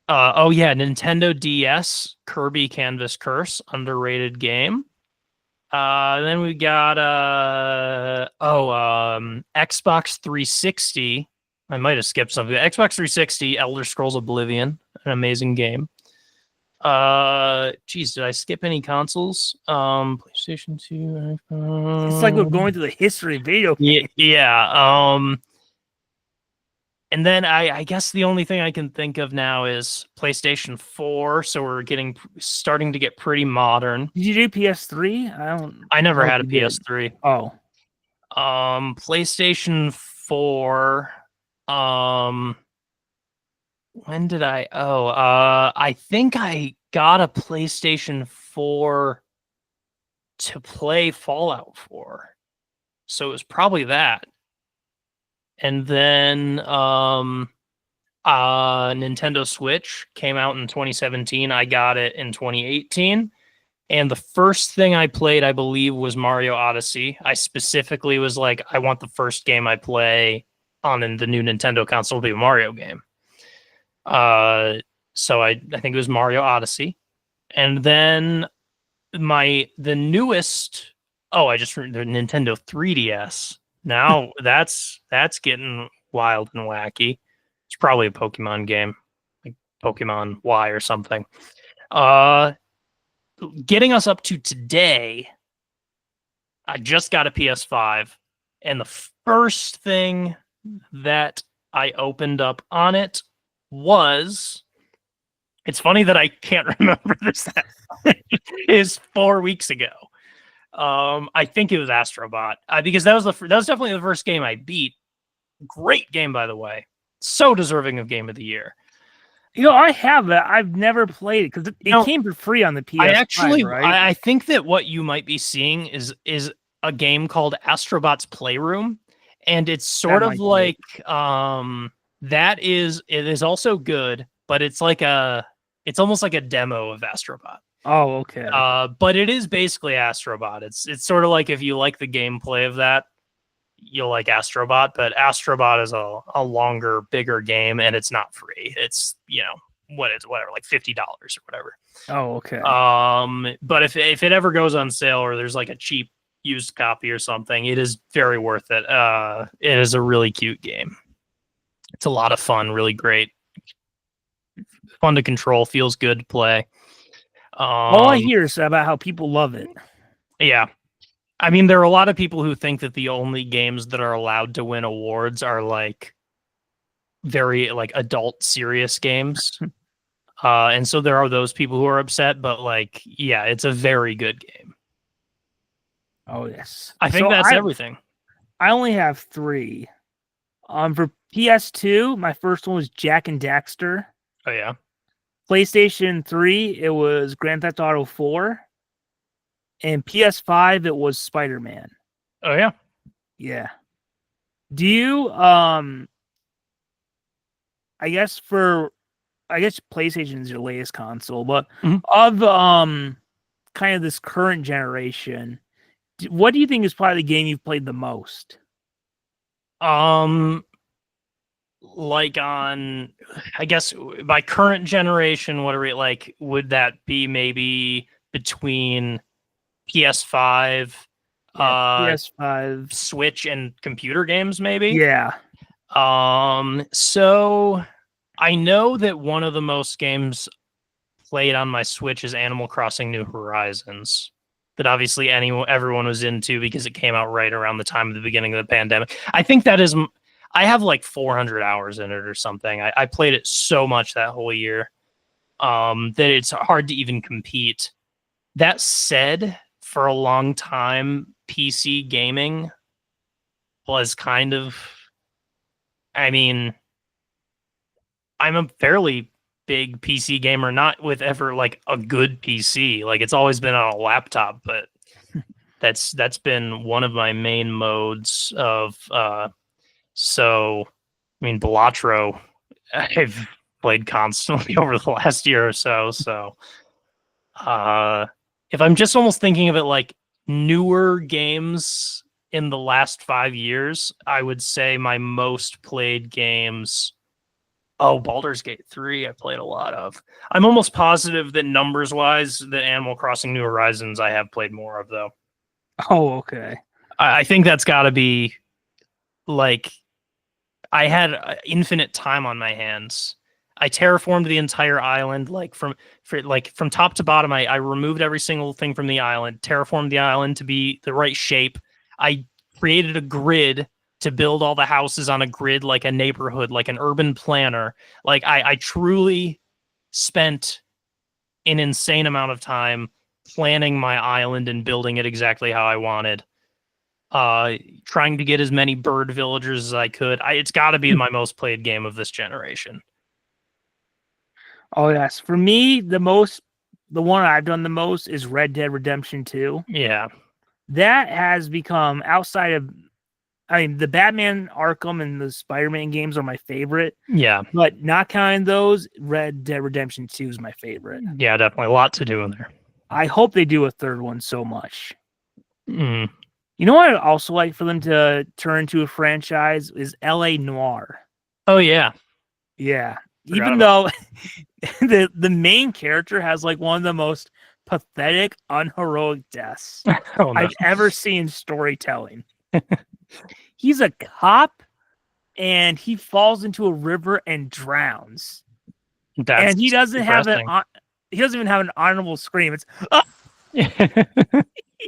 Oh yeah, Nintendo DS Kirby Canvas Curse, underrated game. Then we got Xbox 360. I might have skipped something. Xbox 360, Elder Scrolls Oblivion, an amazing game. Geez, did I skip any consoles? PlayStation 2. It's like we're going through the history of video games. Yeah. And then I guess the only thing I can think of now is PlayStation 4. So we're starting to get pretty modern. Did you do PS3? I never had a PS3. Oh. PlayStation 4. When did I? I think I got a PlayStation 4 to play Fallout 4. So it was probably that. And then Nintendo Switch came out in 2017. I got it in 2018. And the first thing I played, I believe, was Mario Odyssey. I specifically was like, I want the first game I play on the new Nintendo console to be a Mario game. So I think it was Mario Odyssey. And then the newest, the Nintendo 3DS. Now that's getting wild and wacky. It's probably a Pokemon game, like Pokemon Y or something. Getting us up to today, I just got a PS5, and the first thing that I opened up on it was, it's funny that I can't remember this, is 4 weeks ago. I think it was Astrobot, because that was definitely the first game I beat. Great game, by the way. So deserving of Game of the Year. I have that. I've never played it because it came for free on the PS5, right? I think that what you might be seeing is a game called Astrobot's Playroom, and it's sort of like it is also good, but it's almost like a demo of Astrobot. Oh, okay. But it is basically Astrobot. It's sort of like if you like the gameplay of that, you'll like Astrobot, but Astrobot is a longer, bigger game, and it's not free. It's whatever, like $50 or whatever. Oh, okay. But if it ever goes on sale or there's like a cheap used copy or something, it is very worth it. It is a really cute game. It's a lot of fun, really great, fun to control, feels good to play. All I hear is about how people love it. Yeah. I mean, there are a lot of people who think that the only games that are allowed to win awards are like very like adult serious games. And so there are those people who are upset, but like, yeah, it's a very good game. Oh, yes. I think that's everything. I only have 3. For PS2, my first one was Jak and Daxter. Oh, yeah. PlayStation 3, it was Grand Theft Auto 4. And PS5, it was Spider-Man. Oh, yeah. Yeah. Do you, I guess PlayStation is your latest console, but of, kind of this current generation, what do you think is probably the game you've played the most? Like on, I guess by current generation, what are we like? Would that be maybe between PS5, PS5, Switch, and computer games, maybe? Yeah. So I know that one of the most games played on my Switch is Animal Crossing New Horizons. That obviously everyone was into because it came out right around the time of the beginning of the pandemic. I think that is, I have like 400 hours in it or something. I played it so much that whole year that it's hard to even compete. That said, for a long time, PC gaming was kind of, I mean, I'm a fairly big PC gamer, not with ever like a good PC. Like it's always been on a laptop, but that's been one of my main modes of so I mean Balatro I've played constantly over the last year or so. So if I'm just almost thinking of it like newer games in the last 5 years, I would say my most played games. Oh, Baldur's Gate 3, I played a lot of. I'm almost positive that numbers-wise, that Animal Crossing New Horizons I have played more of, though. Oh, okay. I think that's got to be, like, I had infinite time on my hands. I terraformed the entire island, like, from top to bottom. I removed every single thing from the island, terraformed the island to be the right shape. I created a grid to build all the houses on a grid, like a neighborhood, like an urban planner. Like I truly spent an insane amount of time planning my island and building it exactly how I wanted. Trying to get as many bird villagers as I could. It's got to be my most played game of this generation. Oh, yes. For me, the one I've done the most is Red Dead Redemption 2. Yeah. That has become, outside of, I mean, the Batman Arkham and the Spider-Man games are my favorite. Yeah. But not counting those, Red Dead Redemption 2 is my favorite. Yeah, definitely. A lot to do in there. I hope they do a third one so much. Mm. You know what I'd also like for them to turn into a franchise is L.A. Noire. Oh, yeah. Yeah. Even though the main character has like one of the most pathetic, unheroic deaths I've ever seen in storytelling. He's a cop and he falls into a river and drowns. And he doesn't have he doesn't even have an honorable scream. It's he's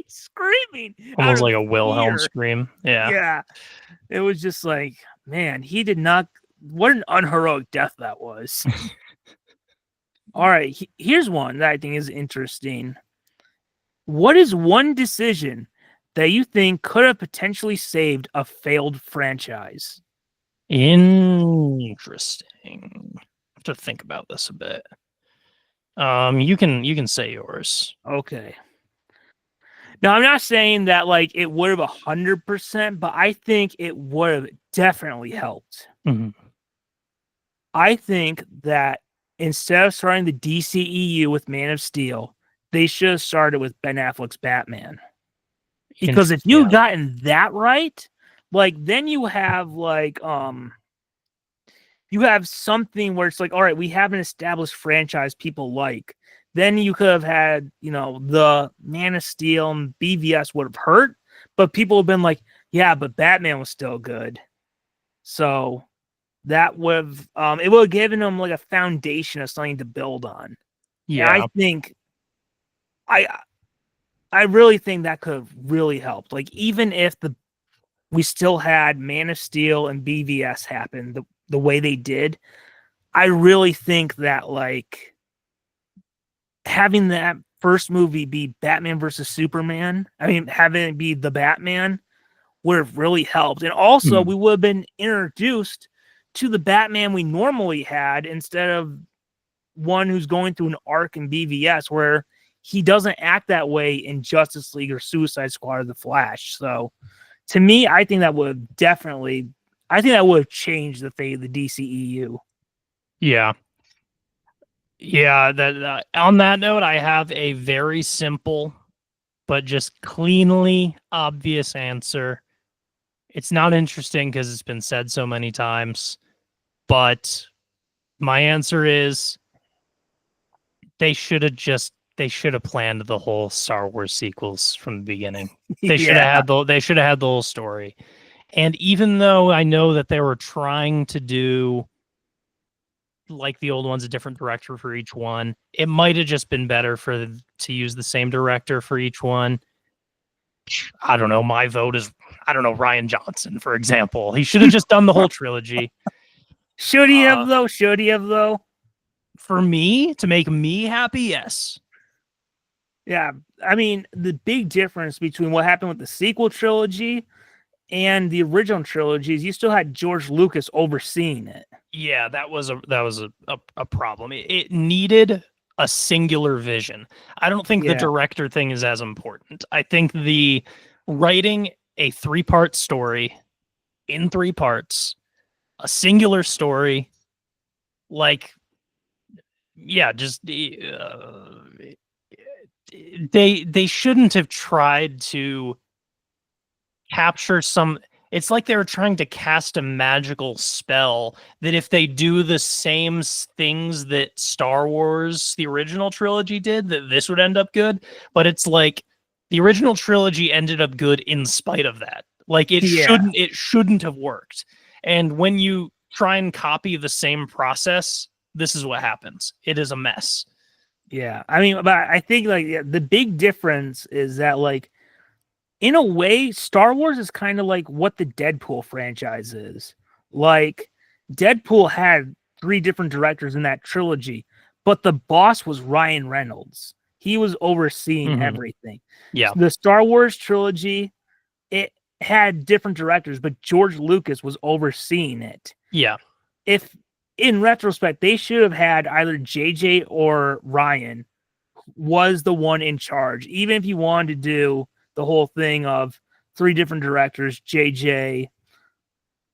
screaming. Almost like a Wilhelm scream. Yeah. Yeah. It was just like, man, he did not. What an unheroic death that was. All right. Here's one that I think is interesting. What is one decision that you think could have potentially saved a failed franchise? Interesting. I have to think about this a bit. You can say yours. Okay. Now, I'm not saying that like it would have 100%, but I think it would have definitely helped. Mm-hmm. I think that instead of starting the DCEU with Man of Steel, they should have started with Ben Affleck's Batman. Because if you gotten that right, like then you have you have something where it's like, all right, we have an established franchise people like. Then you could have had, the Man of Steel and BVS would have hurt, but people have been like, yeah, but Batman was still good. So that would have, it would have given them like a foundation of something to build on. And Yeah. I I really think that could have really helped. Like even if we still had Man of Steel and BVS happen the way they did, I really think that like having that first movie be Batman versus Superman, I mean having it be the Batman would have really helped. And also we would have been introduced to the Batman we normally had instead of one who's going through an arc in BVS where he doesn't act that way in Justice League or Suicide Squad or The Flash. So to me, I think that would have changed the fate of the DCEU. Yeah. Yeah, that on that note, I have a very simple but just cleanly obvious answer. It's not interesting because it's been said so many times, but my answer is they should have planned the whole Star Wars sequels from the beginning. They should have had the whole story. And even though I know that they were trying to do like the old ones, a different director for each one, it might have just been better to use the same director for each one. I don't know. My vote is, I don't know, Ryan Johnson, for example. He should have just done the whole trilogy. Should he have though? For me, to make me happy, yes. Yeah. I mean, the big difference between what happened with the sequel trilogy and the original trilogy is you still had George Lucas overseeing it. Yeah, that was a problem. It needed a singular vision. I don't think the director thing is as important. I think the writing a 3-part story in 3 parts, a singular story, like, yeah, just they shouldn't have tried to capture some. It's like they were trying to cast a magical spell that if they do the same things that Star Wars, the original trilogy did, that this would end up good. But it's like the original trilogy ended up good in spite of that. Like it shouldn't have worked. And when you try and copy the same process, this is what happens. It is a mess. Yeah. I mean, but I think like the big difference is that like in a way, Star Wars is kind of like what the Deadpool franchise is. Like, Deadpool had 3 different directors in that trilogy, but the boss was Ryan Reynolds. He was overseeing everything. Yeah. The Star Wars trilogy, it had different directors, but George Lucas was overseeing it. Yeah. If, in retrospect, they should have had either JJ or Ryan was the one in charge, even if you wanted to do the whole thing of 3 different directors, JJ,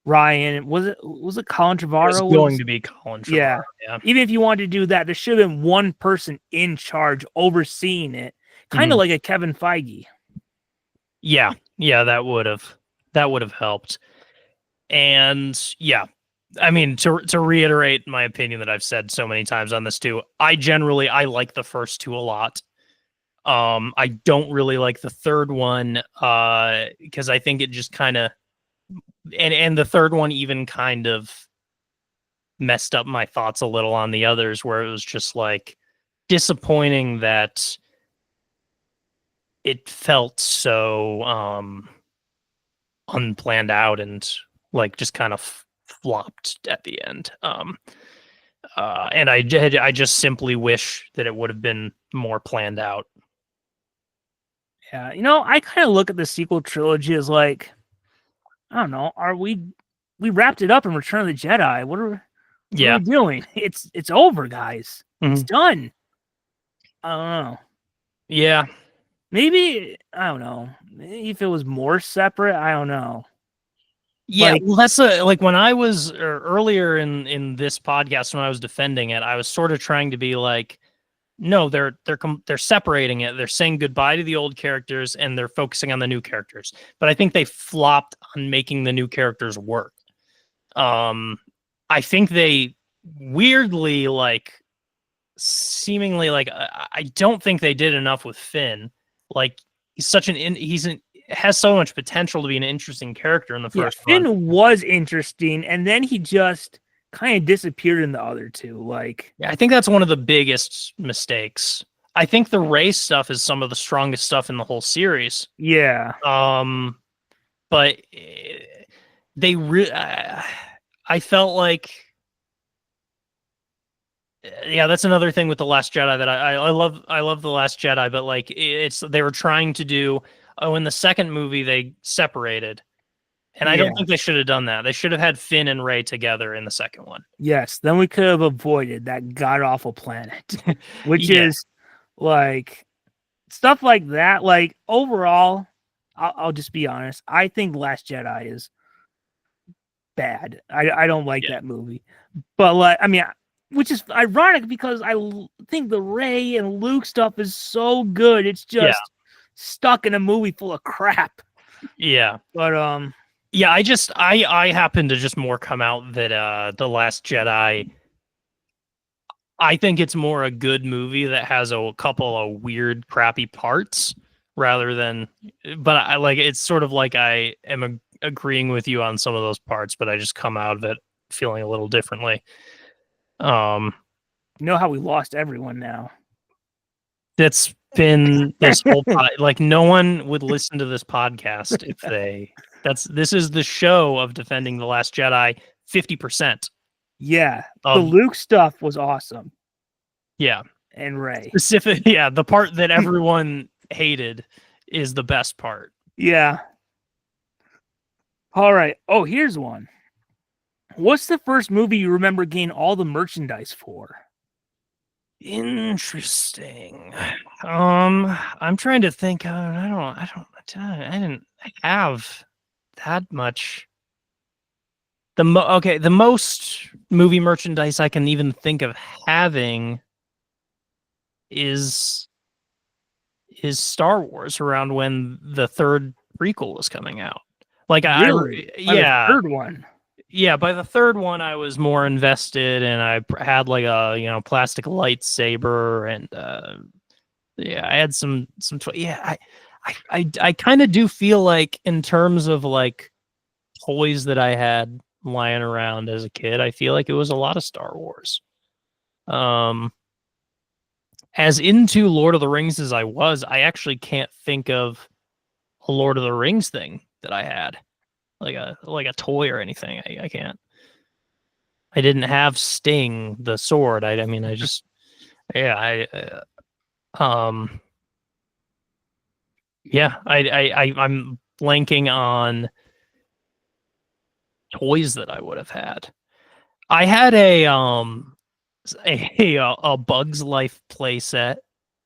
Ryan, was it Colin Trevorrow? It was going to be Colin Trevorrow. Yeah. Even if you wanted to do that, there should have been one person in charge overseeing it, kind of like a Kevin Feige. Yeah, that would have helped. And yeah, I mean, to reiterate my opinion that I've said so many times on this too, I like the first 2 a lot. I don't really like the third one because I think it just kind of and the third one even kind of messed up my thoughts a little on the others, where it was just like disappointing that it felt so unplanned out and like just kind of flopped at the end. And I just simply wish that it would have been more planned out. Yeah, I kind of look at the sequel trilogy as like, I don't know, we wrapped it up in Return of the Jedi. What are we doing? It's over, guys. It's done. I don't know. Yeah. Maybe, I don't know. Maybe if it was more separate, I don't know. Yeah, well, that's like when I was earlier in this podcast when I was defending it, I was sort of trying to be like, No, they're separating it. They're saying goodbye to the old characters and they're focusing on the new characters. But I think they flopped on making the new characters work. I think they weirdly like seemingly like I don't think they did enough with Finn. Like he's such has so much potential to be an interesting character in the first one. Finn was interesting, and then he just kind of disappeared in the other two. Like, yeah, I think that's one of the biggest mistakes. I think the Rey stuff is some of the strongest stuff in the whole series. yeah, But I felt like, yeah, that's another thing with the Last Jedi that I love. I love the Last Jedi, but like they were trying to do. Oh, in the second movie they separated, and I don't think they should have done that. They should have had Finn and Rey together in the second one. Yes, then we could have avoided that god awful planet, which is like stuff like that. Like overall, I'll just be honest. I think Last Jedi is bad. I don't like that movie, but like I mean, which is ironic because I think the Rey and Luke stuff is so good. It's just stuck in a movie full of crap. Yeah, but yeah. I happen to just more come out that the Last Jedi. I think it's more a good movie that has a couple of weird, crappy parts rather than. But I like it's sort of like I am agreeing with you on some of those parts, but I just come out of it feeling a little differently. You know how we lost everyone now. That's been this whole like no one would listen to this podcast if they. This is the show of defending the Last Jedi 50%. Yeah, the Luke stuff was awesome. Yeah, and Rey specific. Yeah, the part that everyone hated is the best part. Yeah. All right. Oh, here's one. What's the first movie you remember getting all the merchandise for? Interesting. I'm trying to think. I didn't have that much. The most movie merchandise I can even think of having is Star Wars around when the third prequel was coming out. Like really? The third one. Yeah, by the third one I was more invested and I had like a, plastic lightsaber and I had some I kind of do feel like in terms of like toys that I had lying around as a kid, I feel like it was a lot of Star Wars. As into Lord of the Rings as I was, I actually can't think of a Lord of the Rings thing that I had, like a toy or anything. I can't. I didn't have Sting, the sword. I'm blanking on toys that I would have had. I had a Bug's Life playset.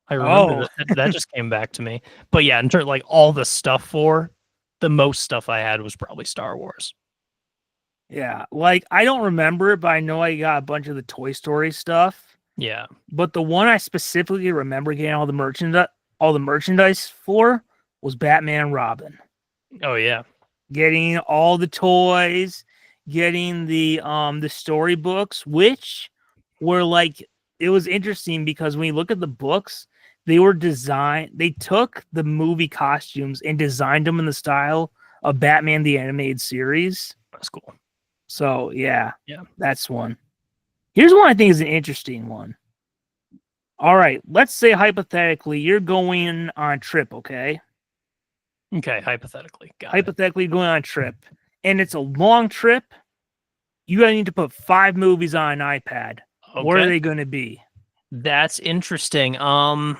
I remember that just came back to me. But yeah, in terms like all the stuff the most stuff I had was probably Star Wars. Yeah, like I don't remember it, but I know I got a bunch of the Toy Story stuff. Yeah. But the one I specifically remember getting all the merchandise for was Batman and Robin. Oh yeah. Getting all the toys, getting the storybooks, which were like it was interesting because when you look at the books, they took the movie costumes and designed them in the style of Batman the Animated Series. That's cool. So yeah, that's one. Here's one I think is an interesting one. All right, let's say hypothetically you're going on a trip, okay? Okay, hypothetically. Hypothetically going on a trip, and it's a long trip. You gotta need to put 5 movies on an iPad. Okay. What are they going to be? That's interesting. Wow.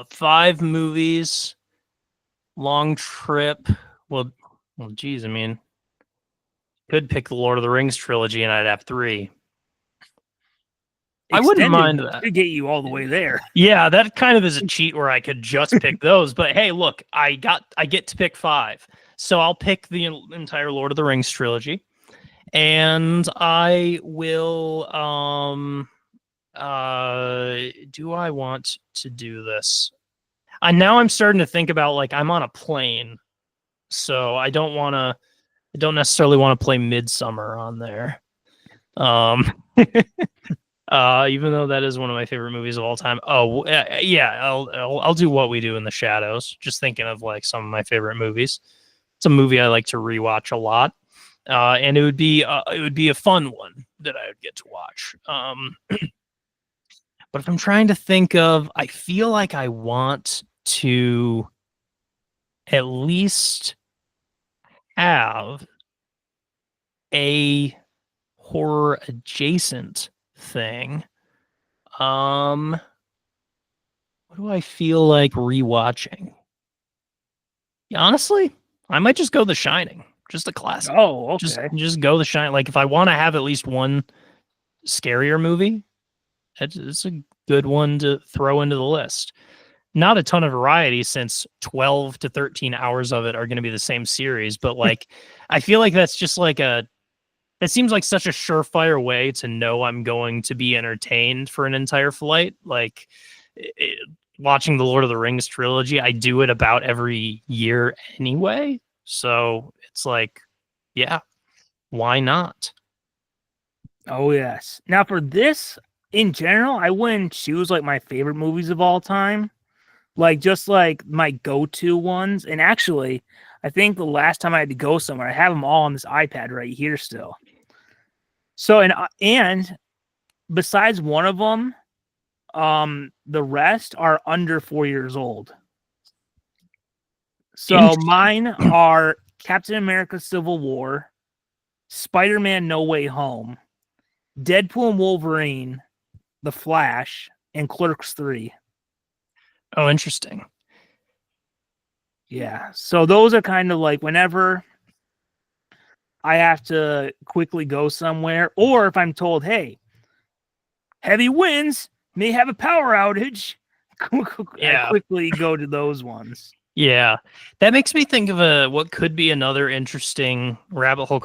5 movies, long trip. Well, geez, I mean, could pick the Lord of the Rings trilogy and I'd have 3. I wouldn't mind that. To get you all the way there. Yeah, that kind of is a cheat where I could just pick those. But hey, look, I get to pick 5. So I'll pick the entire Lord of the Rings trilogy. And I will Do I want to do this? Now I'm starting to think about like I'm on a plane, so I don't want to. I don't necessarily want to play Midsummer on there. Um, even though that is one of my favorite movies of all time. Oh, yeah, I'll do What We Do in the Shadows. Just thinking of like some of my favorite movies. It's a movie I like to rewatch a lot, and it would be a fun one that I would get to watch. But if I'm trying to think of, I feel like I want to at least have a horror adjacent thing. What do I feel like rewatching? Yeah, honestly, I might just go The Shining, just a classic. Oh, Just okay. just go The Shining. Like if I want to have at least one scarier movie, it's a good one to throw into the list. Not a ton of variety since 12 to 13 hours of it are going to be the same series, but like I feel like that's just like it seems like such a surefire way to know I'm going to be entertained for an entire flight. Like watching the Lord of the Rings trilogy, I do it about every year anyway. So it's like, yeah, why not? Oh yes. Now for this, in general, I wouldn't choose like my favorite movies of all time. Like just like my go-to ones. And actually, I think the last time I had to go somewhere, I have them all on this iPad right here still. So and besides one of them, the rest are under 4 years old. So mine are Captain America: Civil War, Spider-Man: No Way Home, Deadpool and Wolverine, The Flash, and Clerks 3. Oh, interesting. Yeah. So those are kind of like whenever I have to quickly go somewhere, or if I'm told, hey, heavy winds may have a power outage, I Yeah. quickly go to those ones. Yeah. That makes me think of what could be another interesting rabbit hole.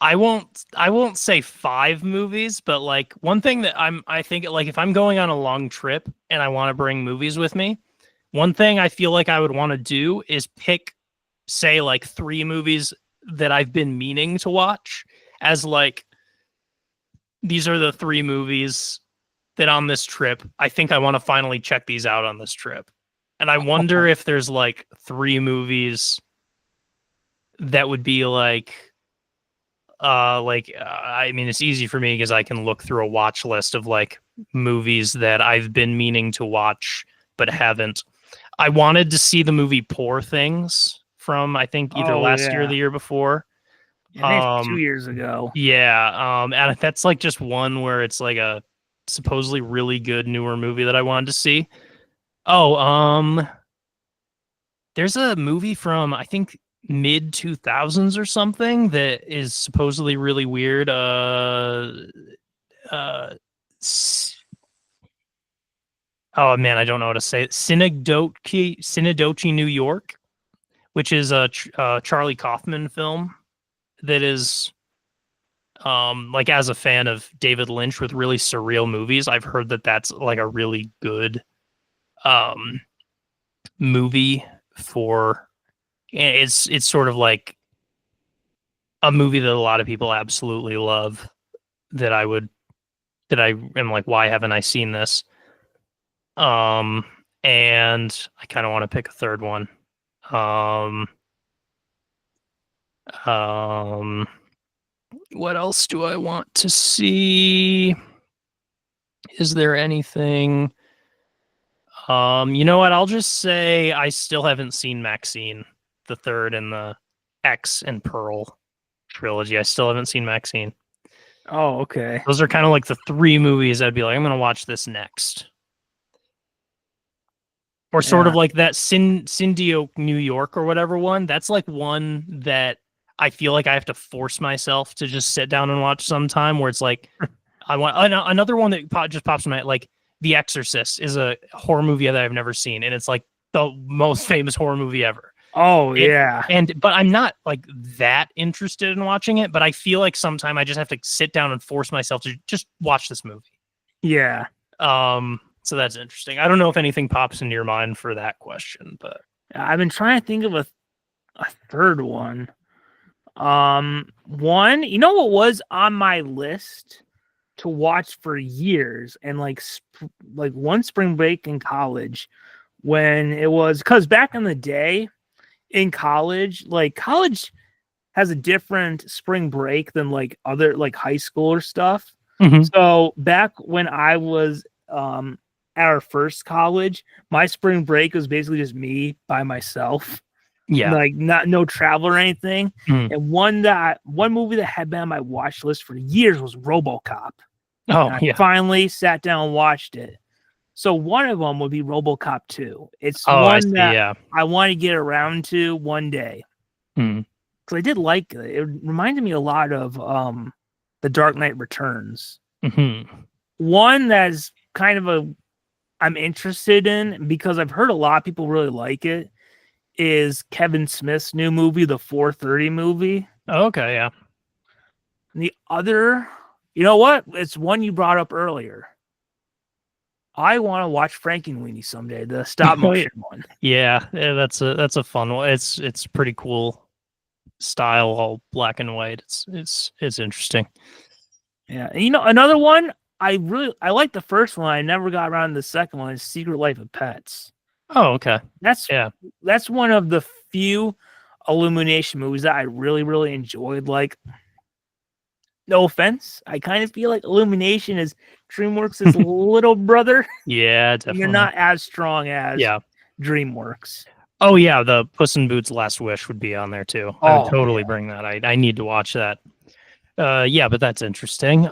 I won't say 5 movies, but like one thing that I think like if I'm going on a long trip and I want to bring movies with me, one thing I feel like I would want to do is pick, say, like 3 movies that I've been meaning to watch as like these are the 3 movies that on this trip I think I want to finally check these out on this trip. And I wonder if there's like 3 movies that would be I mean it's easy for me because I can look through a watch list of like movies that I've been meaning to watch but haven't. I wanted to see the movie Poor Things from I think either Oh last year or yeah. the year before. I think it's 2 years ago. Yeah, and that's like just one where it's like a supposedly really good newer movie that I wanted to see. Oh, there's a movie from I think mid 2000s or something that is supposedly really weird. Uh, oh man, I don't know how to say it. Synecdoche, New York, which is a Charlie Kaufman film that is like as a fan of David Lynch with really surreal movies, I've heard that that's like a really good um movie for it's sort of like a movie that a lot of people absolutely love that I am like why haven't I seen this? Um and I kind of want to pick a third one. Um um what else do I want to see? Is there anything? You know what? I'll just say I still haven't seen Maxine, the third in the X and Pearl trilogy. I still haven't seen Maxine. Oh, okay. Those are kind of like the 3 movies I'd be like, I'm gonna watch this next. Or sort Yeah. of like that Syndio New York or whatever one. That's like one that I feel like I have to force myself to just sit down and watch sometime where it's like I want another one that just pops in my head, like The Exorcist is a horror movie that I've never seen, and it's like the most famous horror movie ever. Oh And, yeah. but I'm not like that interested in watching it, but I feel like sometime I just have to sit down and force myself to just watch this movie. Yeah. So that's interesting. I don't know if anything pops into your mind for that question, but I've been trying to think of a third one. One, you know what was on my list to watch for years, and like one spring break in college when it was, because back in the day in college, like college has a different spring break than like other like high school or stuff. Mhm. So back when I was at our first college, my spring break was basically just me by myself, Yeah. like no travel or anything. Mhm. And one movie that had been on my watch list for years was RoboCop. Oh And I yeah. finally sat down and watched it. So one of them would be RoboCop 2. It's Oh, I one see. that Yeah. I want to get around to one day. Mhm. Because I did like it. It reminded me a lot of The Dark Knight Returns. Mhm. One that's kind of a I'm interested in because I've heard a lot of people really like it is Kevin Smith's new movie, the 4:30 movie. Okay. Yeah. And the other, you know what? It's one you brought up earlier. I want to watch Frankenweenie someday, the stop Oh yeah. motion one. Yeah. That's a fun one. It's pretty cool style, all black and white. It's interesting. Yeah, and you know another one I like the first one. I never got around to the second one. Is Secret Life of Pets. Oh, okay. That's Yeah. that's one of the few Illumination movies that I really enjoyed. Like, no offense, I kind of feel like Illumination is DreamWorks' little brother. Yeah, And they're definitely. not as strong as Yeah. DreamWorks. Oh yeah, the Puss in Boots Last Wish would be on there too. I would Oh totally yeah. bring that. I need to watch that. Yeah, but that's interesting.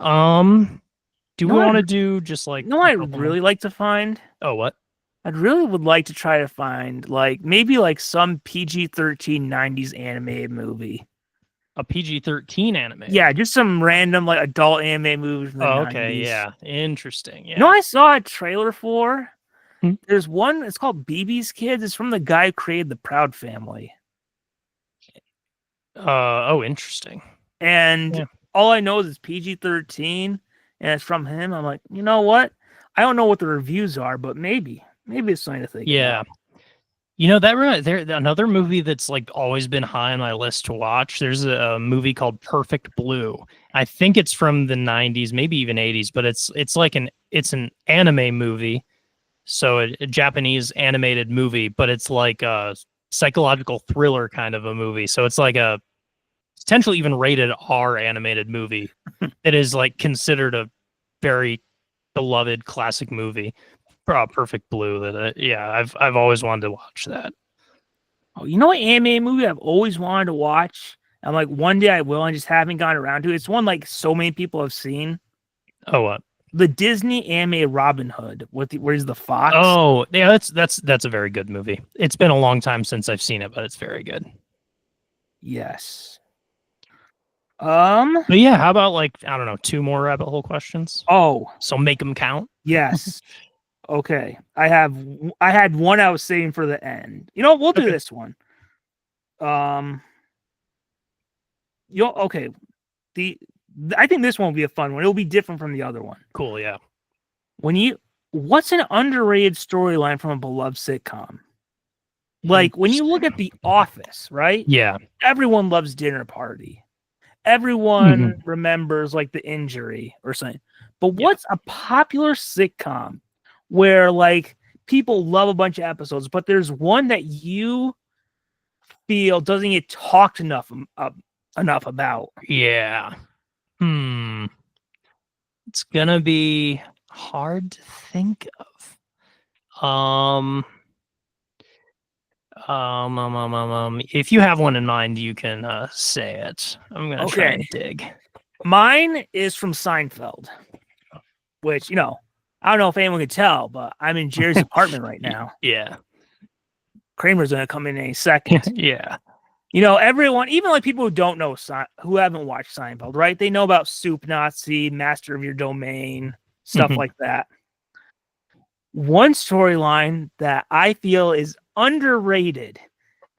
Do No, we want to do just like no, a I'd couple more? really like to find. Oh, what? I'd really would like to try to find like maybe like some PG-13 90s animated movie. A PG-13 animated. Yeah, just some random like adult anime movies from the Oh, okay. 90s. Yeah. Interesting. You know, Yeah. I saw a trailer for. Hmm. There's one. It's called BB's Kids. It's from the guy who created the Proud Family. Oh, interesting. And Yeah. all I know is it's PG-13, and it's from him. I'm like, you know what? I don't know what the reviews are, but maybe it's something to think Yeah. about. You know there another movie that's like always been high on my list to watch. There's a movie called Perfect Blue. I think it's from the 90s, maybe even 80s, but it's like it's an anime movie. So a Japanese animated movie, but it's like a psychological thriller kind of a movie. So it's like a potentially even rated R animated movie. It is like considered a very beloved classic movie. Perfect Blue. That yeah, I've always wanted to watch that. Oh, you know what anime movie I've always wanted to watch? I'm like, one day I will, and just haven't gotten around to it. It's one like so many people have seen. Oh what? The Disney anime Robin Hood. Where's the fox? Oh yeah, that's a very good movie. It's been a long time since I've seen it, but it's very good. Yes. But yeah, how about like I don't know, two more rabbit hole questions? Oh, So make them count. yes. Okay. I had one I was saving for the end. You know, we'll do Okay. this one. You okay. The I think this one will be a fun one. It'll be different from the other one. Cool. Yeah. What's an underrated storyline from a beloved sitcom? Like when you look at The Office, right? Yeah. Everyone loves Dinner Party. Mhm. Everyone remembers like the injury or something. But Yeah. what's a popular sitcom where like people love a bunch of episodes, but there's one that you feel doesn't get talked enough about? Yeah. Hmm. It's gonna be hard to think of. If you have one in mind, you can say it. I'm gonna try and Okay. dig. Mine is from Seinfeld, which, I don't know if anyone could tell, but I'm in Jerry's apartment right now. Yeah. Kramer's going to come in any second. Yeah. Everyone, even like people who don't know, who haven't watched Seinfeld, right? They know about Soup Nazi, Master of Your Domain, stuff Mhm. like that. One storyline that I feel is underrated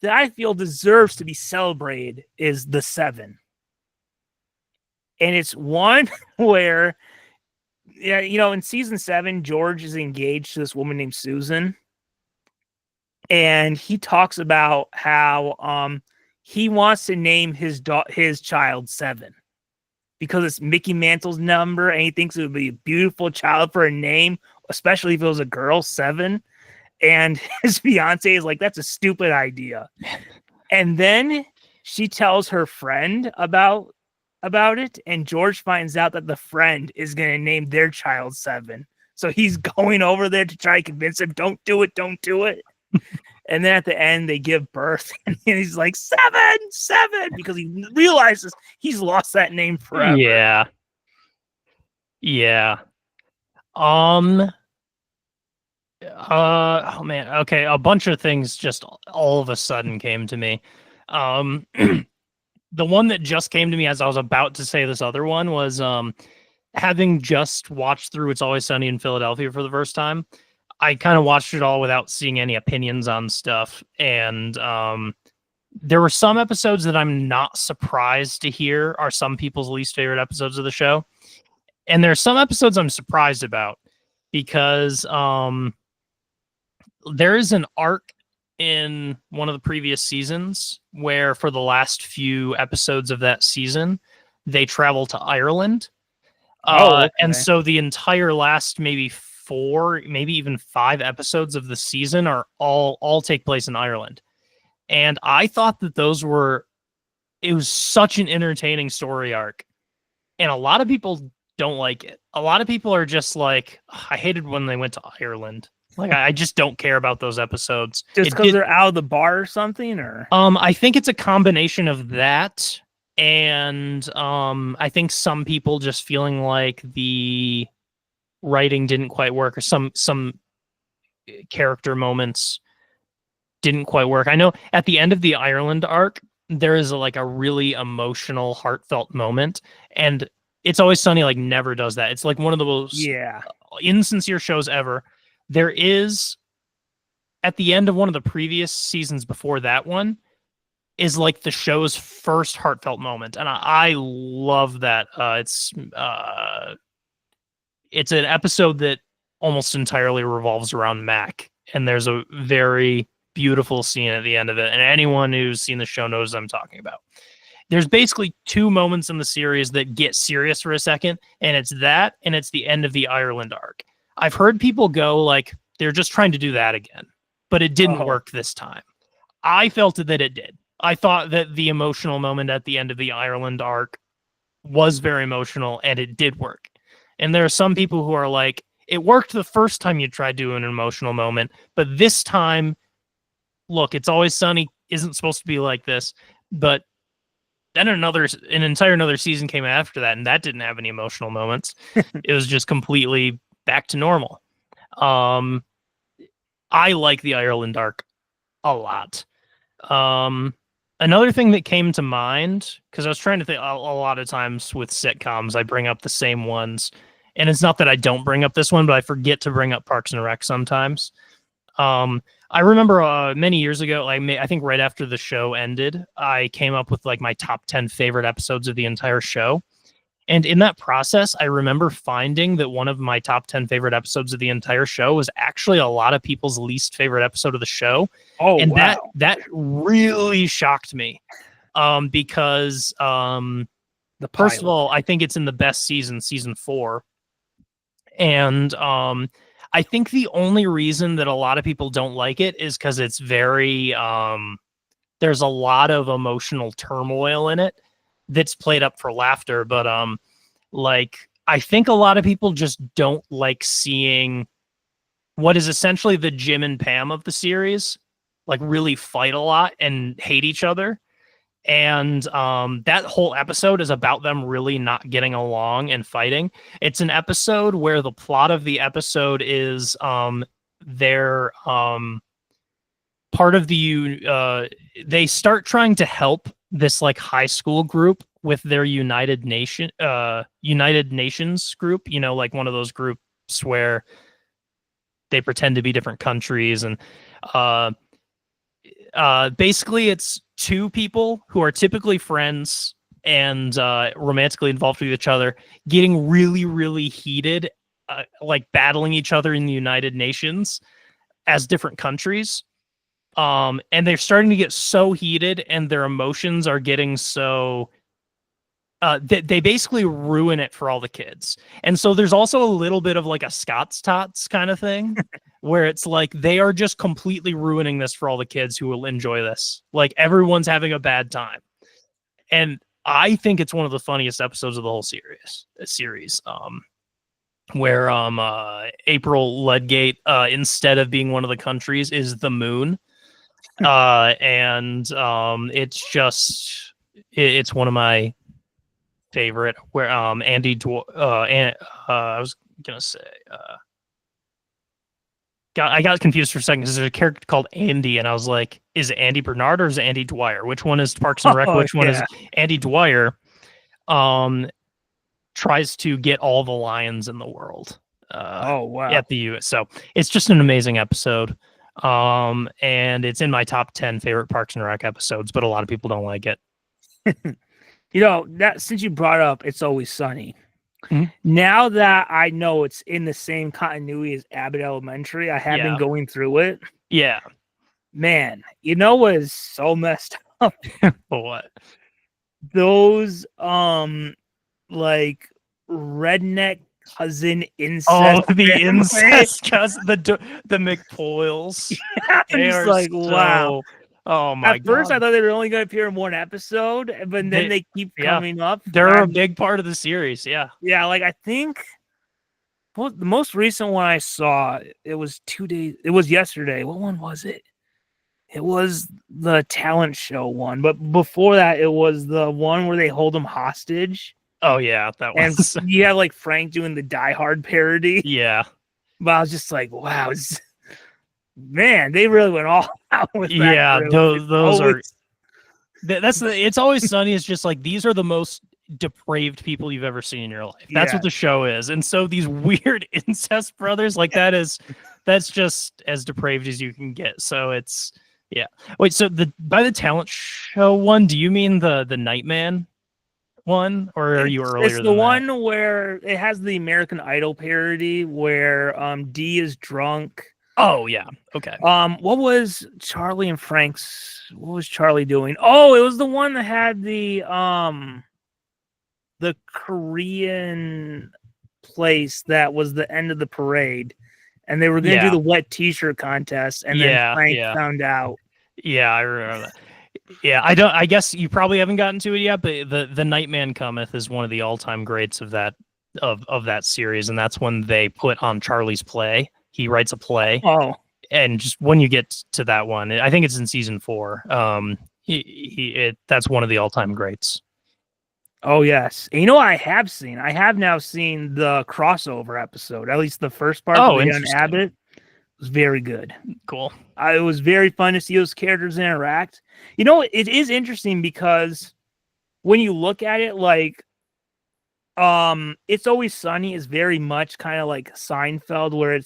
that I feel deserves to be celebrated is the 7. And it's one where, yeah, in season 7, George is engaged to this woman named Susan. And he talks about how he wants to name his child 7 because it's Mickey Mantle's number, and he thinks it would be a beautiful child for a name, especially if it was a girl, 7. And his fiance is like, that's a stupid idea. And then she tells her friend about it, and George finds out that the friend is going to name their child 7. So he's going over there to try to convince him, don't do it. And then at the end, they give birth, and he's like, 7, because he realizes he's lost that name forever. Yeah. Oh man. Okay. A bunch of things just all of a sudden came to me. The one that just came to me as I was about to say this other one was having just watched through It's Always Sunny in Philadelphia for the first time. I kind of watched it all without seeing any opinions on stuff. And there were some episodes that I'm not surprised to hear are some people's least favorite episodes of the show. And there are some episodes I'm surprised about because there is an arc in one of the previous seasons where for the last few episodes of that season, they travel to Ireland. Okay. And so the entire last maybe 4, maybe even 5 episodes of the season are all take place in Ireland. And I thought that it was such an entertaining story arc. And a lot of people don't like it. A lot of people are just like, I hated when they went to Ireland. Like, I just don't care about those episodes. Just because they're out of the bar or something, or? I think it's a combination of that. And I think some people just feeling like the writing didn't quite work, or some character moments didn't quite work. I know at the end of the Ireland arc, there is a really emotional, heartfelt moment, and It's Always Sunny never does that. It's like one of the most insincere shows ever. There is, at the end of one of the previous seasons before that one, is the show's first heartfelt moment, and I love that. It's an episode that almost entirely revolves around Mac, and there's a very beautiful scene at the end of it, and anyone who's seen the show knows what I'm talking about. There's basically 2 moments in the series that get serious for a second, and it's that, and it's the end of the Ireland arc. I've heard people go they're just trying to do that again, but it didn't work this time. I felt that it did. I thought that the emotional moment at the end of the Ireland arc was very emotional, and it did work. And there are some people who are like, it worked the first time you tried doing an emotional moment, but this time, look, It's Always Sunny isn't supposed to be like this. But then an entire another season came after that, and that didn't have any emotional moments. It was just completely back to normal. I like the Ireland arc a lot. Another thing that came to mind, because I was trying to think, a lot of times with sitcoms, I bring up the same ones. And it's not that I don't bring up this one, but I forget to bring up Parks and Rec sometimes. I remember many years ago, I think right after the show ended, I came up with my top 10 favorite episodes of the entire show. And in that process, I remember finding that one of my top 10 favorite episodes of the entire show was actually a lot of people's least favorite episode of the show. Oh, and wow. that really shocked me. Because first of all, I think it's in the best season 4. And I think the only reason that a lot of people don't like it is because it's very there's a lot of emotional turmoil in it that's played up for laughter. But I think a lot of people just don't like seeing what is essentially the Jim and Pam of the series really fight a lot and hate each other. And that whole episode is about them really not getting along and fighting. It's an episode where the plot of the episode is they're part of they start trying to help this high school group with their United Nations group, one of those groups where they pretend to be different countries. And Basically, it's two people who are typically friends and romantically involved with each other getting really, really heated, like battling each other in the United Nations as different countries. And they're starting to get so heated, and their emotions are getting so. They basically ruin it for all the kids. And so there's also a little bit of like a Scott's Tots kind of thing where it's like they are just completely ruining this for all the kids who will enjoy this. Like everyone's having a bad time. And I think it's one of the funniest episodes of the whole series. Where April Ludgate, instead of being one of the countries, is the moon. And it's one of my favorite, where I was gonna say I got confused for a second because there's a character called Andy, and I was like, is it Andy Bernard or is it Andy Dwyer? Which one is Parks and Rec? Which one is Andy Dwyer? Tries to get all the lions in the world. Oh wow! At the U.S. So it's just an amazing episode. And it's in my top 10 favorite Parks and Rec episodes, but a lot of people don't like it. That since you brought up It's Always Sunny, now that I know it's in the same continuity as Abbott Elementary, I have been going through it. Yeah. Man, you know what is so messed up? What? Those like redneck cousin incest. Oh, the incest cousin, the McPoyles. Yeah, I'm just like, wow. Oh my god. At first, I thought they were only going to appear in one episode, but then they keep coming up. They're a big part of the series. Yeah. Yeah, like I think the most recent one I saw, it was 2 days. It was yesterday. What one was it? It was the talent show one, but before that, it was the one where they hold them hostage. Oh yeah, that was. And you have like Frank doing the Die Hard parody. Yeah, but I was just like, wow, man, they really went all out with that. Yeah, those are. It's Always Sunny. It's just like these are the most depraved people you've ever seen in your life. That's what the show is, and so these weird incest brothers, like that's just as depraved as you can get. So it's Wait, so by the talent show one, do you mean the Nightman one, or are you earlier? It's the one where it has the American Idol parody where D is drunk. Oh yeah, okay. What was Charlie and Frank's? What was Charlie doing? Oh, it was the one that had the Korean place that was the end of the parade, and they were going to do the wet T-shirt contest, and then Frank found out. Yeah, I remember that. Yeah, I guess you probably haven't gotten to it yet, but the Nightman Cometh is one of the all-time greats of that series, and that's when they put on Charlie's play. He writes a play. Oh, and just when you get to that one, I think it's in season 4. That's one of the all-time greats. Oh yes, and you know what I have seen? I have now seen the crossover episode, at least the first part. Oh, on Abbott was very good. Cool. It was very fun to see those characters interact. You know, it is interesting because when you look at it, like, It's Always Sunny is very much kind of like Seinfeld, where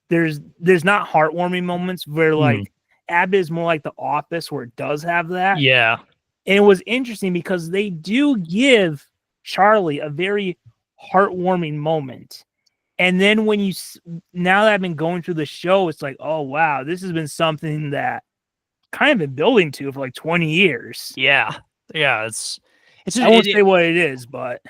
there's not heartwarming moments where like Abbott is more like The Office, where it does have that. Yeah. And it was interesting because they do give Charlie a very heartwarming moment. And then now that I've been going through the show, it's like, oh, wow, this has been something that kind of been building to for like 20 years. Yeah. Yeah. I won't say what it is, but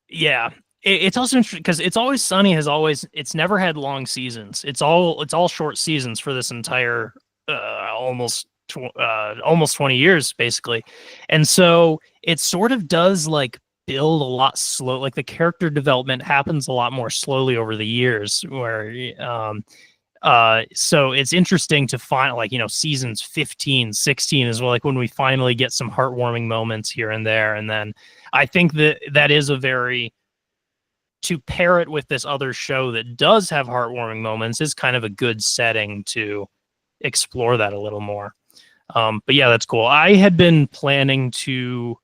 yeah. It's also interesting because It's Always Sunny it's never had long seasons. It's all short seasons for this entire almost 20 years basically. And so it sort of does like build a lot slow, like the character development happens a lot more slowly over the years, where so it's interesting to find like, seasons 15, 16 is like when we finally get some heartwarming moments here and there. And then I think that is to pair it with this other show that does have heartwarming moments is kind of a good setting to explore that a little more. But yeah, that's cool. I had been planning to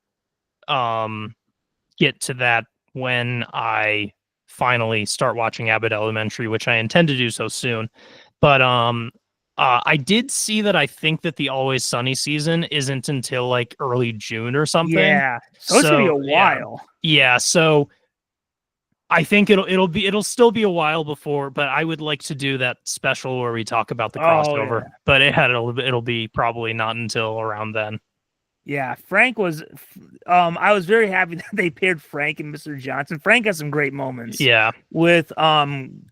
get to that when I finally start watching Abbott Elementary, which I intend to do so soon. But I did see that. I think that the Always Sunny season isn't until like early June or something. Yeah. So it's gonna be a So while. yeah. So I think it'll still be a while before, but I would like to do that special where we talk about the Oh crossover. yeah. But it'll be probably not until around then. Yeah. Frank was I was very happy that they paired Frank and Mr. Johnson. Frank has some great moments Yeah. with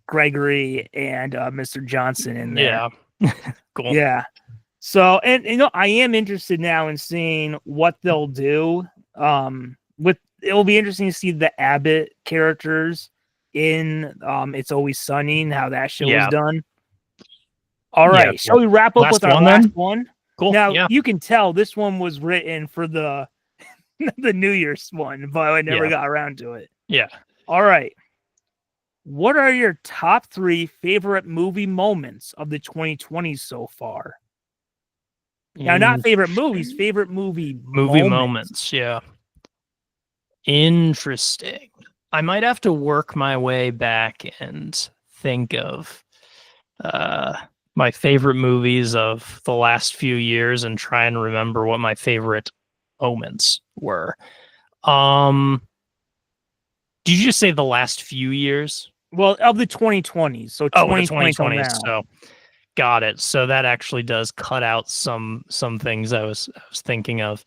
Gregory and Mr. Johnson in there. Yeah. Cool. Yeah. So, and I am interested now in seeing what they'll do. With It'll be interesting to see the Abbott characters in It's Always Sunny and how that show was Yeah. done. All Yeah. right, shall we wrap up Last with our one last then? one? Cool. Now Yeah. you can tell this one was written for the the New Year's one, but I never got around to it. Yeah. All right. What are your top 3 favorite movie moments of the 2020s so far? Now, not favorite movies, favorite movie moments. Yeah. Interesting. I might have to work my way back and think of my favorite movies of the last few years and try and remember what my favorite moments were. Did you just say the last few years? Well, of the 2020s, so Oh, the 2020 till 2020s. now. So got it. So that actually does cut out some things I was thinking of.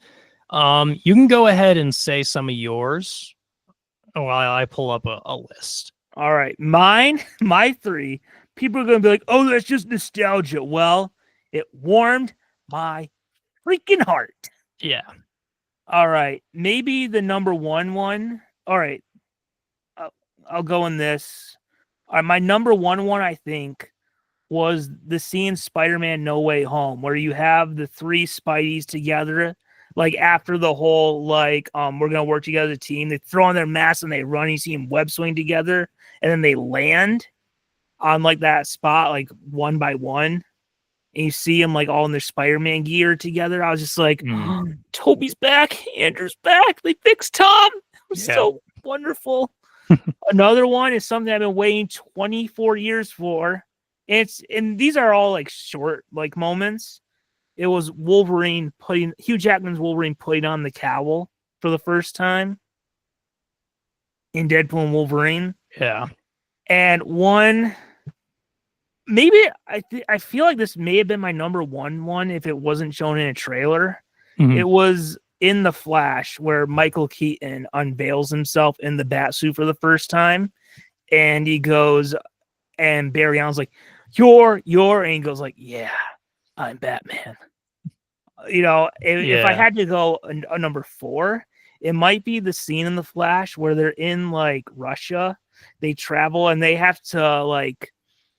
You can go ahead and say some of yours while I pull up a list. All right, my 3. People are going to be like, "Oh, that's just nostalgia." Well, it warmed my freaking heart. Yeah. All right, maybe the number one. All right, I'll go in this. All right, my number one, I think, was the scene Spider-Man No Way Home, where you have the 3 Spideys together. Like after the whole we're gonna work together as a team, they throw on their masks and they run. You see them web swing together, and then they land on like that spot, like one by one, and you see them like all in their Spider-Man gear together. I was just like, Toby's back, Andrew's back. They fixed Tom. It was so wonderful. Another one is something I've been waiting 24 years for. And these are all like short like moments. It was Hugh Jackman's Wolverine putting on the cowl for the first time in Deadpool and Wolverine. Yeah. And one, maybe I feel like this may have been my number one if it wasn't shown in a trailer. Mm-hmm. It was in The Flash where Michael Keaton unveils himself in the bat suit for the first time. And he goes, and Barry Allen's like, you're, and he goes like, yeah, I'm Batman. If I had to go a number 4, it might be the scene in The Flash where they're in like Russia. They travel and they have to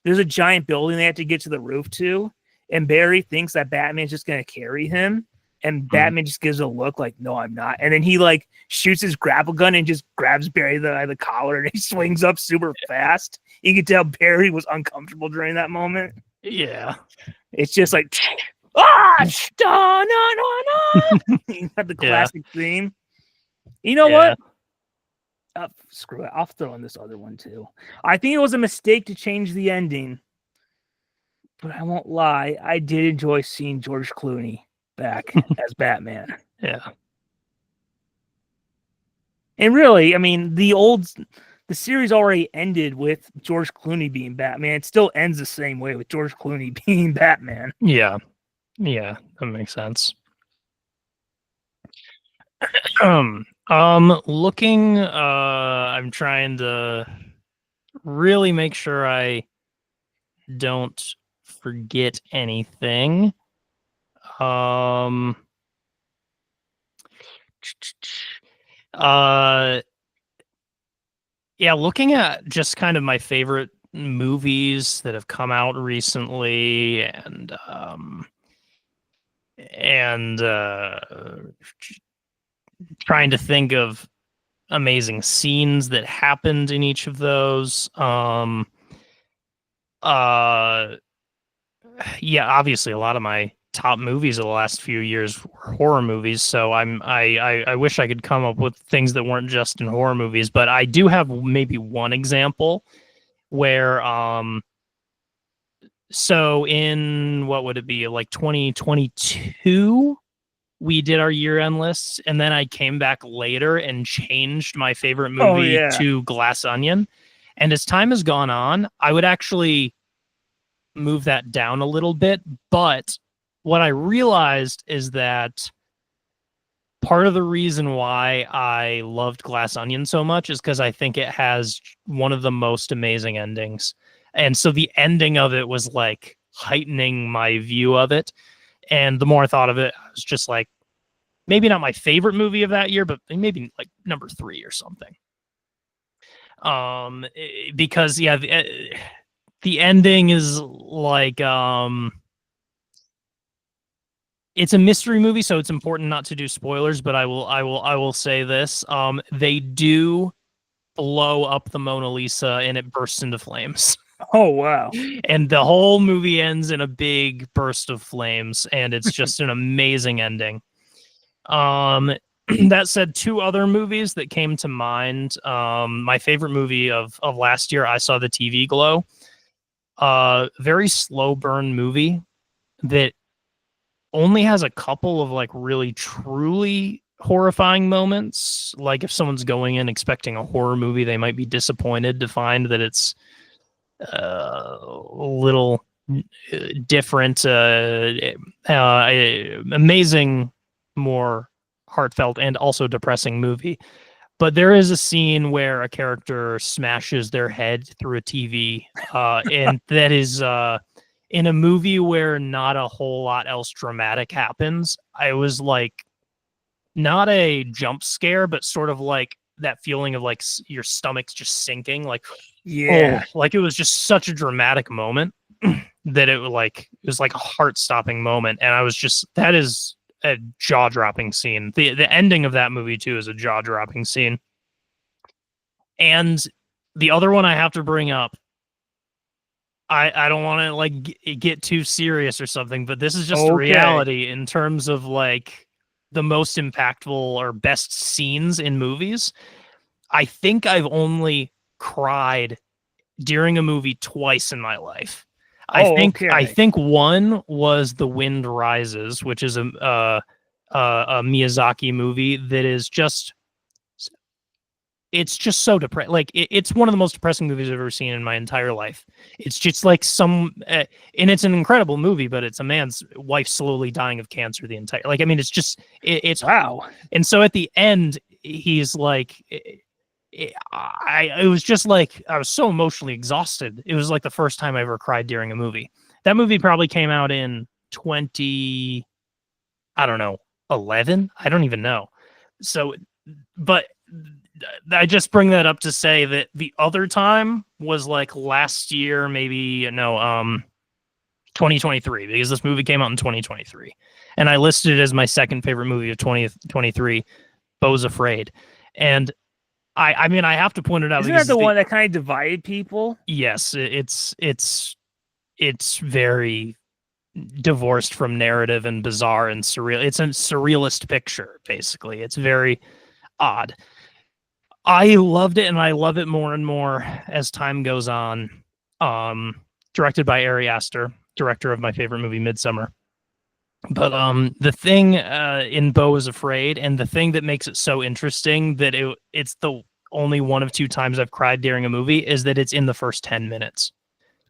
there's a giant building they have to get to the roof to. And Barry thinks that Batman's just going to carry him. And Batman just gives a look like, no, I'm not. And then he shoots his grapple gun and just grabs Barry by the collar and he swings up super fast. You can tell Barry was uncomfortable during that moment. Yeah. It's just like, you have the classic theme. You know what? Screw it. I'll throw in this other one too. I think it was a mistake to change the ending. But I won't lie. I did enjoy seeing George Clooney back as Batman. Yeah. And really, I mean, the series already ended with George Clooney being Batman. It still ends the same way with George Clooney being Batman. Yeah. Yeah, that makes sense. Looking, I'm trying to really make sure I don't forget anything. Looking at just kind of my favorite movies that have come out recently and trying to think of amazing scenes that happened in each of those. Obviously a lot of my top movies of the last few years were horror movies, so I wish I could come up with things that weren't just in horror movies, but I do have maybe one example where So in what would it be, like 2022, we did our year-end lists, and then I came back later and changed my favorite Oh movie yeah. to Glass Onion. And as time has gone on, I would actually move that down a little bit. But what I realized is that part of the reason why I loved Glass Onion so much is because I think it has one of the most amazing endings. And so the ending of it was like heightening my view of it. And the more I thought of it, I was just like, maybe not my favorite movie of that year, but maybe like number 3 or something. Because yeah, the ending is like it's a mystery movie, so it's important not to do spoilers, but I will say this. They do blow up the Mona Lisa and it bursts into flames. Oh wow. And the whole movie ends in a big burst of flames, and it's just an amazing ending. That said, 2 other movies that came to mind. My favorite movie of last year, I saw The TV Glow. Very slow burn movie that only has a couple of like really truly horrifying moments. Like if someone's going in expecting a horror movie, they might be disappointed to find that it's a little different. Amazing, more heartfelt and also depressing movie. But there is a scene where a character smashes their head through a TV, and that is in a movie where not a whole lot else dramatic happens. I was like, not a jump scare, but sort of like that feeling of like your stomach's just sinking, like, Yeah. oh, like it was just such a dramatic moment that it was like a heart-stopping moment, and I was just, that is a jaw-dropping scene. The ending of that movie too is a jaw-dropping scene. And the other one I have to bring up, I don't want to like get too serious or something, but this is just the Okay. reality in terms of like the most impactful or best scenes in movies. I think I've only cried during a movie twice in my life. Oh, I okay. think one was The Wind Rises, which is a Miyazaki movie that is just, it's just so depressing. Like it's one of the most depressing movies I've ever seen in my entire life. It's just like and it's an incredible movie, but it's a man's wife slowly dying of cancer the entire. Like I mean, it's just it's. Wow. And so at the end, he's like, it was just like I was so emotionally exhausted. It was like the first time I ever cried during a movie. That movie probably came out in 20, I don't know, 11. I don't even know. So, but I just bring that up to say that the other time was like last year, maybe no, 2023, because this movie came out in 2023, and I listed it as my second favorite movie of 2023, Beau's Afraid. And I mean, I have to point it out Isn't that because the one that kind of divided people? yes, it's very divorced from narrative and bizarre and surreal. It's a surrealist picture, basically. It's very odd. I loved it, and I love it more and more as time goes on. Directed by Ari Aster, director of my favorite movie, Midsummer. But the thing in Beau is Afraid, and the thing that makes it so interesting that it's the only one of 2 times I've cried during a movie is that it's in the first 10 minutes.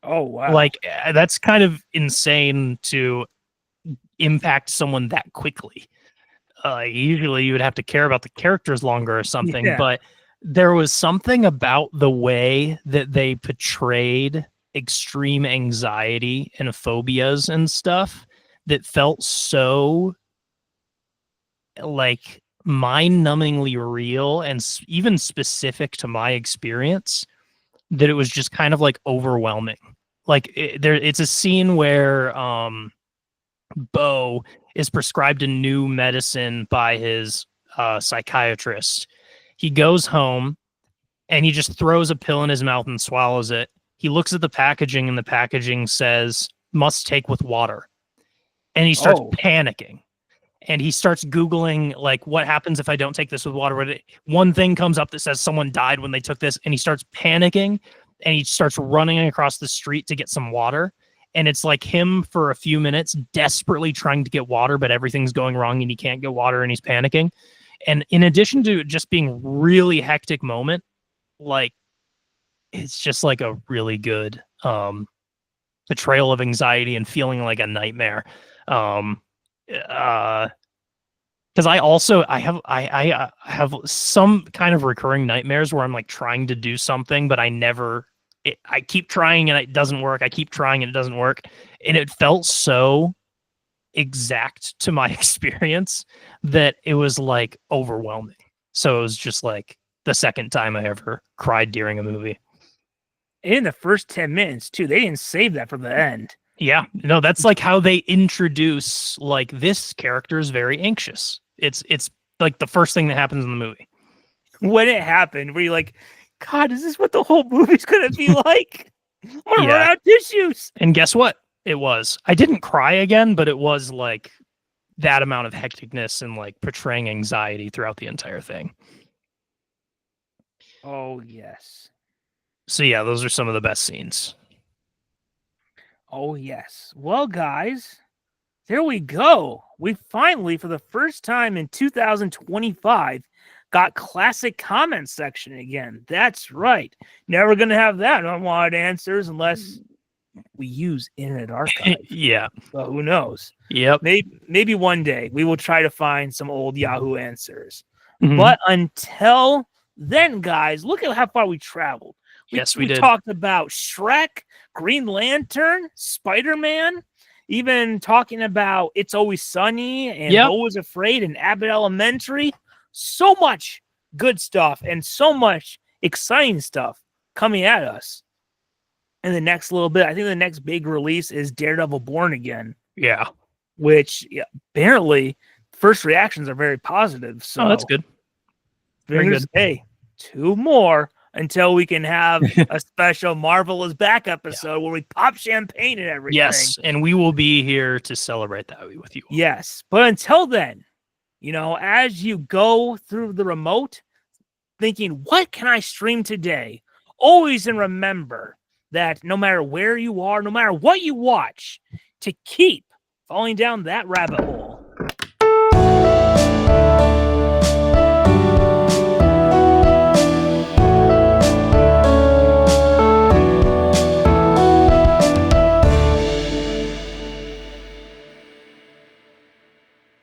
Oh wow. Like that's kind of insane to impact someone that quickly. Usually you would have to care about the characters longer or something, Yeah. but there was something about the way that they portrayed extreme anxiety and phobias and stuff that felt so like mind-numbingly real and even specific to my experience that it was just kind of like overwhelming. Like it's a scene where Beau is prescribed a new medicine by his psychiatrist. He goes home and he just throws a pill in his mouth and swallows it. He looks at the packaging, and the packaging says must take with water. And he starts Oh. panicking. And he starts Googling, like, what happens if I don't take this with water? One thing comes up that says someone died when they took this, and he starts panicking, and he starts running across the street to get some water. And it's like him for a few minutes desperately trying to get water, but everything's going wrong and he can't get water and he's panicking. And in addition to just being really hectic moment, like it's just like a really good betrayal of anxiety and feeling like a nightmare. Because I have some kind of recurring nightmares where I'm like trying to do something, but I keep trying and it doesn't work. I keep trying and it doesn't work. And it felt so exact to my experience that it was like overwhelming. So it was just like the second time I ever cried during a movie. In the first 10 minutes, too. They didn't save that for the end. Yeah, no, that's like how they introduce like this character is very anxious. It's like the first thing that happens in the movie. When it happened, were you like, God, is this what the whole movie's gonna be like? I'm gonna run out of tissues. And guess what? It was. I didn't cry again, but it was like that amount of hecticness and like portraying anxiety throughout the entire thing. Oh, yes. So yeah, those are some of the best scenes. Oh, yes. Well, guys, there we go. We finally, for the first time in 2025, got classic comment section again. That's right. Never going to have that unwanted answers unless we use Internet Archive. Yeah. But who knows? Yep. Maybe one day we will try to find some old Yahoo answers. Mhm. But until then, guys, look at how far we traveled. We did. talked about Shrek, Green Lantern, Spider-Man, even talking about It's Always Sunny and Yep. Bo Was Afraid and Abbott Elementary. So much good stuff and so much exciting stuff coming at us in the next little bit. I think the next big release is Daredevil Born Again. Yeah. Which apparently first reactions are very positive. So that's good. Very good. Hey, 2 more until we can have a special Marvel is Back episode where we pop champagne and everything. Yes, and we will be here to celebrate that with you all. Yes, but until then, as you go through the remote thinking, what can I stream today? Always and remember that no matter where you are, no matter what you watch, to keep falling down that rabbit hole.